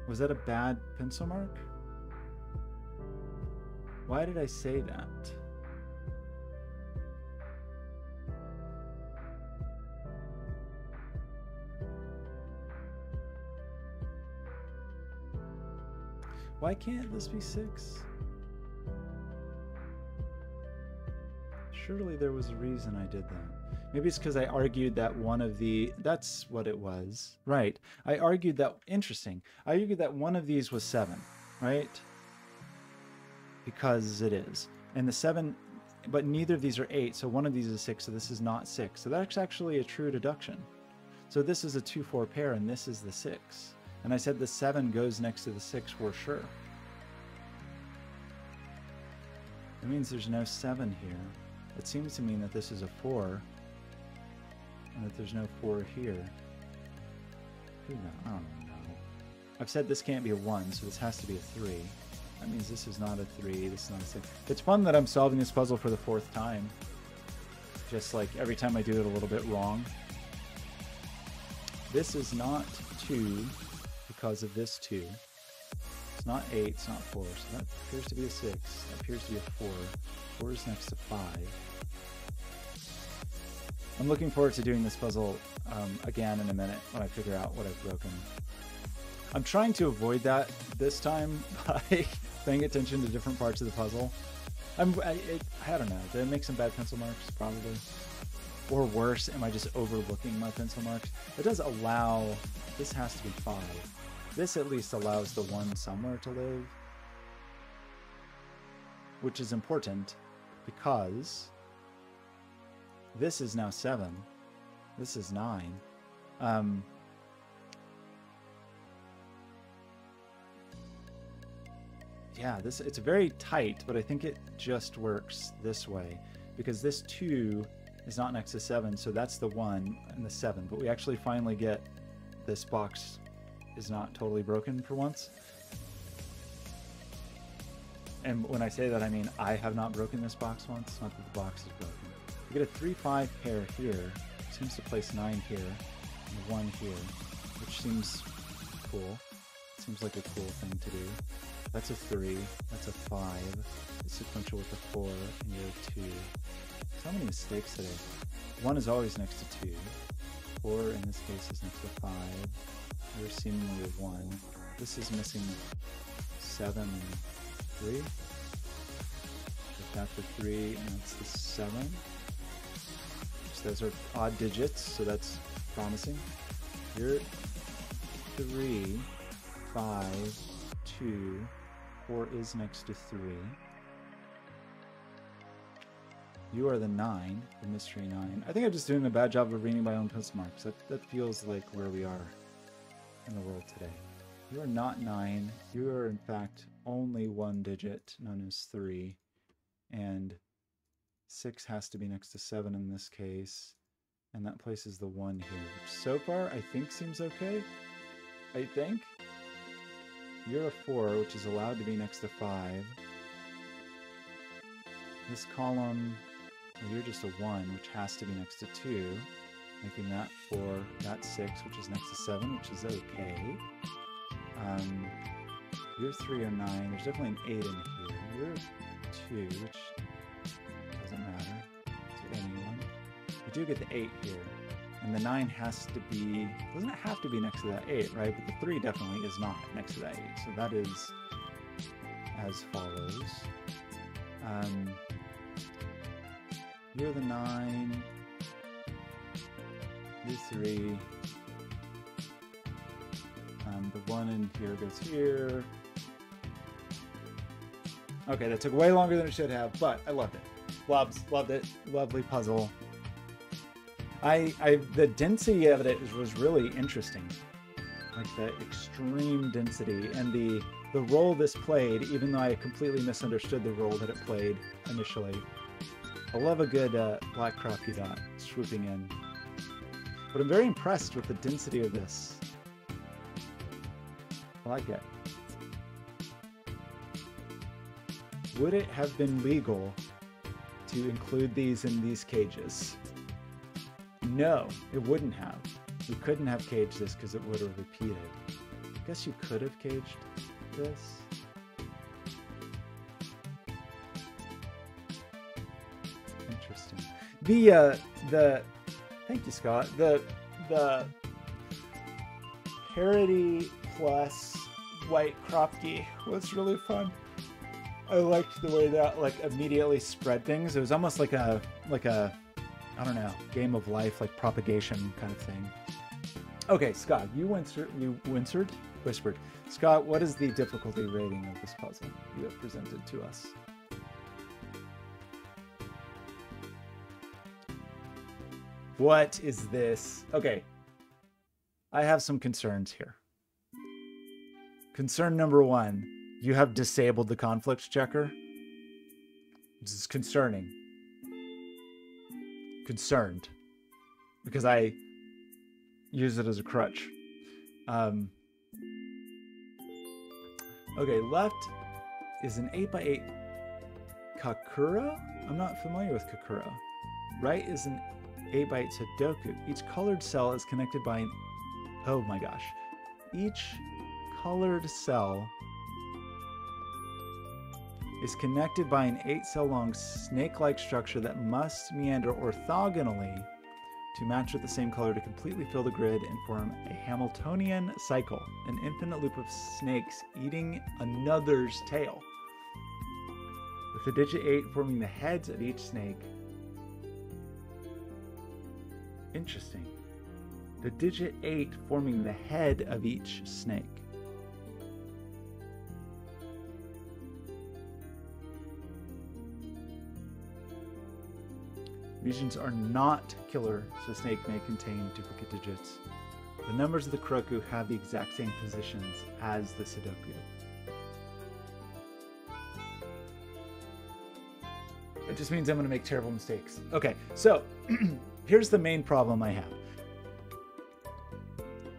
Was that a bad pencil mark? Why did I say that? Why can't this be 6? Surely there was a reason I did that. Maybe it's because I argued that one of the... That's what it was. Right. I argued that... Interesting. I argued that one of these was 7. Right? Because it is. And the 7 but neither of these are 8, so one of these is 6, so this is not 6. So that's actually a true deduction. So this is a 2-4 pair, and this is the 6. And I said the 7 goes next to the 6 for sure. That means there's no 7 here. It seems to mean that this is a 4, and that there's no 4 here. Who knows? I don't know. I've said this can't be a 1, so this has to be a 3. That means this is not a 3, this is not a 6. It's fun that I'm solving this puzzle for the 4th time. Just like every time I do it a little bit wrong. This is not 2 because of this 2. It's not 8, it's not 4, so that appears to be a 6. That appears to be a 4. 4 is next to 5. I'm looking forward to doing this puzzle again in a minute when I figure out what I've broken. I'm trying to avoid that this time by paying attention to different parts of the puzzle. I don't know. Did I make some bad pencil marks? Probably. Or worse, am I just overlooking my pencil marks? It does allow... This has to be 5. This at least allows the 1 somewhere to live. Which is important because this is now 7. This is 9. Yeah, it's very tight, but I think it just works this way because this 2 is not next to 7, so that's the 1 and the 7. But we actually finally get this box is not totally broken for once. And when I say that, I mean I have not broken this box once, not that the box is broken. We get a 3-5 pair here. Seems to place 9 here and 1 here, which seems cool. Seems like a cool thing to do. That's a 3, that's a 5, it's sequential with a 4, and you're a 2. So many mistakes today. 1 is always next to 2. 4 in this case is next to 5. You're seemingly a 1. This is missing 7 and 3. So that's the 3, and that's the 7. So those are odd digits, so that's promising. You're 3, 5, 2, 4 is next to 3. You are the 9, the mystery 9. I think I'm just doing a bad job of reading my own pencil marks. That feels like where we are in the world today. You are not 9. You are, in fact, only 1 digit, known as 3. And 6 has to be next to 7 in this case. And that places the 1 here, which so far I think seems okay. I think. You're a 4, which is allowed to be next to 5. This column, well, you're just a 1, which has to be next to 2, making that 4. That's 6, which is next to 7, which is okay. You're 3 or 9. There's definitely an 8 in here. You're 2, which doesn't matter to anyone. We do get the 8 here. And the 9 has to be, doesn't it have to be next to that 8, right? But the 3 definitely is not next to that 8. So that is as follows. You're the 9. You're 3. The 1 in here goes here. Okay, that took way longer than it should have, but I loved it. Blobz, loved it. Lovely puzzle. The density of it was really interesting, like the extreme density and the role this played, even though I completely misunderstood the role that it played initially. I love a good black crappie dot swooping in, but I'm very impressed with the density of this. I like it. Would it have been legal to include these in these cages? No, it wouldn't have. We couldn't have caged this because it would have repeated. I guess you could have caged this. Interesting. Thank you, Scott. The parody plus white Kropke was really fun. I liked the way that like immediately spread things. It was almost like a I don't know, game of life, like propagation kind of thing. Okay, Scott, you whispered. Scott, what is the difficulty rating of this puzzle you have presented to us? What is this? Okay. I have some concerns here. Concern number one, you have disabled the conflict checker. This is concerning. Concerned. Because I use it as a crutch. Okay, left is an 8x8 Kakura? I'm not familiar with Kakura. Right is an 8x8 Sudoku. Each colored cell is connected by an... Oh my gosh. Each colored cell is connected by an 8-cell long snake-like structure that must meander orthogonally to match with the same color to completely fill the grid and form a Hamiltonian cycle, an infinite loop of snakes eating another's tail. With the digit 8 forming the heads of each snake. Interesting. The digit 8 forming the head of each snake. Regions are not killer, so snake may contain duplicate digits. The numbers of the Kuroku have the exact same positions as the Sudoku. It just means I'm going to make terrible mistakes. Okay, so here's the main problem I have.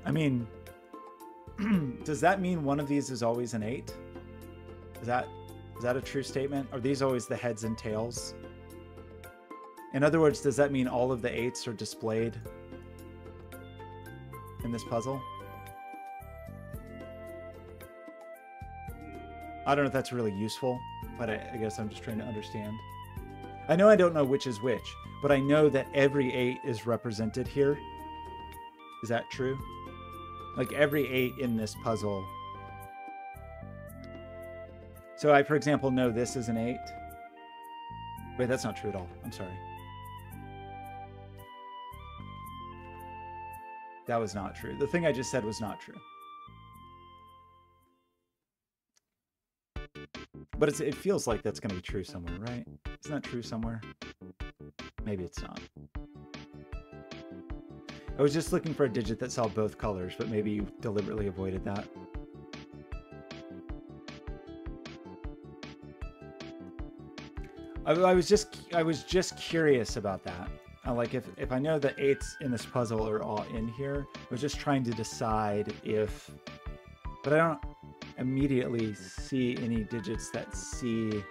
I mean, does that mean one of these is always an 8? Is that a true statement? Are these always the heads and tails? In other words, does that mean all of the 8s are displayed in this puzzle? I don't know if that's really useful, but I guess I'm just trying to understand. I know I don't know which is which, but I know that every 8 is represented here. Is that true? Like every 8 in this puzzle. So I, for example, know this is an 8. Wait, that's not true at all. I'm sorry. That was not true. The thing I just said was not true. But it feels like that's going to be true somewhere, right? Isn't that true somewhere? Maybe it's not. I was just looking for a digit that saw both colors, but maybe you deliberately avoided that. I was just curious about that. Like if I know the 8s in this puzzle are all in here, I was just trying to decide if, but I don't immediately see any digits that see.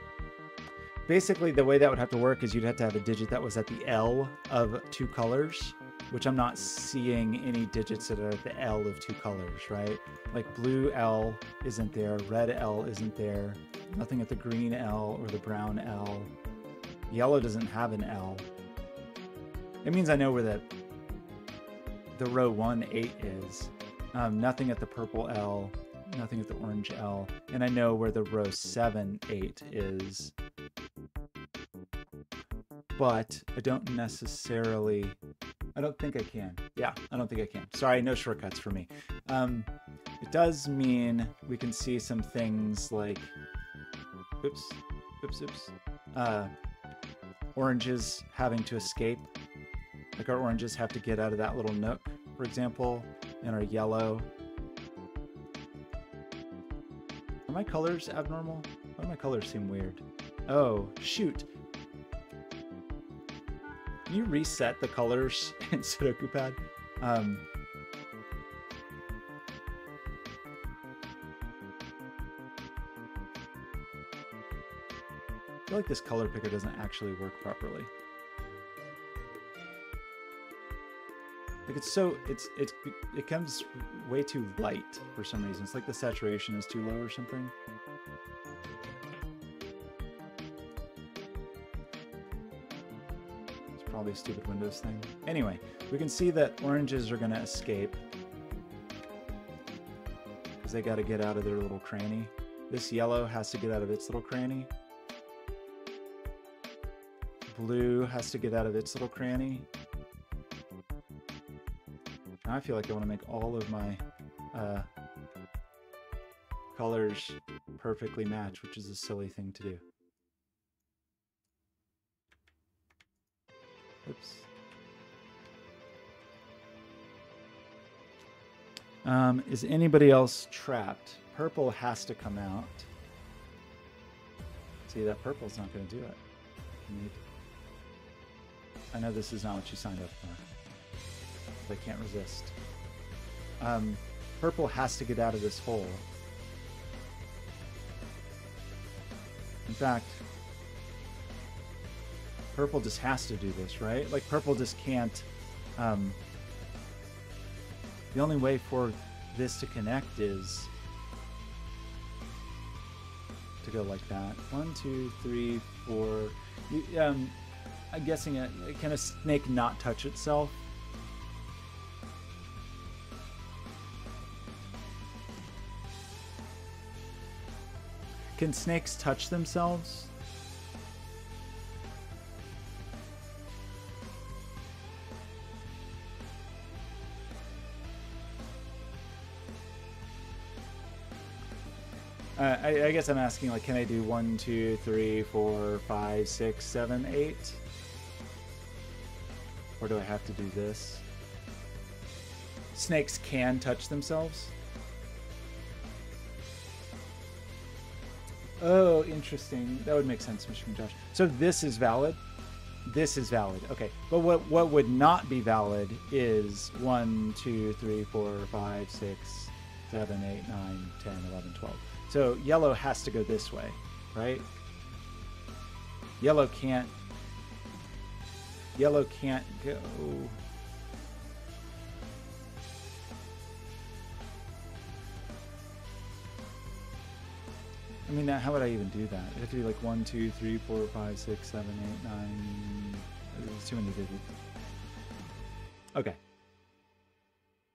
Basically, the way that would have to work is you'd have to have a digit that was at the L of 2 colors, which I'm not seeing any digits that are at the L of 2 colors, right? Like blue L isn't there, red L isn't there, nothing at the green L or the brown L. Yellow doesn't have an L. It means I know where the row 1, 8 is. Nothing at the purple L, nothing at the orange L, and I know where the row 7, 8 is. But I don't necessarily, I don't think I can. Yeah, I don't think I can. Sorry, no shortcuts for me. It does mean we can see some things like, oops, oranges having to escape. Like our oranges have to get out of that little nook, for example, and our yellow. Are my colors abnormal? Why do my colors seem weird? Oh, shoot. Can you reset the colors in Sudoku Pad? I feel like this color picker doesn't actually work properly. Like it comes way too light for some reason. It's like the saturation is too low or something. It's probably a stupid Windows thing. Anyway, we can see that oranges are going to escape because they got to get out of their little cranny. This yellow has to get out of its little cranny. Blue has to get out of its little cranny. Now I feel like I want to make all of my colors perfectly match, which is a silly thing to do. Oops. Is anybody else trapped? Purple has to come out. See, that purple's not going to do it. I know this is not what you signed up for. But I can't resist. Purple has to get out of this hole. In fact, purple just has to do this, right? Like, purple just can't... the only way for this to connect is to go like that. 1, 2, 3, 4. I'm guessing can a snake not touch itself? Can snakes touch themselves? I guess I'm asking, like, can I do 1, 2, 3, 4, 5, 6, 7, 8? Or do I have to do this? Snakes can touch themselves? Oh, interesting. That would make sense, Mr. Josh. So this is valid? This is valid. Okay. But what would not be valid is 1, 2, 3, 4, 5, 6, 7, 8, 9, 10, 11, 12. So yellow has to go this way, right? Yellow can't go. I mean, how would I even do that? It'd have to be like 1, 2, 3, 4, 5, 6, 7, 8, 9. There's too many digits. Okay.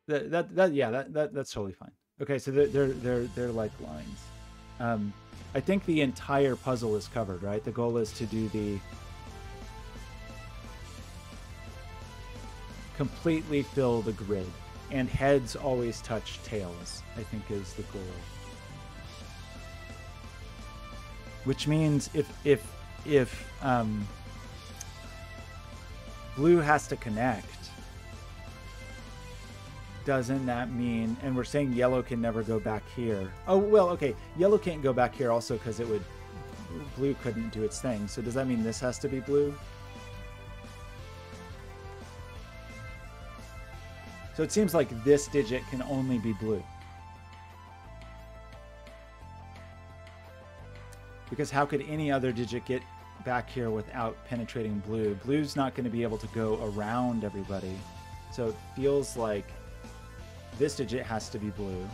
That's totally fine. Okay, so they're like lines. I think the entire puzzle is covered, right? The goal is to do the completely fill the grid, and heads always touch tails, I think is the goal. Which means if blue has to connect, doesn't that mean, and we're saying yellow can never go back here. Oh, well, okay, yellow can't go back here also because blue couldn't do its thing. So does that mean this has to be blue? So it seems like this digit can only be blue. Because how could any other digit get back here without penetrating blue? Blue's not going to be able to go around everybody. So it feels like this digit has to be blue.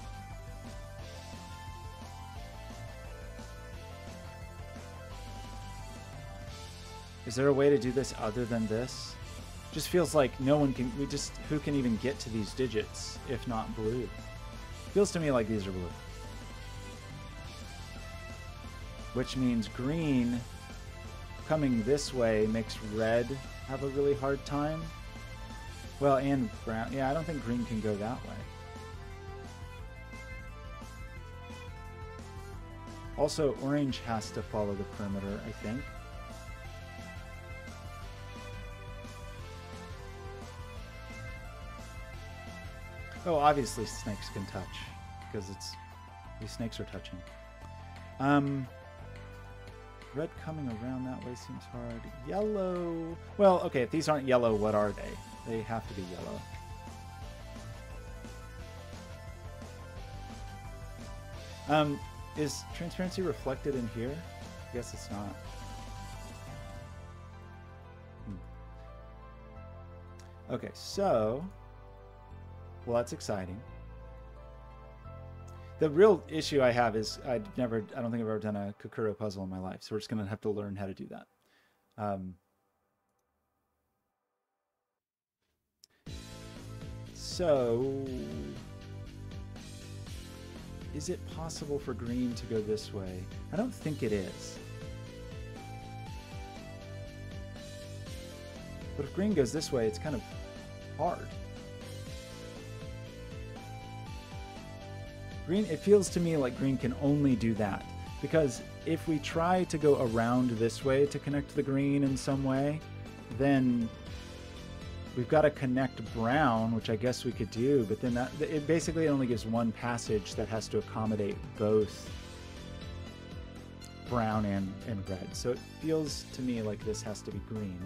Is there a way to do this other than this? Just feels like no one can, who can even get to these digits if not blue? Feels to me like these are blue. Which means green coming this way makes red have a really hard time. Well, and brown. Yeah, I don't think green can go that way. Also, orange has to follow the perimeter, I think. Oh, obviously snakes can touch, because these snakes are touching. Red coming around that way seems hard. Yellow. Well, okay, if these aren't yellow, what are they? They have to be yellow. Is transparency reflected in here? I guess it's not. Okay, so, well, that's exciting. The real issue I have is I don't think I've ever done a Kokoro puzzle in my life, so we're just gonna have to learn how to do that. So, is it possible for green to go this way? I don't think it is. But if green goes this way, it's kind of hard. Green, it feels to me like green can only do that. Because if we try to go around this way to connect the green in some way, then We've got to connect brown, which I guess we could do, but then it basically only gives one passage that has to accommodate both brown and red. So it feels to me like this has to be green.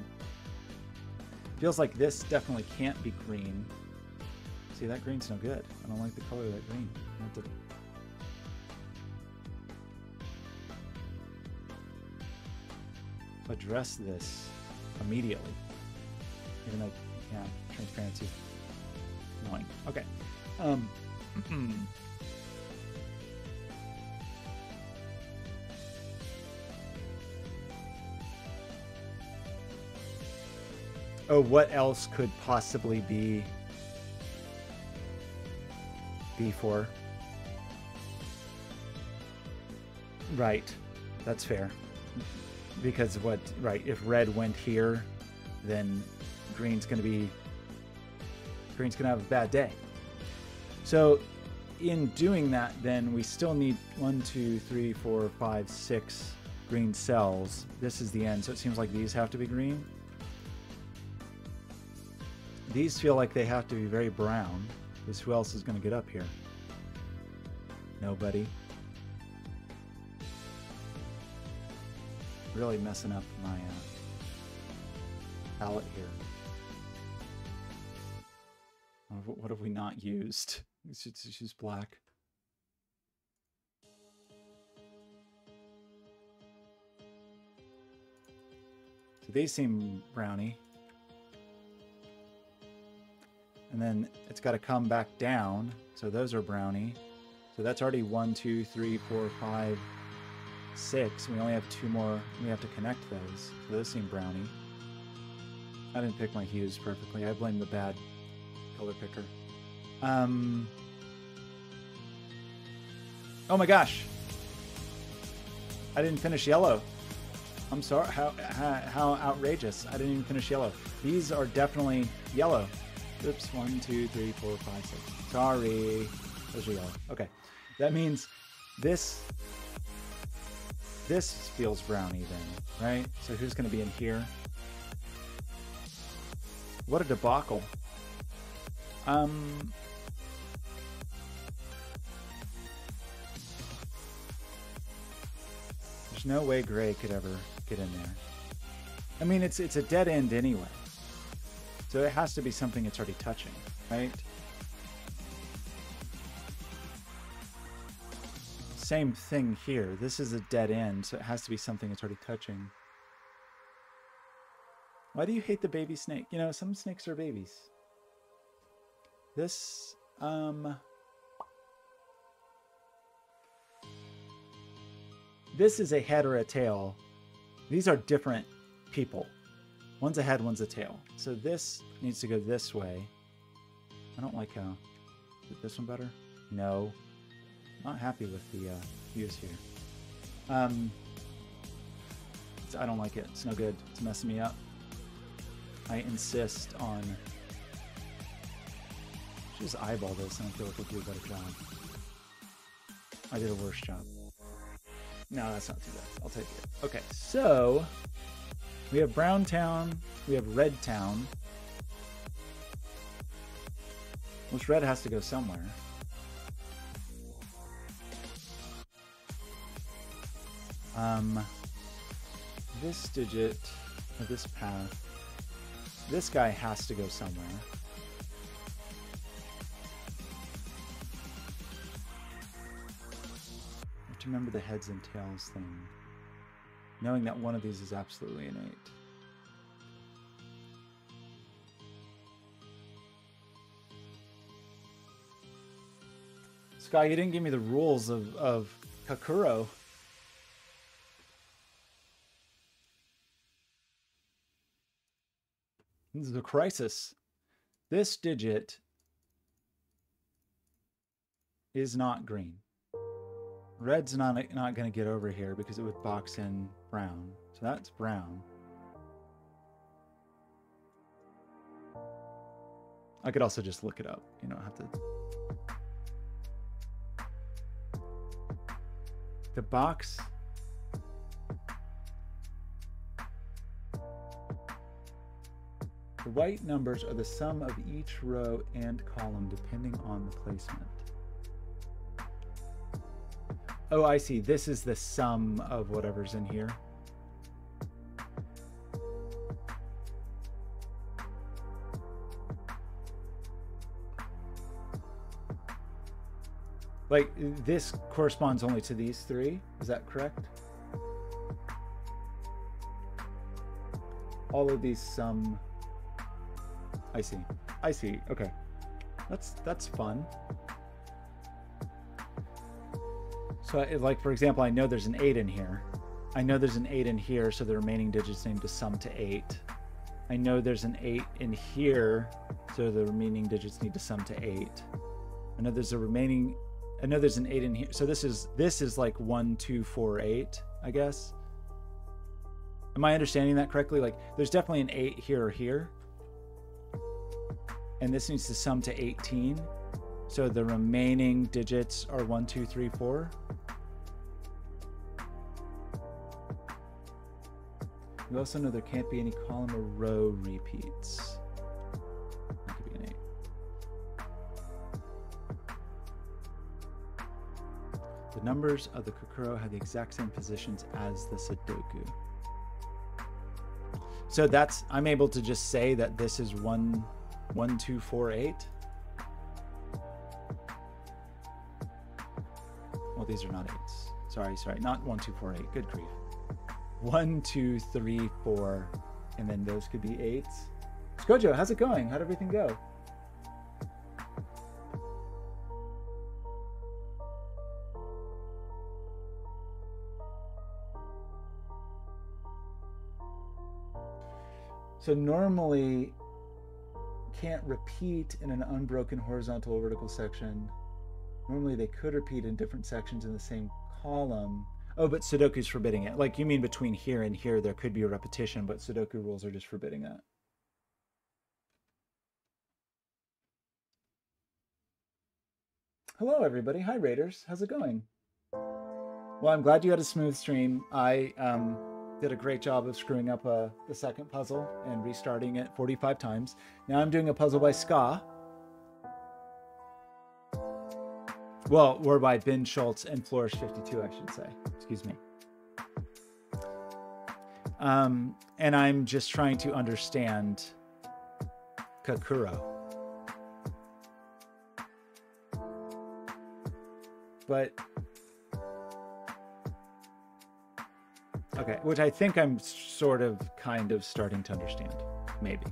Feels like this definitely can't be green. See, that green's no good. I don't like the color of that green. I have to address this immediately. Even though, yeah, transparency is annoying. Okay. Oh, what else could possibly be B4? Right. That's fair. Because what, right, if red went here, then green's going to have a bad day. So in doing that, then we still need 1, 2, 3, 4, 5, 6 green cells. This is the end. So it seems like these have to be green. These feel like they have to be very brown, because who else is going to get up here? Nobody. Really messing up my palette here. What have we not used? Let's just use black. So these seem browny. And then it's got to come back down. So those are browny. So that's already 1, 2, 3, 4, 5, 6. We only have 2 more. We have to connect those. So those seem browny. I didn't pick my hues perfectly. I blame the bad color picker. Oh my gosh. I didn't finish yellow. I'm sorry. How outrageous. I didn't even finish yellow. These are definitely yellow. Oops, 1, 2, 3, 4, 5, 6. Sorry. Those are yellow. Okay. That means this feels browny then, right? So who's going to be in here? What a debacle. There's no way gray could ever get in there. I mean, it's a dead end anyway. So it has to be something it's already touching, right? Same thing here. This is a dead end, so it has to be something it's already touching. Why do you hate the baby snake? You know, some snakes are babies. This, this is a head or a tail. These are different people. One's a head, one's a tail. So this needs to go this way. I don't like how... Is this one better? No. Not happy with the hues here. I don't like it. It's no good. It's messing me up. I insist on... Just eyeball this and I feel like I'll do a better job. I did a worse job. No, that's not too bad. I'll take it. Okay, so... We have brown town, we have red town. Which red has to go somewhere. This digit, or this path, this guy has to go somewhere. I have to remember the heads and tails thing. Knowing that one of these is absolutely innate. Sky, you didn't give me the rules of Kakuro. This is a crisis. This digit is not green. Red's not going to get over here because it would box in brown. So that's brown. I could also just look it up. You don't have to. The box. The white numbers are the sum of each row and column depending on the placement. Oh, I see. This is the sum of whatever's in here. Like, this corresponds only to these three. Is that correct? All of these sum. I see. I see. Okay. That's fun. So, like, for example, I know there's an 8 in here. I know there's an 8 in here, so the remaining digits need to sum to 8. I know there's an 8 in here, so the remaining digits need to sum to 8. I know there's an 8 in here. So this is like 1, 2, 4, 8, I guess. Am I understanding that correctly? Like, there's definitely an 8 here or here. And this needs to sum to 18. So the remaining digits are 1, 2, 3, 4. We also know there can't be any column or row repeats. That could be an 8. The numbers of the Kokoro have the exact same positions as the Sudoku. So I'm able to just say that this is 1, 2, 4, 8. Well, these are not 8s. Sorry, not 1, 2, 4, 8. Good grief. 1, 2, 3, 4, and then those could be 8s. Skojo, how's it going? How'd everything go? So normally can't repeat in an unbroken horizontal or vertical section. Normally they could repeat in different sections in the same column. Oh, but Sudoku's forbidding it. Like, you mean between here and here there could be a repetition, but Sudoku rules are just forbidding that. Hello, everybody. Hi, Raiders. How's it going? Well, I'm glad you had a smooth stream. I did a great job of screwing up the second puzzle and restarting it 45 times. Now I'm doing a puzzle by Ska. Well, or by Ben Schultz and Flourish 52, I should say. Excuse me. And I'm just trying to understand Kakuro. But okay, which I think I'm kind of starting to understand. Maybe.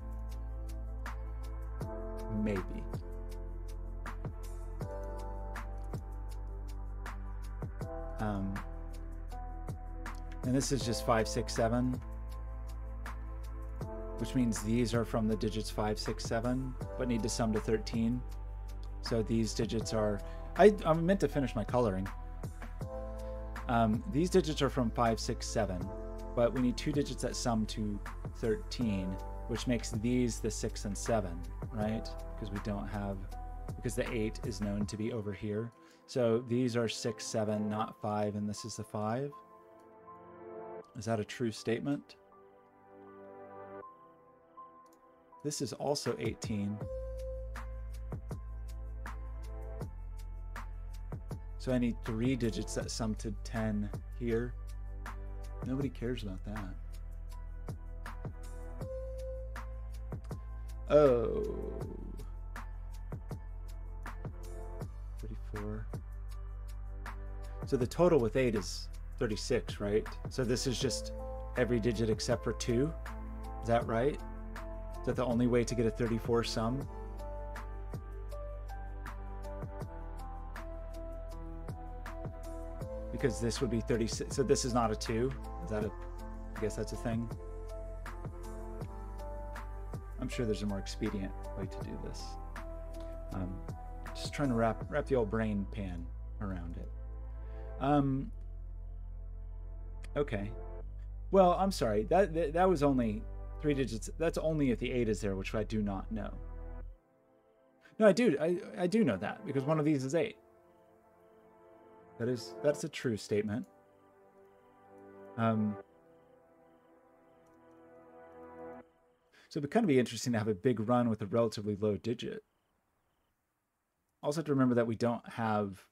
And this is just 5, 6, 7, which means these are from the digits 5, 6, 7, but need to sum to 13. So these digits are, I'm meant to finish my coloring. These digits are from 5, 6, 7, but we need 2 digits that sum to 13, which makes these the 6 and 7, right? Because the 8 is known to be over here. So these are 6, 7, not 5, and this is the 5. Is that a true statement? This is also 18. So I need 3 digits that sum to 10 here. Nobody cares about that. Oh. 34. So the total with 8 is 36, right? So this is just every digit except for 2. Is that right? Is that the only way to get a 34 sum? Because this would be 36. So this is not a 2. Is that I guess that's a thing. I'm sure there's a more expedient way to do this. Just trying to wrap the old brain pan around it. Okay. Well, I'm sorry. That was only 3 digits. That's only if the 8 is there, which I do not know. No, I do. I do know that because one of these is 8. That's a true statement. So it'd kind of be interesting to have a big run with a relatively low digit. Also have to remember that we don't have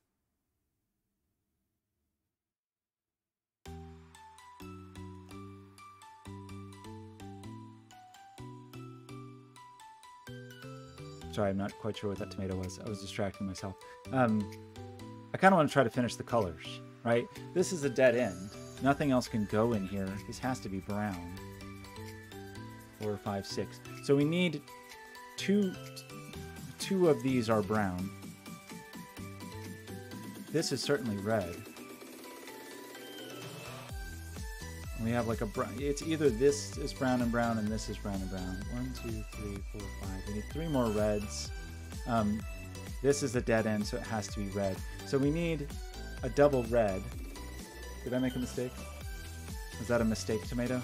sorry, I'm not quite sure what that tomato was. I was distracting myself. I kind of want to try to finish the colors, right? This is a dead end. Nothing else can go in here. This has to be brown. 4, 5, 6. So we need two of these are brown. This is certainly red. And we have like a brown. It's either this is brown and brown and this is brown and brown. 1, 2, 3, 4, 5. We need 3 more reds. This is the dead end, so it has to be red. So we need a double red. Did I make a mistake? Was that a mistake, tomato?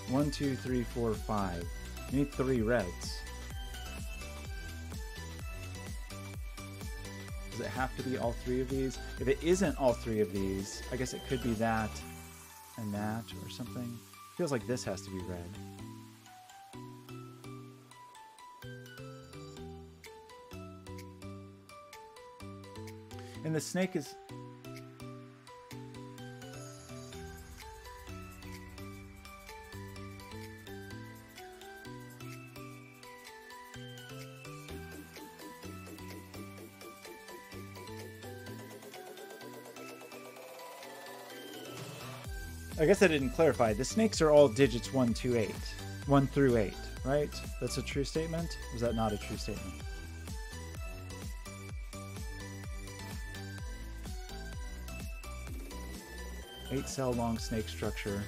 1, 2, 3, 4, 5. We need 3 reds. Does it have to be all 3 of these? If it isn't all 3 of these, I guess it could be that and that or something. Feels like this has to be red. And the snake is... I guess I didn't clarify. The snakes are all digits 1 to 8. 1 through 8, right? That's a true statement? Or is that not a true statement? Eight-cell long snake structure.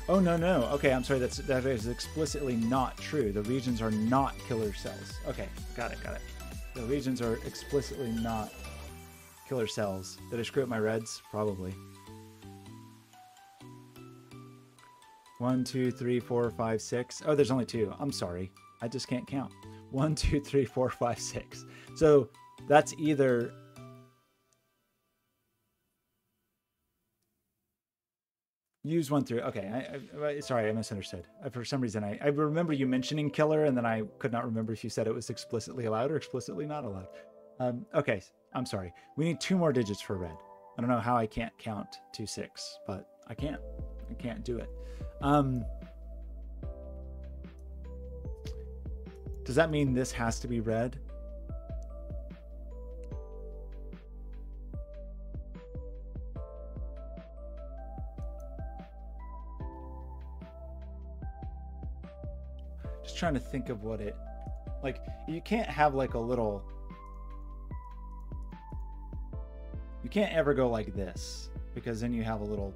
Oh, no. Okay, I'm sorry. That is explicitly not true. The regions are not killer cells. Okay, got it. The regions are explicitly not killer cells. Did I screw up my reds? Probably. 1, 2, 3, 4, 5, 6. Oh, there's only 2. I'm sorry. I just can't count. 1, 2, 3, 4, 5, 6. So that's either... Use 1 through... Okay, sorry, I misunderstood. For some reason, I remember you mentioning killer, and then I could not remember if you said it was explicitly allowed or explicitly not allowed. Okay, I'm sorry. We need 2 more digits for red. I don't know how I can't count to 6, but I can't. I can't do it. Does that mean this has to be red? Just trying to think of what it... Like, you can't have like a little... You can't ever go like this, because then you have a little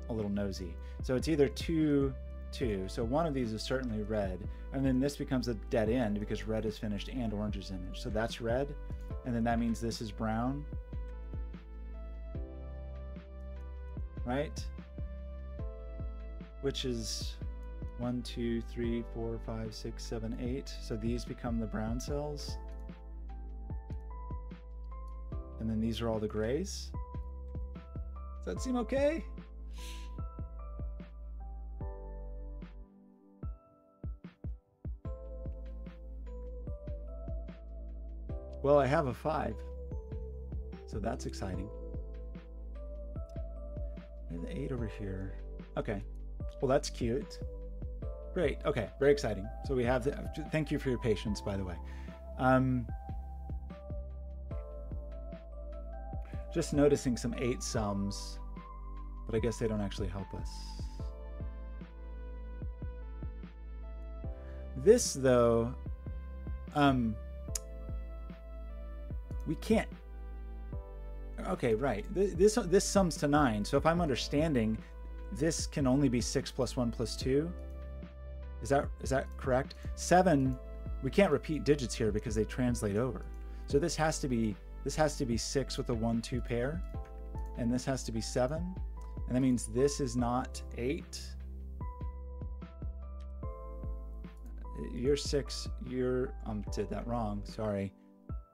nosy. So it's either 2, 2. So one of these is certainly red, and then this becomes a dead end because red is finished and orange is image. So that's red, and then that means this is brown, right? Which is 1, 2, 3, 4, 5, 6, 7, 8. So these become the brown cells. And then these are all the grays. Does that seem okay? Well, I have a 5. So that's exciting. And the 8 over here. Okay. Well, that's cute. Great. Okay. Very exciting. So we have thank you for your patience, by the way. Just noticing some 8 sums, but I guess they don't actually help us. This, though, we can't. Okay, right. This sums to 9. So if I'm understanding, this can only be 6 plus 1 plus 2. Is that correct? 7, we can't repeat digits here because they translate over. So this has to be 6 with a 1, 2 pair, and this has to be 7, and that means this is not 8. You're 6. You're did that wrong. Sorry.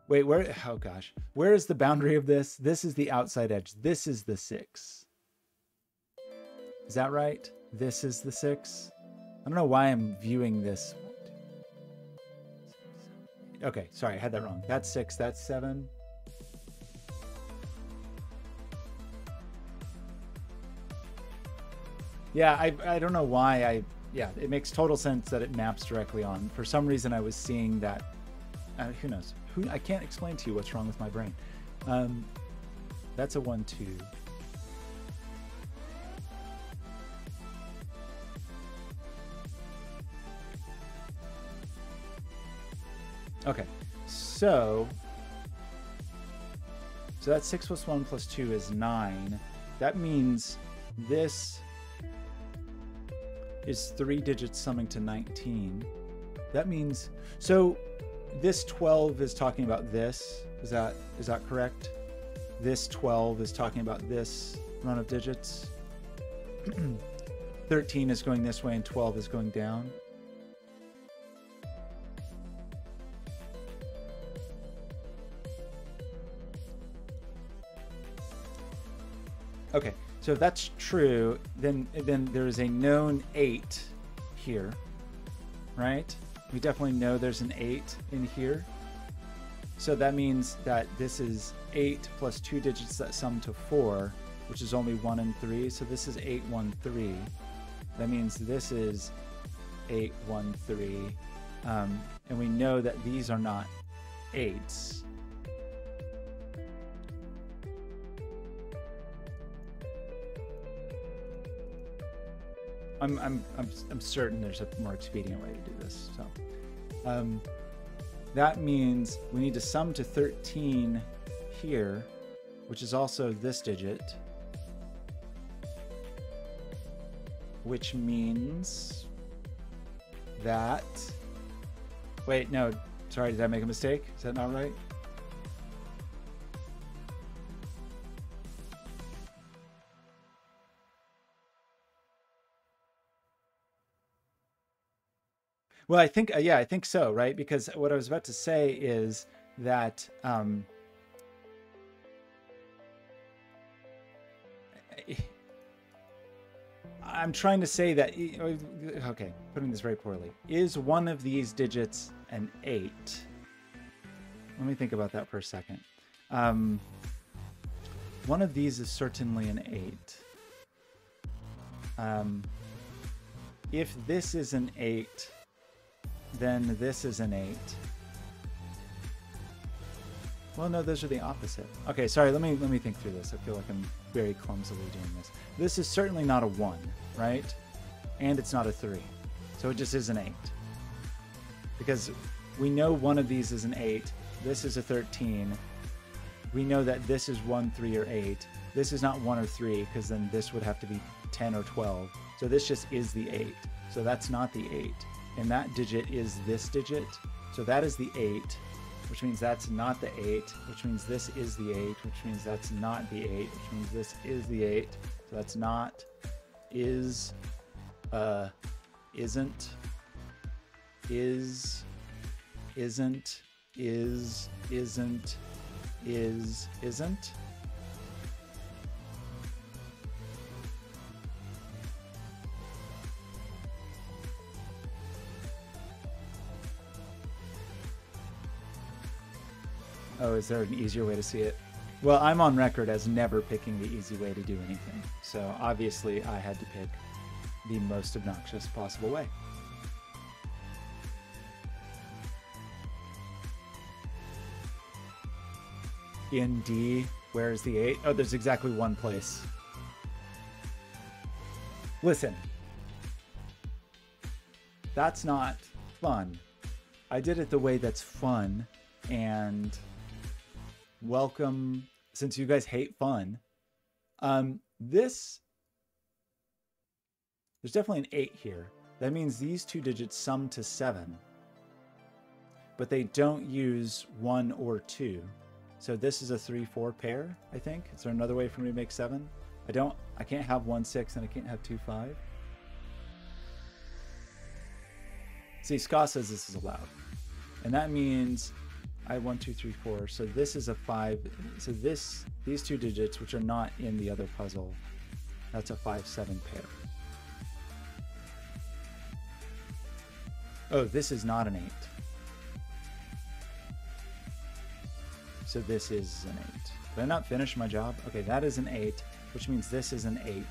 Wait, where? Oh gosh, where is the boundary of this? This is the outside edge. This is the 6. Is that right? This is the 6. I don't know why I'm viewing this. Okay, sorry, I had that wrong. That's 6, that's 7. Yeah, I don't know why yeah, it makes total sense that it maps directly on. For some reason, I was seeing that, who knows? I can't explain to you what's wrong with my brain. That's a 1, 2. Okay, so that's 6 plus 1 plus 2 is 9. That means this is 3 digits summing to 19. That means, so this 12 is talking about this. Is that correct? This 12 is talking about this run of digits. 13 is going this way and 12 is going down. Okay, so if that's true, then there is a known 8 here, right? We definitely know there's an 8 in here. So that means that this is 8 plus 2 digits that sum to 4, which is only 1 and 3. So this is 8, 1, 3. That means this is 8, 1, 3. And we know that these are not 8s. I'm certain there's a more expedient way to do this. So that means we need to sum to 13 here, which is also this digit, which means that, wait, no, sorry, did I make a mistake? Is that not right? Well, I think, yeah, I think so, right? Because what I was about to say is that I'm trying to say that, okay, putting this very poorly. Is one of these digits an 8? Let me think about that for a second. One of these is certainly an 8. If this is an 8, then this is an 8. Well, no, those are the opposite. Okay, sorry, let me think through this. I feel like I'm very clumsily doing this. This is certainly not a 1, right? And it's not a 3. So it just is an 8. Because we know one of these is an 8. This is a 13. We know that this is 1, 3, or 8. This is not 1 or 3, because then this would have to be 10 or 12. So this just is the 8. So that's not the 8. And that digit is this digit. So that is the 8, which means that's not the 8, which means this is the 8, which means that's not the 8, which means this is the 8. So that's not, is, isn't, is, isn't, is, isn't, is, isn't. Oh, is there an easier way to see it? Well, I'm on record as never picking the easy way to do anything. So obviously I had to pick the most obnoxious possible way. In D, where is the 8? Oh, there's exactly one place. Listen, that's not fun. I did it the way that's fun, and welcome, since you guys hate fun. There's definitely an 8 here. That means these two digits sum to 7, but they don't use 1 or 2. So this is a 3-4 pair, I think. Is there another way for me to make 7? I can't have 1 6 and I can't have 2 5. See, Scott says this is allowed. And that means I have 1 2 3 4. So this is a 5. So these two digits, which are not in the other puzzle, That's a 5-7 pair. Oh, this is not an 8. So this is an 8. Did I not finish my job? Okay, that is an 8, which means this is an 8,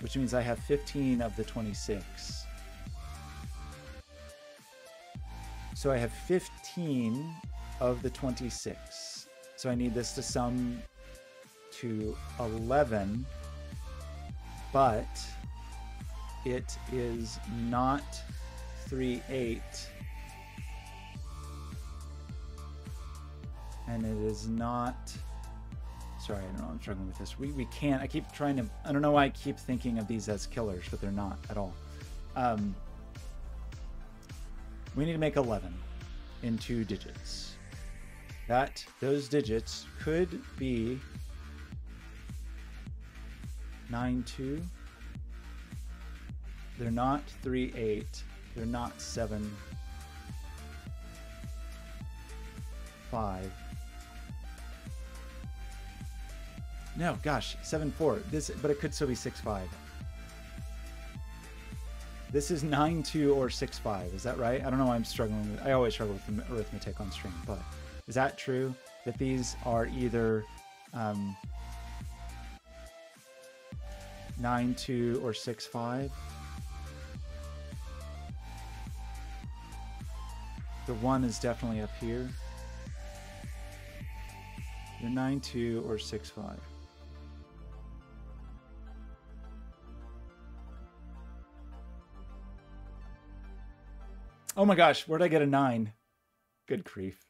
which means I have 15 of the 26. So I have 15 of the 26. So I need this to sum to 11, but it is not 3/8, and it is not, sorry, I don't know, I'm struggling with this. We can't, I keep trying to, I don't know why I keep thinking of these as killers, but they're not at all. We need to make 11 in 2 digits. Those digits could be 9-2. They're not 3-8. They're not 7-5. No, gosh, 7-4. This, but it could still be 6-5. This is 9-2 or 6-5. Is that right? I don't know why I'm struggling with. I always struggle with the arithmetic on stream, but is that true? That these are either 9-2 or 6-5? The 1 is definitely up here. They're 9-2 or 6-5. Oh my gosh, where'd I get a 9? Good grief.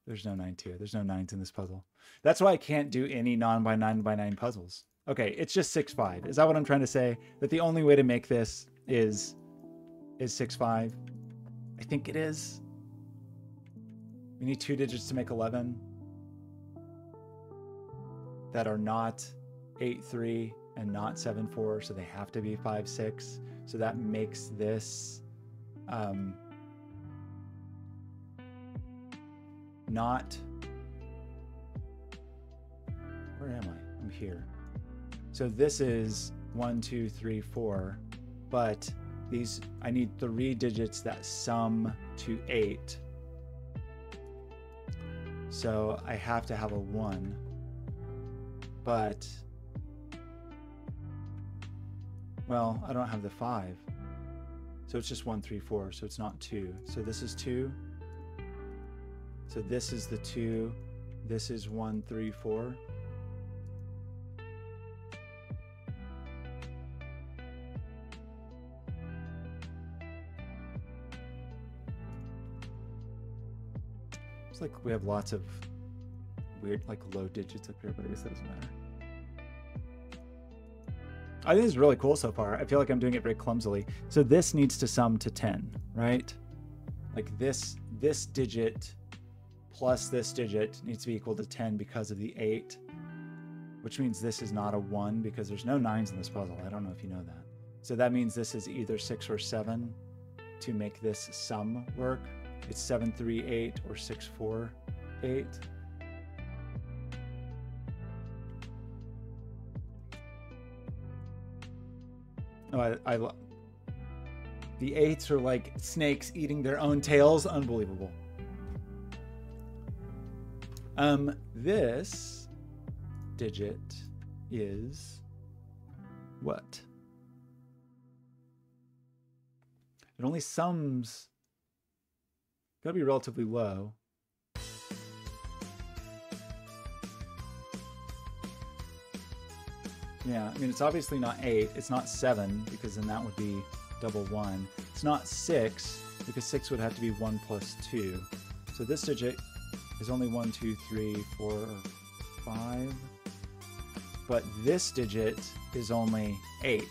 There's no 9-2. There's no 9s in this puzzle. That's why I can't do any 9x9x9 puzzles. Okay, it's just 6-5. Is that what I'm trying to say? That the only way to make this is 6-5? I think it is. We need 2 digits to make 11 that are not 8-3 and not 7-4, so they have to be 5-6. So that makes this not, where am I? I'm here. So this is 1, 2, 3, 4, but these, I need 3 digits that sum to 8. So I have to have a 1, but, well, I don't have the 5. So it's just 1, 3, 4, so it's not 2. So this is 2. So this is the 2. This is 1, 3, 4. It's like we have lots of weird, like low digits up here, but I guess that doesn't matter. I think this is really cool so far. I feel like I'm doing it very clumsily. So this needs to sum to 10, right? Like this digit plus this digit needs to be equal to 10 because of the 8, which means this is not a 1 because there's no 9s in this puzzle. I don't know if you know that. So that means this is either 6 or 7 to make this sum work. It's 7, 3, 8 or 6, 4, 8. Oh, the 8s are like snakes eating their own tails. Unbelievable. This digit is what? It only sums, gotta be relatively low. Yeah, I mean, it's obviously not 8. It's not 7, because then that would be double 1. It's not 6, because 6 would have to be 1 plus 2. So this digit is only 1, 2, 3, 4, 5. But this digit is only 8.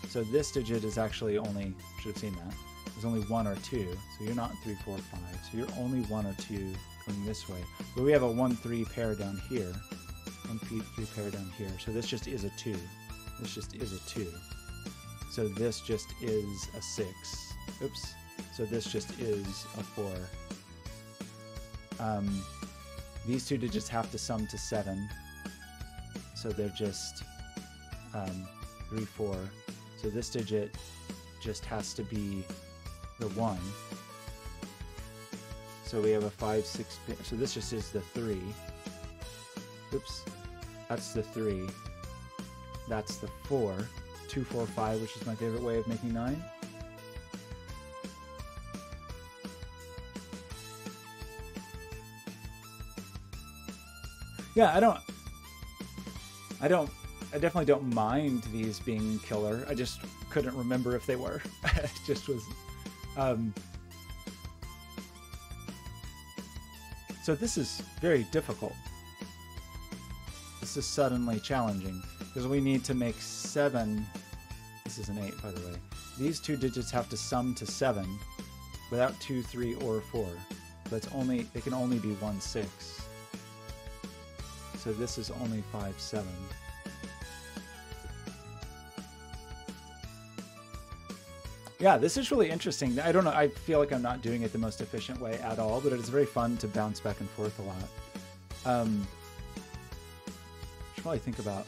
So this digit is actually only, should have seen that, there's only 1 or 2. So you're not 3, 4, 5. So you're only 1 or 2 going this way. But we have a 1, 3 pair down here. 1, 3 pair down here. So this just is a 2. This just is a 2. So this just is a 6. Oops. So this just is a 4. These 2 digits have to sum to 7. So they're just 3, 4. So this digit just has to be the 1. So we have a 5, 6, so this just is the 3. Oops, that's the 3. That's the 4. 2, 4, 5, which is my favorite way of making 9. Yeah, I definitely don't mind these being killer. I just couldn't remember if they were. It just was, so this is very difficult. This is suddenly challenging because we need to make 7. This is an 8, by the way. These two digits have to sum to 7 without 2, 3, or 4. That's only, they can only be 1, 6. So this is only 5, 7. Yeah, this is really interesting. I don't know. I feel like I'm not doing it the most efficient way at all, but it's very fun to bounce back and forth a lot. Should probably think about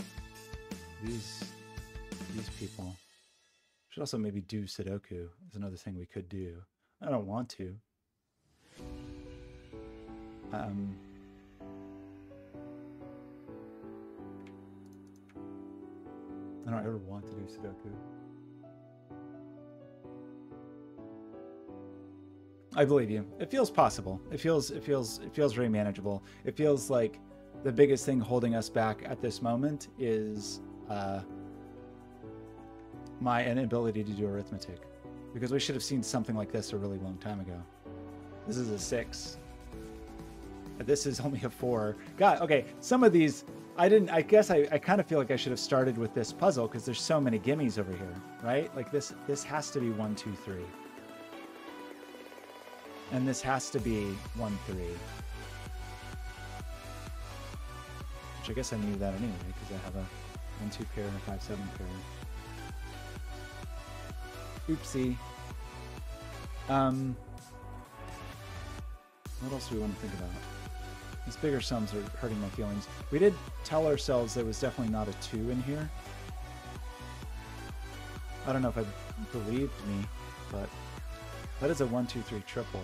these people. Should also maybe do Sudoku is another thing we could do. I don't want to. I don't ever want to do Sudoku. I believe you. It feels possible. It feels very manageable. It feels like the biggest thing holding us back at this moment is my inability to do arithmetic, because we should have seen something like this a really long time ago. This is a 6. This is only a 4. God, okay. Some of these I guess I kind of feel like I should have started with this puzzle because there's so many gimmies over here, right? Like this has to be 1, 2, 3. And this has to be 1, 3. Which I guess I knew that anyway, because I have a 1, 2 pair and a 5, 7 pair. Oopsie. What else do we want to think about? These bigger sums are hurting my feelings. We did tell ourselves there was definitely not a 2 in here. I don't know if I believed me, but that is a 1, 2, 3 triple.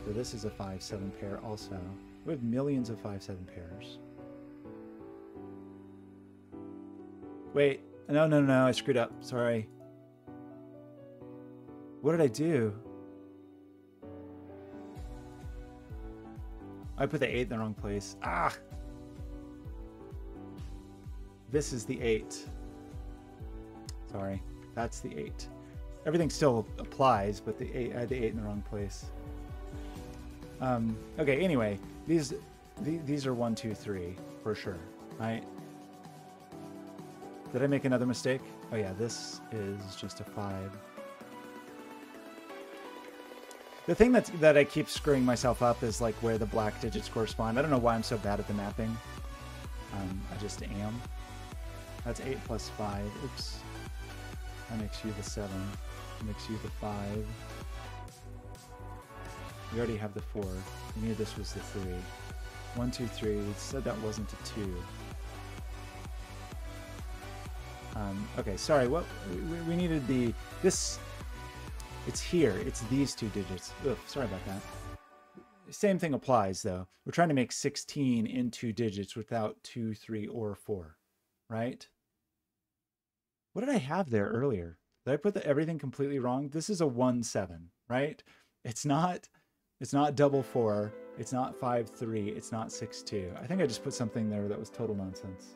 So this is a 5, 7 pair also. We have millions of 5, 7 pairs. Wait, no, I screwed up. Sorry. What did I do? I put the 8 in the wrong place. Ah! This is the 8. Sorry, that's the 8. Everything still applies, but the 8, I had the 8 in the wrong place. Okay, anyway, these are 1, 2, 3 for sure, right? Did I make another mistake? Oh yeah, this is just a 5. The thing that I keep screwing myself up is like where the black digits correspond. I don't know why I'm so bad at the mapping. I just am. That's 8 plus 5. Oops. That makes you the 7. That makes you the 5. We already have the 4. We knew this was the 3. 1, 2, 3. We said that wasn't a 2. Okay, sorry. What we needed this. It's here. It's these 2 digits. Ugh, sorry about that. Same thing applies, though. We're trying to make 16 in 2 digits without 2, 3, or 4, right? What did I have there earlier? Did I put everything completely wrong? This is a 1, 7, right? It's not double 4. It's not 5, 3. It's not 6, 2. I think I just put something there that was total nonsense.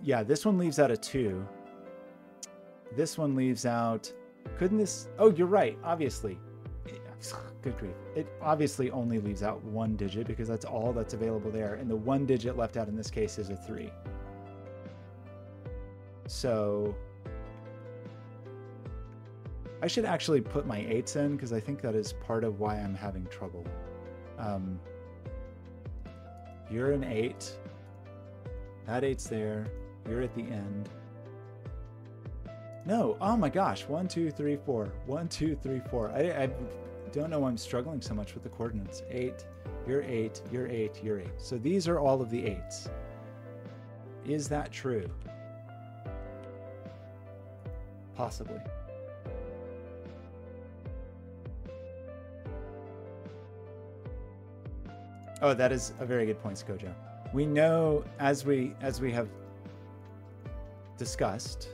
Yeah, this one leaves out a 2. This one leaves out, couldn't this, oh, you're right, obviously. Good grief. It obviously only leaves out 1 digit because that's all that's available there. And the 1 digit left out in this case is a 3. So I should actually put my 8s in because I think that is part of why I'm having trouble. You're an 8. That 8's there. You're at the end. No, oh my gosh, 1, 2, 3, 4. 1, 2, 3, 4. I don't know why I'm struggling so much with the coordinates. 8, you're 8, you're 8, you're 8. So these are all of the 8s. Is that true? Possibly. Oh, that is a very good point, Skojo. We know, as we have discussed.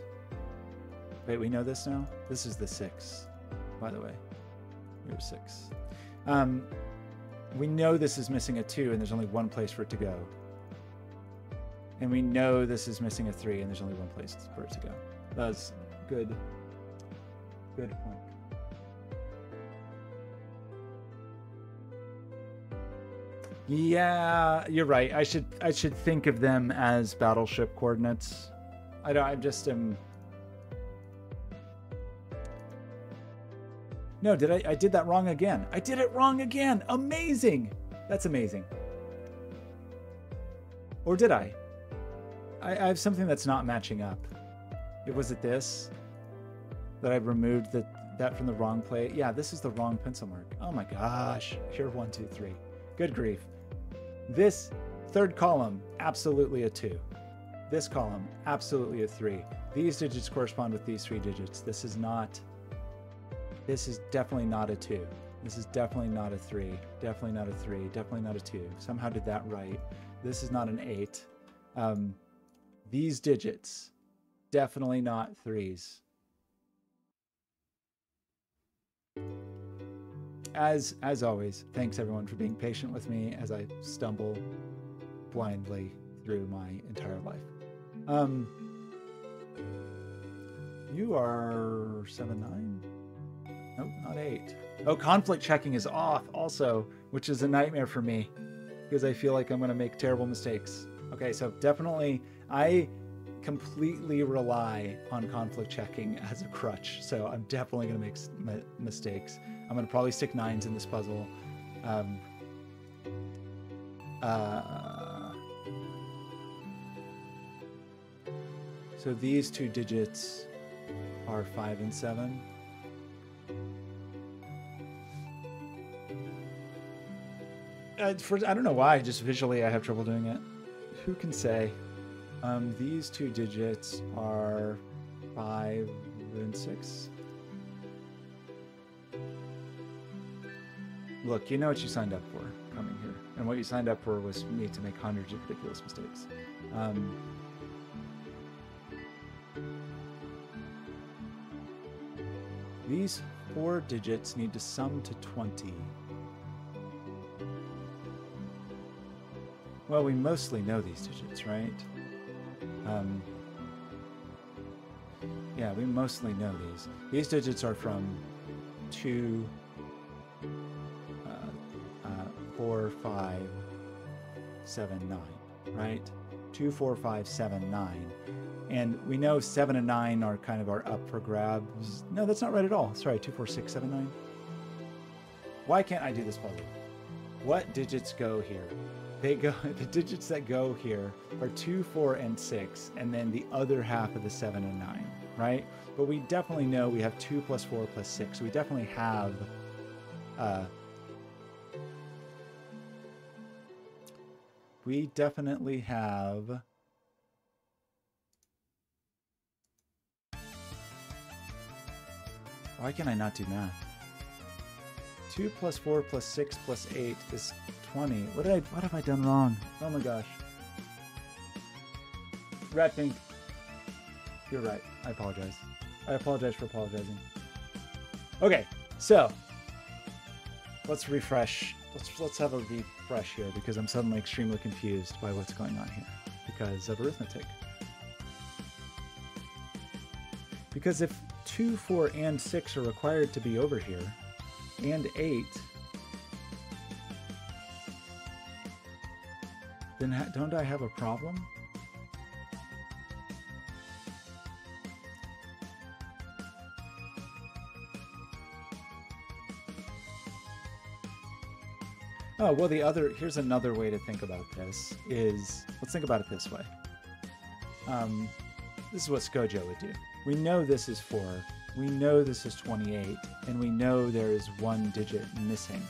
Wait, we know this now? This is the 6, by the way. Here's 6. We know this is missing a 2, and there's only one place for it to go. And we know this is missing a 3, and there's only one place for it to go. That's good. Good point. Yeah, you're right. I should think of them as battleship coordinates. I just am. No, I did that wrong again. I did it wrong again. Amazing. That's amazing. Or did I? I have something that's not matching up. Was it this? That I removed that from the wrong place? Yeah, this is the wrong pencil mark. Oh my gosh. Here, 1, 2, 3. Good grief. This third column, absolutely a 2. This column, absolutely a 3. These digits correspond with these 3 digits. This is definitely not a 2. This is definitely not a 3. Definitely not a 3. Definitely not a 2. Somehow did that right. This is not an 8. These digits, definitely not 3s. As always, thanks everyone for being patient with me as I stumble blindly through my entire life. You are 7, 9? Nope, not 8. Oh, conflict checking is off also, which is a nightmare for me because I feel like I'm going to make terrible mistakes. Okay, so definitely I completely rely on conflict checking as a crutch. So I'm definitely going to make mistakes. I'm going to probably stick 9s in this puzzle. So these 2 digits are 5 and 7. I don't know why, just visually I have trouble doing it. Who can say? These 2 digits are 5 and 6. Look, you know what you signed up for coming here. And what you signed up for was me to make hundreds of ridiculous mistakes. These 4 digits need to sum to 20. Well, we mostly know these digits, right? Yeah, we mostly know these. These digits are from 2, 4, 5, 7, 9, right? 2, 4, 5, 7, 9. And we know 7 and 9 are kind of our up for grabs. No, that's not right at all. Sorry, 2, 4, 6, 7, 9. Why can't I do this puzzle? What digits go here? The digits that go here are 2, 4, and 6, and then the other half of the 7 and 9, right? But we definitely know we have 2 plus 4 plus 6. So we definitely have Why can I not do math? 2 plus 4 plus 6 plus 8 is 20. What have I done wrong? Oh my gosh. Rat Pink. You're right. I apologize. I apologize for apologizing. Okay, so let's refresh. Let's have a refresh here because I'm suddenly extremely confused by what's going on here because of arithmetic. Because if 2, 4, and 6 are required to be over here, and 8, then don't I have a problem? Oh, well, here's another way to think about this is, let's think about it this way. This is what Skojo would do. We know this is 4, we know this is 28, and we know there is 1 digit missing.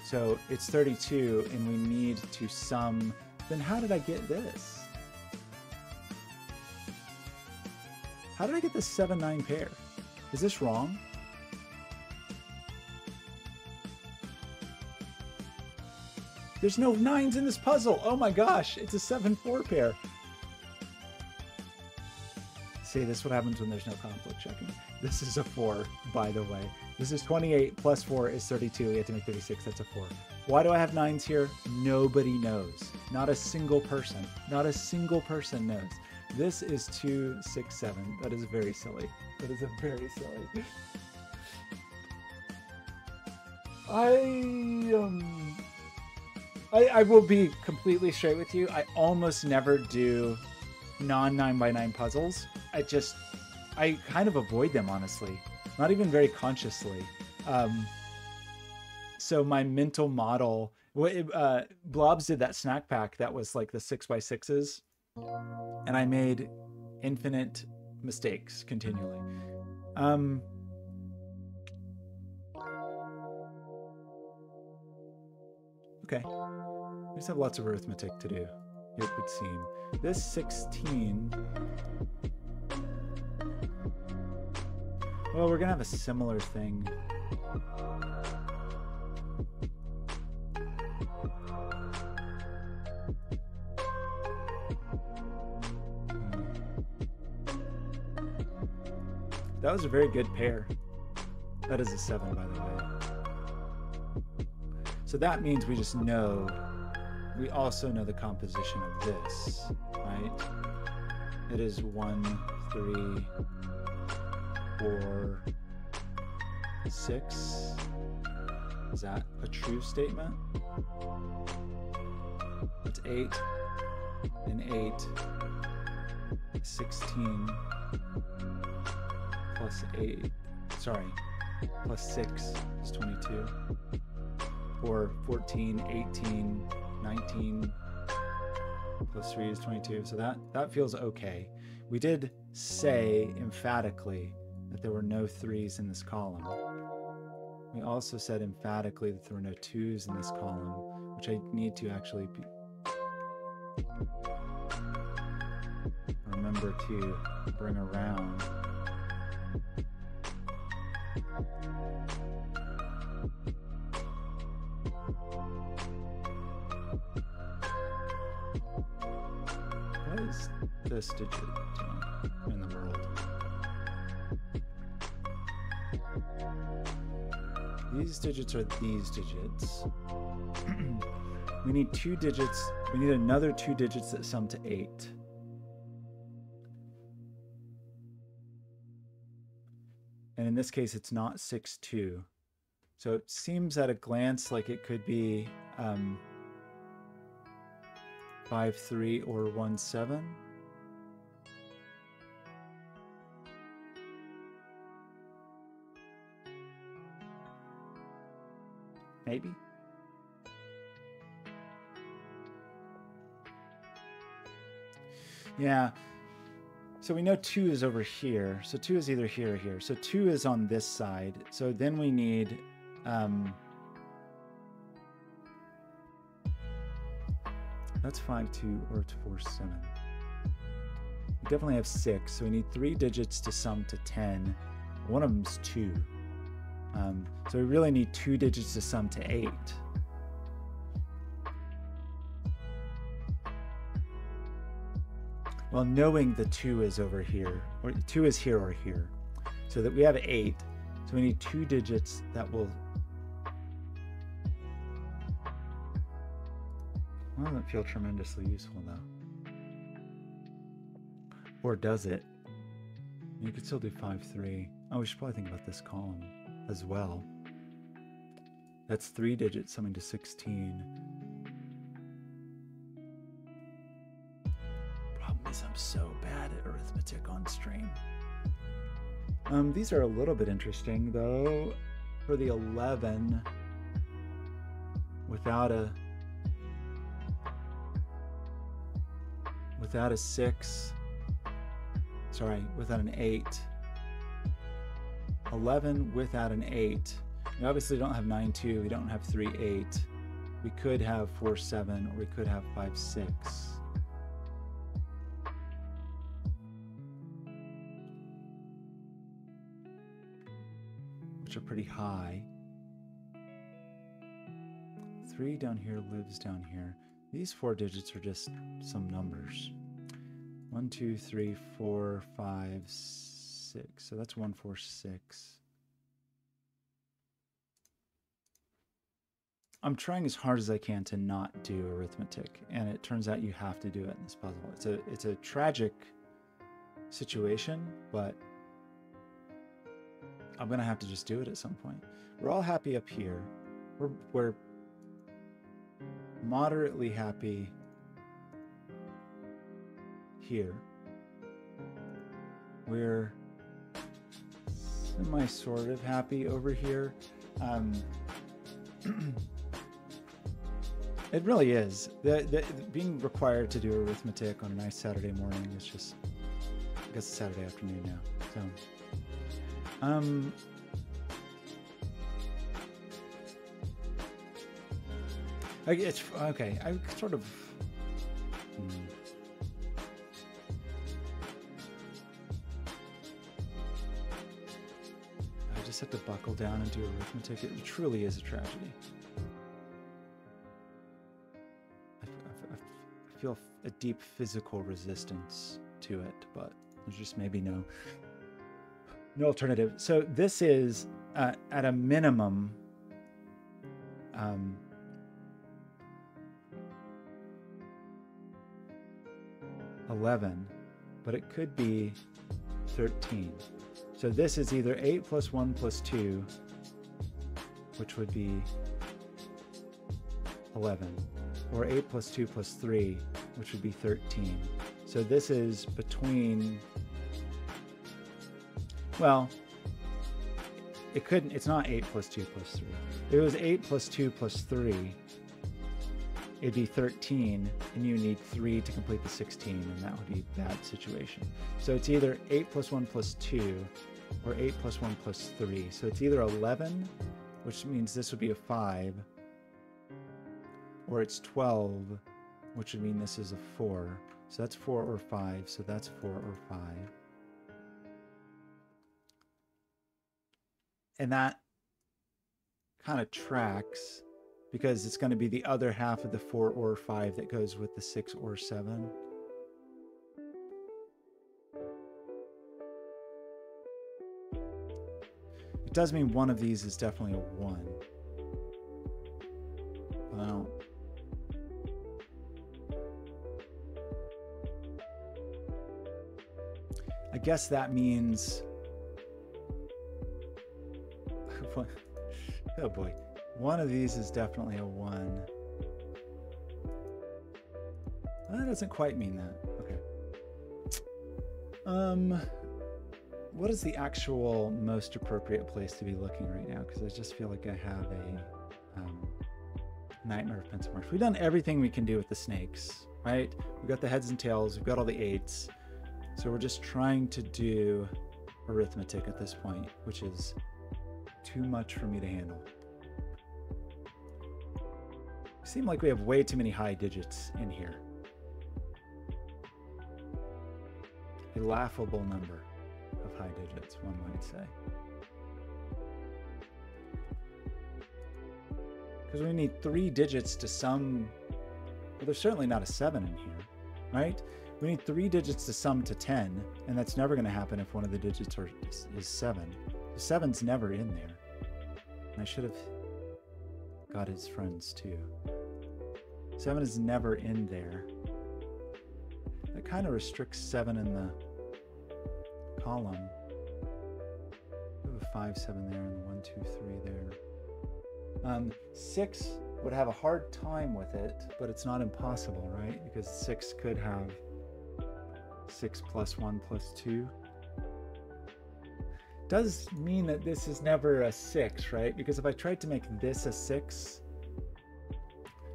So it's 32, and we need to sum then how did I get this? How did I get this 7-9 pair? Is this wrong? There's no 9s in this puzzle. Oh my gosh, it's a 7-4 pair. See, this is what happens when there's no conflict checking. This is a 4, by the way. This is 28 plus 4 is 32. We have to make 36. That's a 4. Why do I have 9s here? Nobody knows. Not a single person. Not a single person knows. This is 2, 6, 7. That is very silly. That is a very silly. I will be completely straight with you. I almost never do non-9x9 puzzles. I kind of avoid them, honestly. Not even very consciously. So my mental model, Blobz did that snack pack that was like the 6x6s, and I made infinite mistakes continually. Okay, we just have lots of arithmetic to do, it would seem. This 16, well, we're gonna have a similar thing. That was a very good pair. That is a 7, by the way. So that means we just know, we also know the composition of this, right? It is 1, 3, 4, 6. Is that a true statement? That's 8 and 8, 16 plus 8, sorry, plus 6 is 22. Or 14, 18, 19, plus 3 is 22. So that feels okay. We did say emphatically that there were no 3s in this column. We also said emphatically that there were no 2s in this column, which I need to actually remember to bring around. What is this digit in the world? These digits are these digits. We need 2 digits. We need another 2 digits that sum to 8. And in this case, it's not 6, 2. So it seems at a glance like it could be 5, 3 or 1, 7. Maybe. Yeah. So we know 2 is over here. So 2 is either here or here. So 2 is on this side. So then we need that's 5, 2, or it's 4, 7. We definitely have 6. So we need 3 digits to sum to 10. One of them's 2. So we really need 2 digits to sum to 8. Well, knowing the 2 is over here, or 2 is here or here, so that we have 8. So we need 2 digits that will... Well, doesn't feel tremendously useful though. Or does it? You could still do 5, 3. Oh, we should probably think about this column as well. That's 3 digits summing to 16. Problem is I'm so bad at arithmetic on stream. These are a little bit interesting though. For the 11, without a 6, sorry, without an 8. 11 without an 8. We obviously don't have 9, 2. We don't have 3, 8. We could have 4, 7, or we could have 5, 6. Which are pretty high. 3 down here lives down here. These 4 digits are just some numbers. 1, 2, 3, 4, 5, 6. So that's 1, 4, 6. I'm trying as hard as I can to not do arithmetic, and it turns out you have to do it in this puzzle. It's a tragic situation, but I'm gonna have to just do it at some point. We're all happy up here. We're moderately happy here. We're sort of happy over here. It really is. Being required to do arithmetic on a nice Saturday morning is just, I guess, Saturday afternoon now. So, it's okay. I sort of. I just have to buckle down and do arithmetic. It truly is a tragedy. I feel a deep physical resistance to it, but there's just maybe no alternative. So this is at a minimum 11, but it could be 13. So this is either 8 plus 1 plus 2, which would be 11, or 8 plus 2 plus 3, which would be 13. So this is between, well, it's not 8 plus 2 plus 3. If it was 8 plus 2 plus 3, it'd be 13, and you need 3 to complete the 16, and that would be a bad situation. So it's either 8 plus 1 plus 2, or 8 plus 1 plus 3. So it's either 11, which means this would be a 5, or it's 12, which would mean this is a 4. So that's 4 or 5, so that's 4 or 5. And that kind of tracks, because it's going to be the other half of the 4 or 5 that goes with the 6 or 7. It does mean one of these is definitely a 1. But I don't... I guess that means... Oh boy. One of these is definitely a 1. That doesn't quite mean that. Okay. What is the actual most appropriate place to be looking right now? Because I just feel like I have a nightmare of pencil marks. We've done everything we can do with the snakes, right? We've got the heads and tails. We've got all the 8s. So we're just trying to do arithmetic at this point, which is too much for me to handle. It seems like we have way too many high digits in here. A laughable number of high digits, one might say. Because we need 3 digits to sum. Well, there's certainly not a 7 in here, right? We need 3 digits to sum to 10, and that's never going to happen if one of the digits is 7. The 7's never in there. And I should have got his friends too. 7 is never in there. That kind of restricts 7 in the column. We have a 5, 7 there, and 1, 2, 3 there. 6 would have a hard time with it, but it's not impossible, right? Because 6 could have 6 plus 1 plus 2. Does mean that this is never a 6, right? Because if I tried to make this a 6,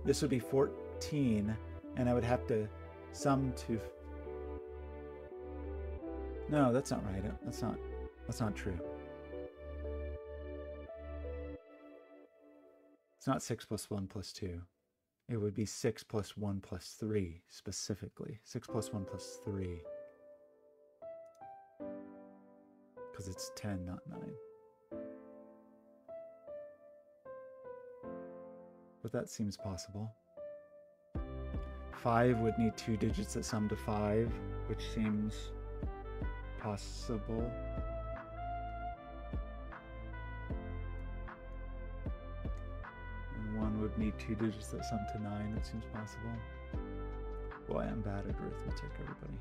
this would be 14, and I would have to sum to... No, that's not right. That's not true. It's not 6 plus 1 plus 2. it would be 6 plus 1 plus 3 specifically. 6 plus 1 plus 3. Because it's 10, not 9. But that seems possible. 5 would need 2 digits that sum to 5, which seems possible. And 1 would need 2 digits that sum to 9, that seems possible. Boy, I'm bad at arithmetic, everybody.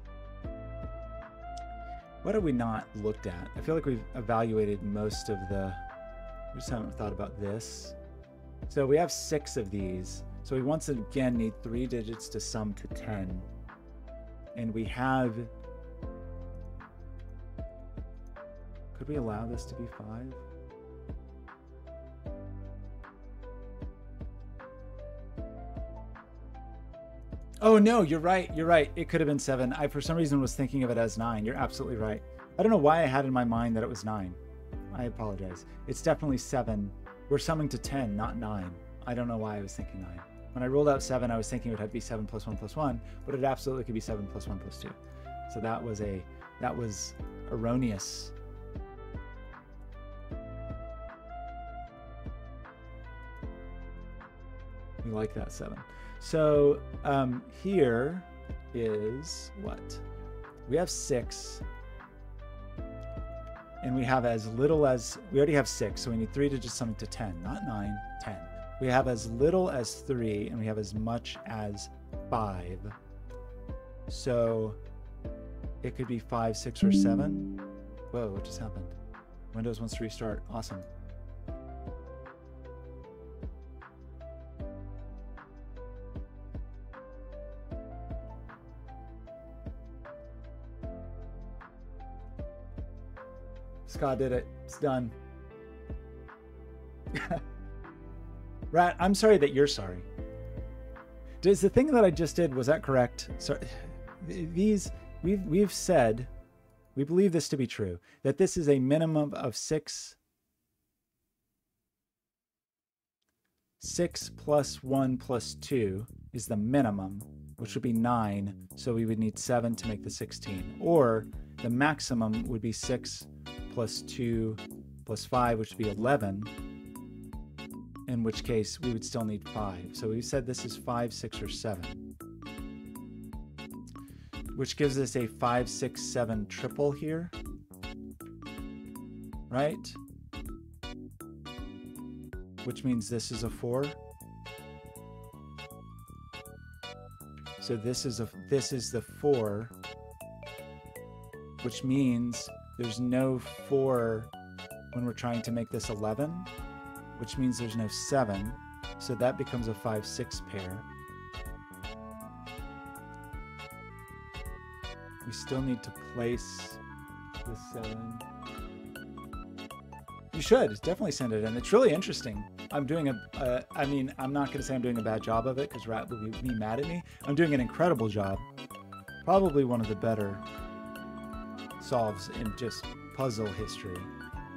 What have we not looked at? I feel like we've evaluated most of the... We just haven't thought about this. So we have 6 of these. So we once again need 3 digits to sum to 10. And we have... Could we allow this to be 5? Oh no, you're right. You're right. It could have been 7. I, for some reason, was thinking of it as 9. You're absolutely right. I don't know why I had in my mind that it was 9. I apologize. It's definitely 7. We're summing to 10, not 9. I don't know why I was thinking 9. When I ruled out 7, I was thinking it would have to be 7 plus 1 plus 1, but it absolutely could be 7 plus 1 plus 2. So that was erroneous. We like that 7. So here is what? We have 6. And we have as little as, we already have 6, so we need 3 digits summing to 10, not 9, 10. We have as little as 3, and we have as much as 5. So it could be 5, 6, or 7. Whoa, what just happened? Windows wants to restart. Awesome. Scott did it. It's done. Rat, I'm sorry that you're sorry. Does the thing that I just did, was that correct? So these, we've said, we believe this to be true, that this is a minimum of 6. 6 plus 1 plus 2 is the minimum, which would be 9. So we would need 7 to make the 16. Or the maximum would be 6 plus 2 plus 5, which would be 11, in which case we would still need 5. So we said this is 5, 6, or 7, which gives us a 5, 6, 7 triple here, right? Which means this is a 4. So this is the 4, which means there's no 4 when we're trying to make this 11, which means there's no 7. So that becomes a 5, 6 pair. We still need to place the 7. You should definitely send it in. It's really interesting. I'm doing I mean, I'm not going to say I'm doing a bad job of it because Rat will be mad at me. I'm doing an incredible job. Probably one of the better solves in just puzzle history.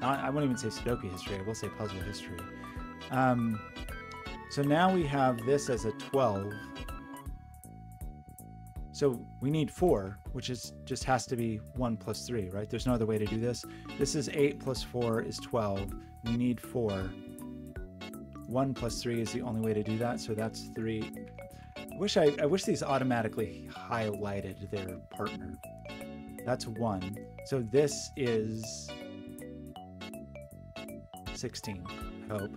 I won't even say Sudoku history. I will say puzzle history. So now we have this as a 12. So we need 4, which is just has to be 1 plus 3, right? There's no other way to do this. This is 8 plus 4 is 12. We need 4. 1 plus 3 is the only way to do that. So that's 3. I wish these automatically highlighted their partner. That's 1. So this is 16, I hope.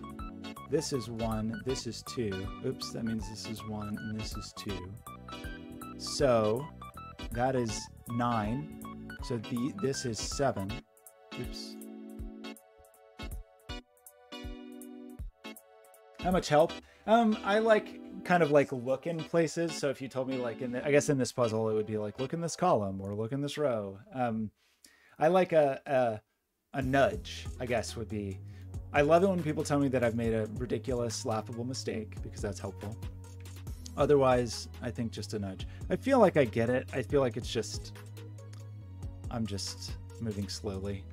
This is 1, this is 2. Oops, that means this is 1 and this is 2. So that is 9. So this is 7. Oops. How much help? I kind of like look in places. So if you told me like I guess in this puzzle, it would be like, look in this column or look in this row. I like a nudge, I guess would be. I love it when people tell me that I've made a ridiculous, laughable mistake because that's helpful. Otherwise, I think just a nudge. I feel like I get it. I feel like it's just, I'm just moving slowly.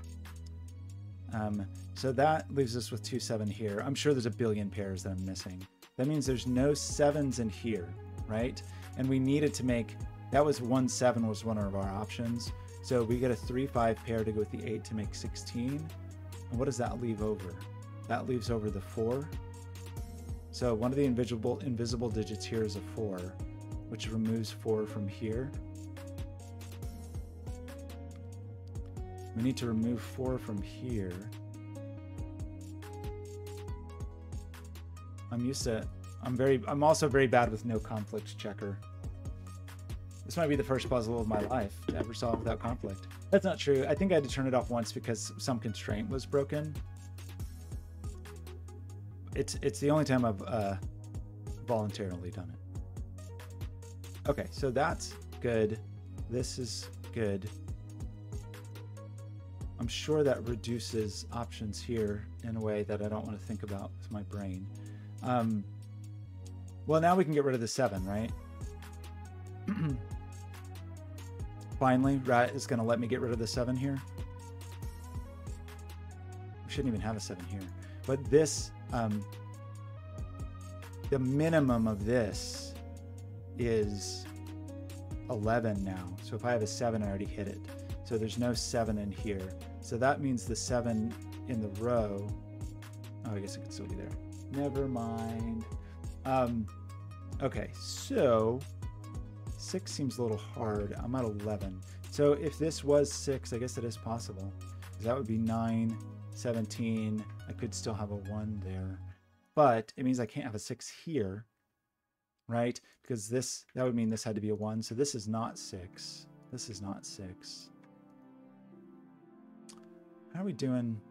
So that leaves us with 2, 7 here. I'm sure there's a billion pairs that I'm missing. That means there's no 7s in here, right? And we needed to make, that was 1, 7 was one of our options. So we get a 3, 5 pair to go with the 8 to make 16. And what does that leave over? That leaves over the 4. So one of the invisible digits here is a 4, which removes 4 from here. We need to remove 4 from here. I'm also very bad with no conflict checker. This might be the first puzzle of my life to ever solve without conflict. That's not true. I think I had to turn it off once because some constraint was broken. It's the only time I've voluntarily done it. Okay, so that's good. This is good. I'm sure that reduces options here in a way that I don't want to think about with my brain. Well, now we can get rid of the 7, right? Finally, Rat is going to let me get rid of the 7 here. We shouldn't even have a 7 here. But this, the minimum of this is 11 now. So if I have a 7, I already hit it. So there's no 7 in here. So that means the 7 in the row. Oh, I guess it could still be there. Never mind. Okay, so 6 seems a little hard. I'm at 11. So if this was 6, I guess it is possible. That would be 9, 17. I could still have a 1 there. But it means I can't have a 6 here, right? Because that would mean this had to be a 1. So this is not 6. This is not 6. How are we doing?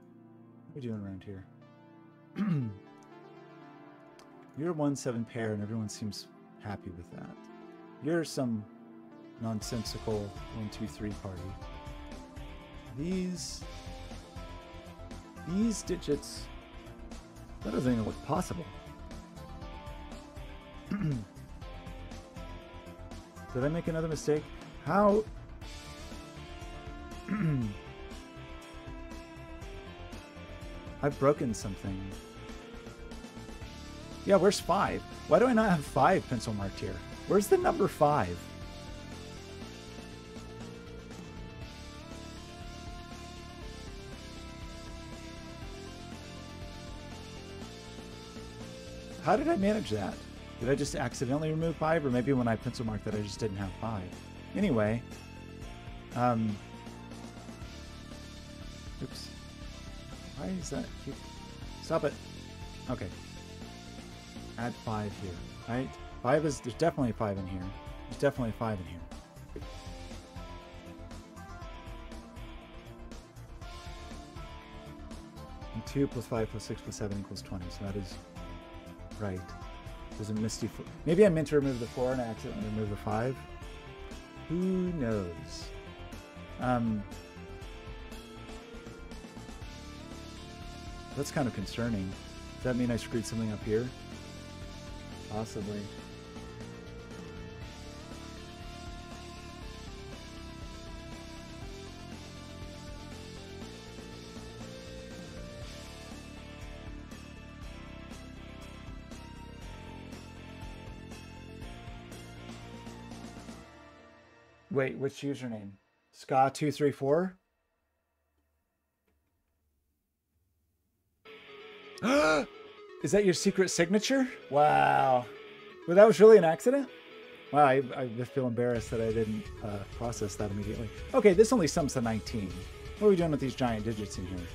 What are we doing around here? You're a 1, 7 pair, and everyone seems happy with that. You're some nonsensical 1, 2, 3 party. These digits, that doesn't even look possible. Did I make another mistake? How? I've broken something. Yeah, where's 5? Why do I not have 5 pencil marked here? Where's the number 5? How did I manage that? Did I just accidentally remove 5? Or maybe when I pencil marked that I just didn't have 5. Anyway. Oops. Why is that? Stop it. Okay. Add 5 here, right? 5 is, there's definitely a 5 in here. There's definitely a 5 in here. And 2 plus 5 plus 6 plus 7 equals 20. So that is right. There's a misty. Maybe I meant to remove the 4 and I accidentally removed the 5. Who knows? That's kind of concerning. Does that mean I screwed something up here? Possibly. Wait, which username? Ska234? Is that your secret signature? Wow. Well, that was really an accident? Wow, I feel embarrassed that I didn't process that immediately. Okay, this only sums to 19. What are we doing with these giant digits in here?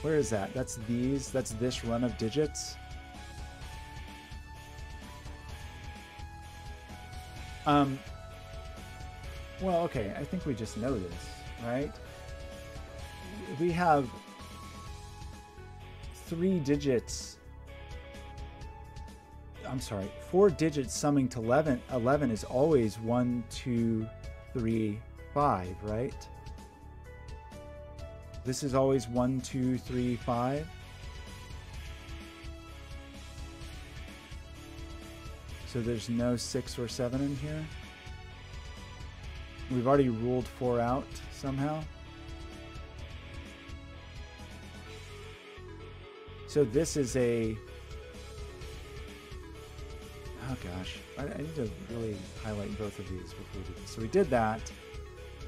Where is that? That's these. That's this run of digits. Well, okay, I think we just know this, right? We have 3 digits. I'm sorry, 4 digits summing to 11. 11 is always 1, 2, 3, 5, right? This is always 1, 2, 3, 5. So there's no 6 or 7 in here. We've already ruled 4 out somehow. So this is a Oh gosh, I need to really highlight both of these before we do this. So we did that.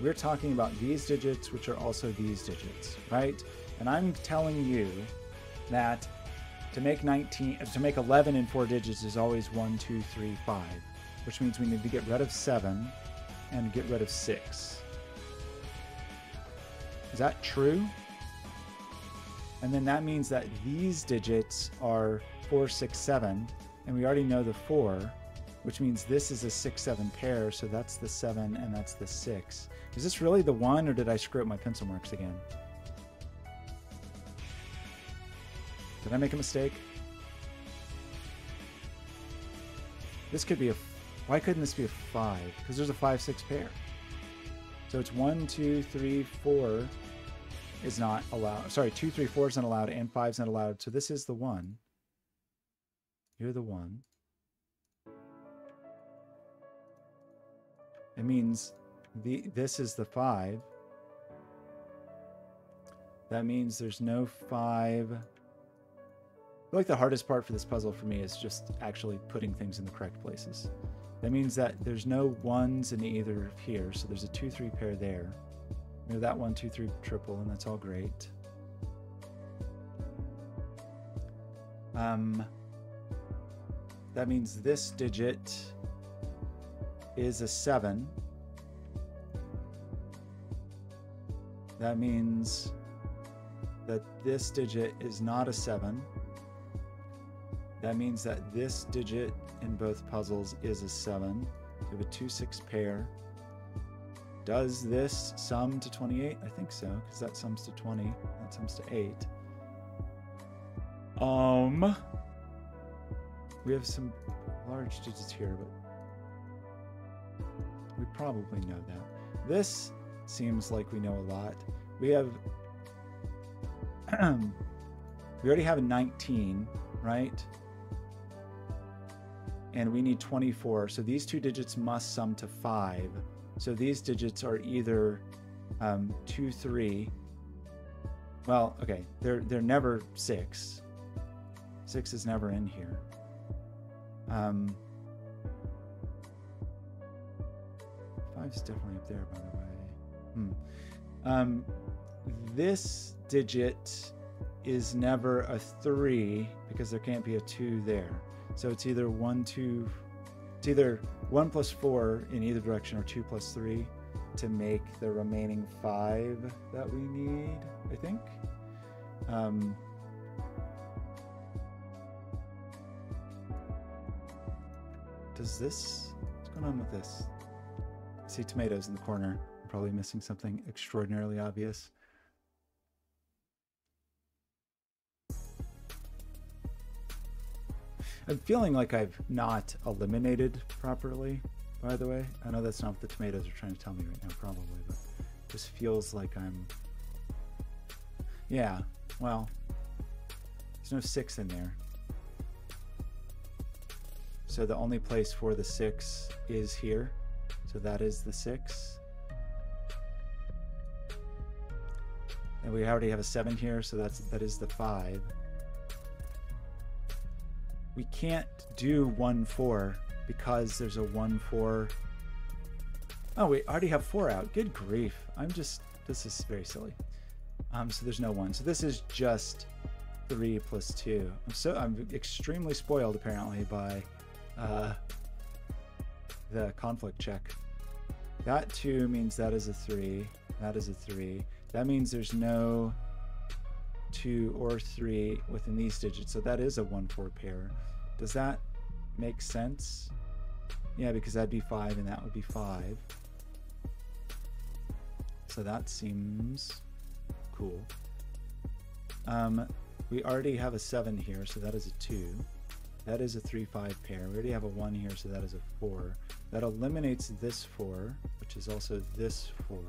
We're talking about these digits, which are also these digits, right? And I'm telling you that to make 11 in 4 digits is always 1, 2, 3, 5, which means we need to get rid of 7 and get rid of 6. Is that true? And then that means that these digits are 4, 6, 7, and we already know the 4, which means this is a 6, 7 pair, so that's the 7 and that's the 6. Is this really the 1, or did I screw up my pencil marks again? Did I make a mistake? This could be a... Why couldn't this be a 5? Because there's a 5, 6 pair. So it's 1, 2, 3, 4 is not allowed. Sorry, 2, 3, 4 is not allowed, and 5 is not allowed. So this is the 1. You're the 1. It means this is the 5. That means there's no 5. I feel like the hardest part for this puzzle for me is just actually putting things in the correct places. That means that there's no 1s in either of here, so there's a 2, 3 pair there. You know, that 1, 2, 3 triple, and that's all great. That means this digit is a 7. That means that this digit is not a 7. That means that this digit in both puzzles is a 7. We have a 2, 6 pair. Does this sum to 28? I think so, because that sums to 20. That sums to 8. We have some large digits here, but we probably know that. This seems like we know a lot. We have... we already have a 19, right? And we need 24. So these two digits must sum to 5. So these digits are either 2, 3. Well, okay, they're never 6. 6 is never in here. 5's definitely up there, by the way. This digit is never a 3 because there can't be a 2 there. So it's either 1, 2. It's either 1 plus 4 in either direction or 2 plus 3 to make the remaining 5 that we need, I think. Does this... What's going on with this? I see tomatoes in the corner. I'm probably missing something extraordinarily obvious. I'm feeling like I've not eliminated properly, by the way. I know that's not what the tomatoes are trying to tell me right now, probably, but it just feels like I'm... Yeah, well, there's no 6 in there. So the only place for the 6 is here. So that is the 6. And we already have a 7 here, so that is the 5. We can't do 1, 4 because there's a 1, 4. Oh, we already have 4 out. Good grief. This is very silly. So there's no 1. So this is just 3 plus 2. I'm extremely spoiled apparently by the conflict check. That 2 means that is a 3. That is a 3. That means there's no 2 or 3 within these digits, so that is a 1, 4 pair. Does that make sense? Yeah, because that'd be 5 and that would be 5. So that seems cool. We already have a 7 here, so that is a 2. That is a 3, 5 pair. We already have a 1 here, so that is a 4. That eliminates this 4, which is also this 4.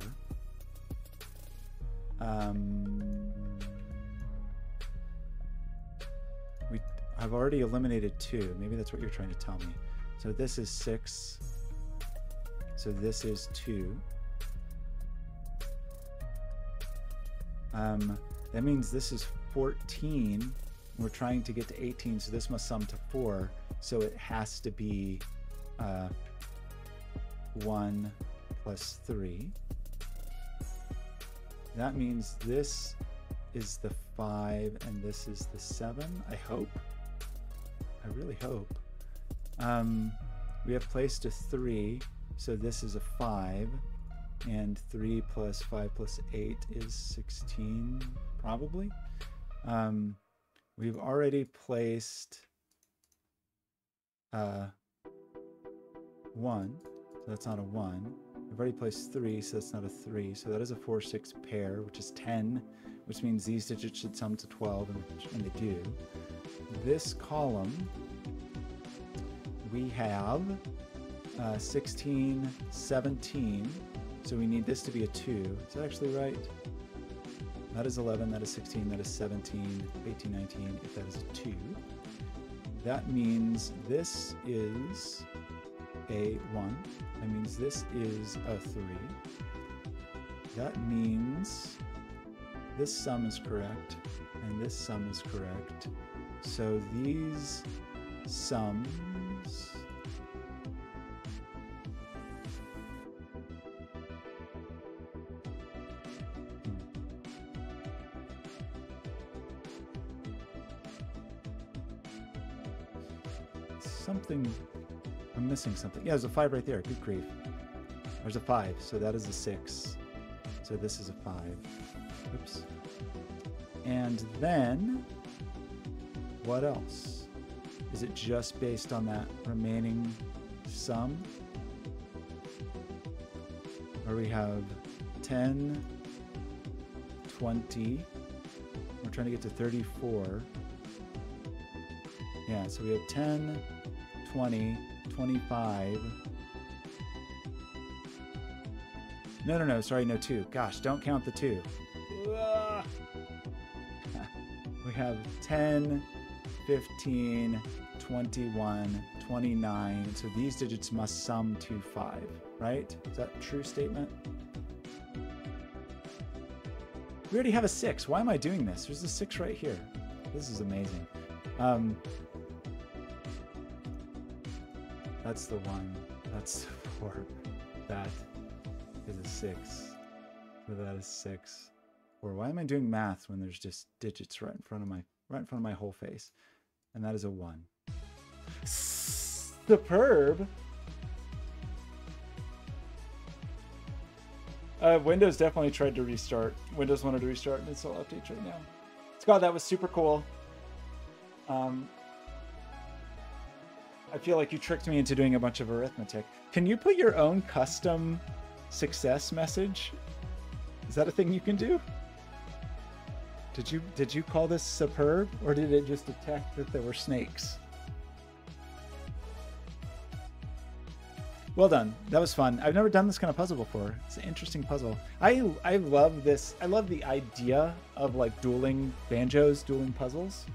I've already eliminated 2. Maybe that's what you're trying to tell me. So this is 6. So this is 2. That means this is 14. We're trying to get to 18, so this must sum to 4. So it has to be 1 plus 3. That means this is the 5 and this is the 7, I hope. I really hope. We have placed a 3, so this is a 5, and 3 plus 5 plus 8 is 16, probably. We've already placed 1, so that's not a 1. We've already placed 3, so that's not a 3. So that is a 4, 6 pair, which is 10, which means these digits should sum to 12, and they do. This column, we have 16, 17, so we need this to be a 2. Is that actually right? That is 11, that is 16, that is 17, 18, 19, if that is a 2. That means this is a 1. That means this is a 3. That means this sum is correct, and this sum is correct. So these sums something, I'm missing something. Yeah, there's a 5 right there. Good grief. There's a 5, so that is a 6. So this is a 5. Oops. And then, what else? Is it just based on that remaining sum? Or we have 10, 20. We're trying to get to 34. Yeah, so we have 10, 20, 25. No, sorry, no 2. Gosh, don't count the 2. We have 10, 15, 21, 29. So these digits must sum to 5, right? Is that a true statement? We already have a 6. Why am I doing this? There's a 6 right here. This is amazing. That's the 1. That's the 4. That is a 6. So that is 6. Or why am I doing math when there's just digits right in front of my whole face? And that is a 1. Superb. Windows definitely tried to restart. Windows wanted to restart and install updates right now. Scott, that was super cool. I feel like you tricked me into doing a bunch of arithmetic. Can you put your own custom success message? Is that a thing you can do? Did you call this superb, or did it just detect that there were snakes? Well done. That was fun. I've never done this kind of puzzle before. It's an interesting puzzle. I love this. I love the idea of like dueling banjos, dueling puzzles.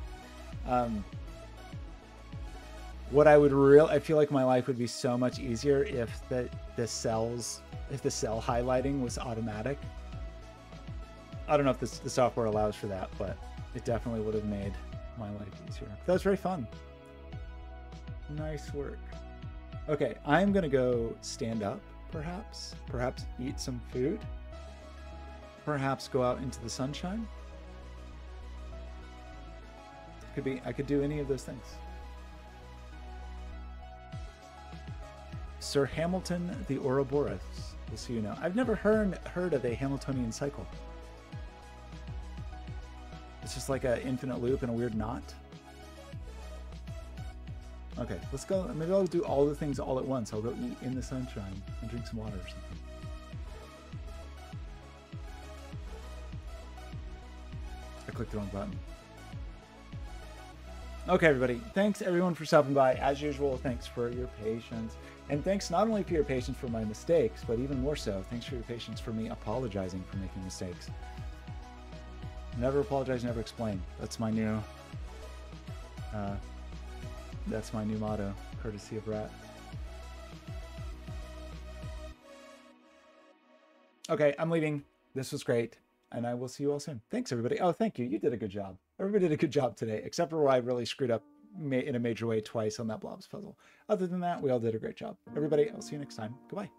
What I feel like my life would be so much easier if the cell highlighting was automatic. I don't know if the software allows for that, but it definitely would have made my life easier. That was very fun. Nice work. Okay, I'm gonna go stand up, perhaps eat some food, perhaps go out into the sunshine. I could do any of those things. Sir Hamilton the Ouroboros. We'll see you now. I've never heard of a Hamiltonian cycle. It's just like an infinite loop and a weird knot. Okay, let's go. Maybe I'll do all the things all at once. I'll go eat in the sunshine and drink some water or something. I clicked the wrong button. Okay, everybody. Thanks, everyone, for stopping by. As usual, thanks for your patience. And thanks not only for your patience for my mistakes, but even more so, thanks for your patience for me apologizing for making mistakes. Never apologize, never explain. That's my new motto, courtesy of Rat. Okay, I'm leaving. This was great, and I will see you all soon. Thanks, everybody. Oh, thank you. You did a good job. Everybody did a good job today, except for where I really screwed up in a major way twice on that Blobz puzzle. Other than that, we all did a great job. Everybody, I'll see you next time. Goodbye.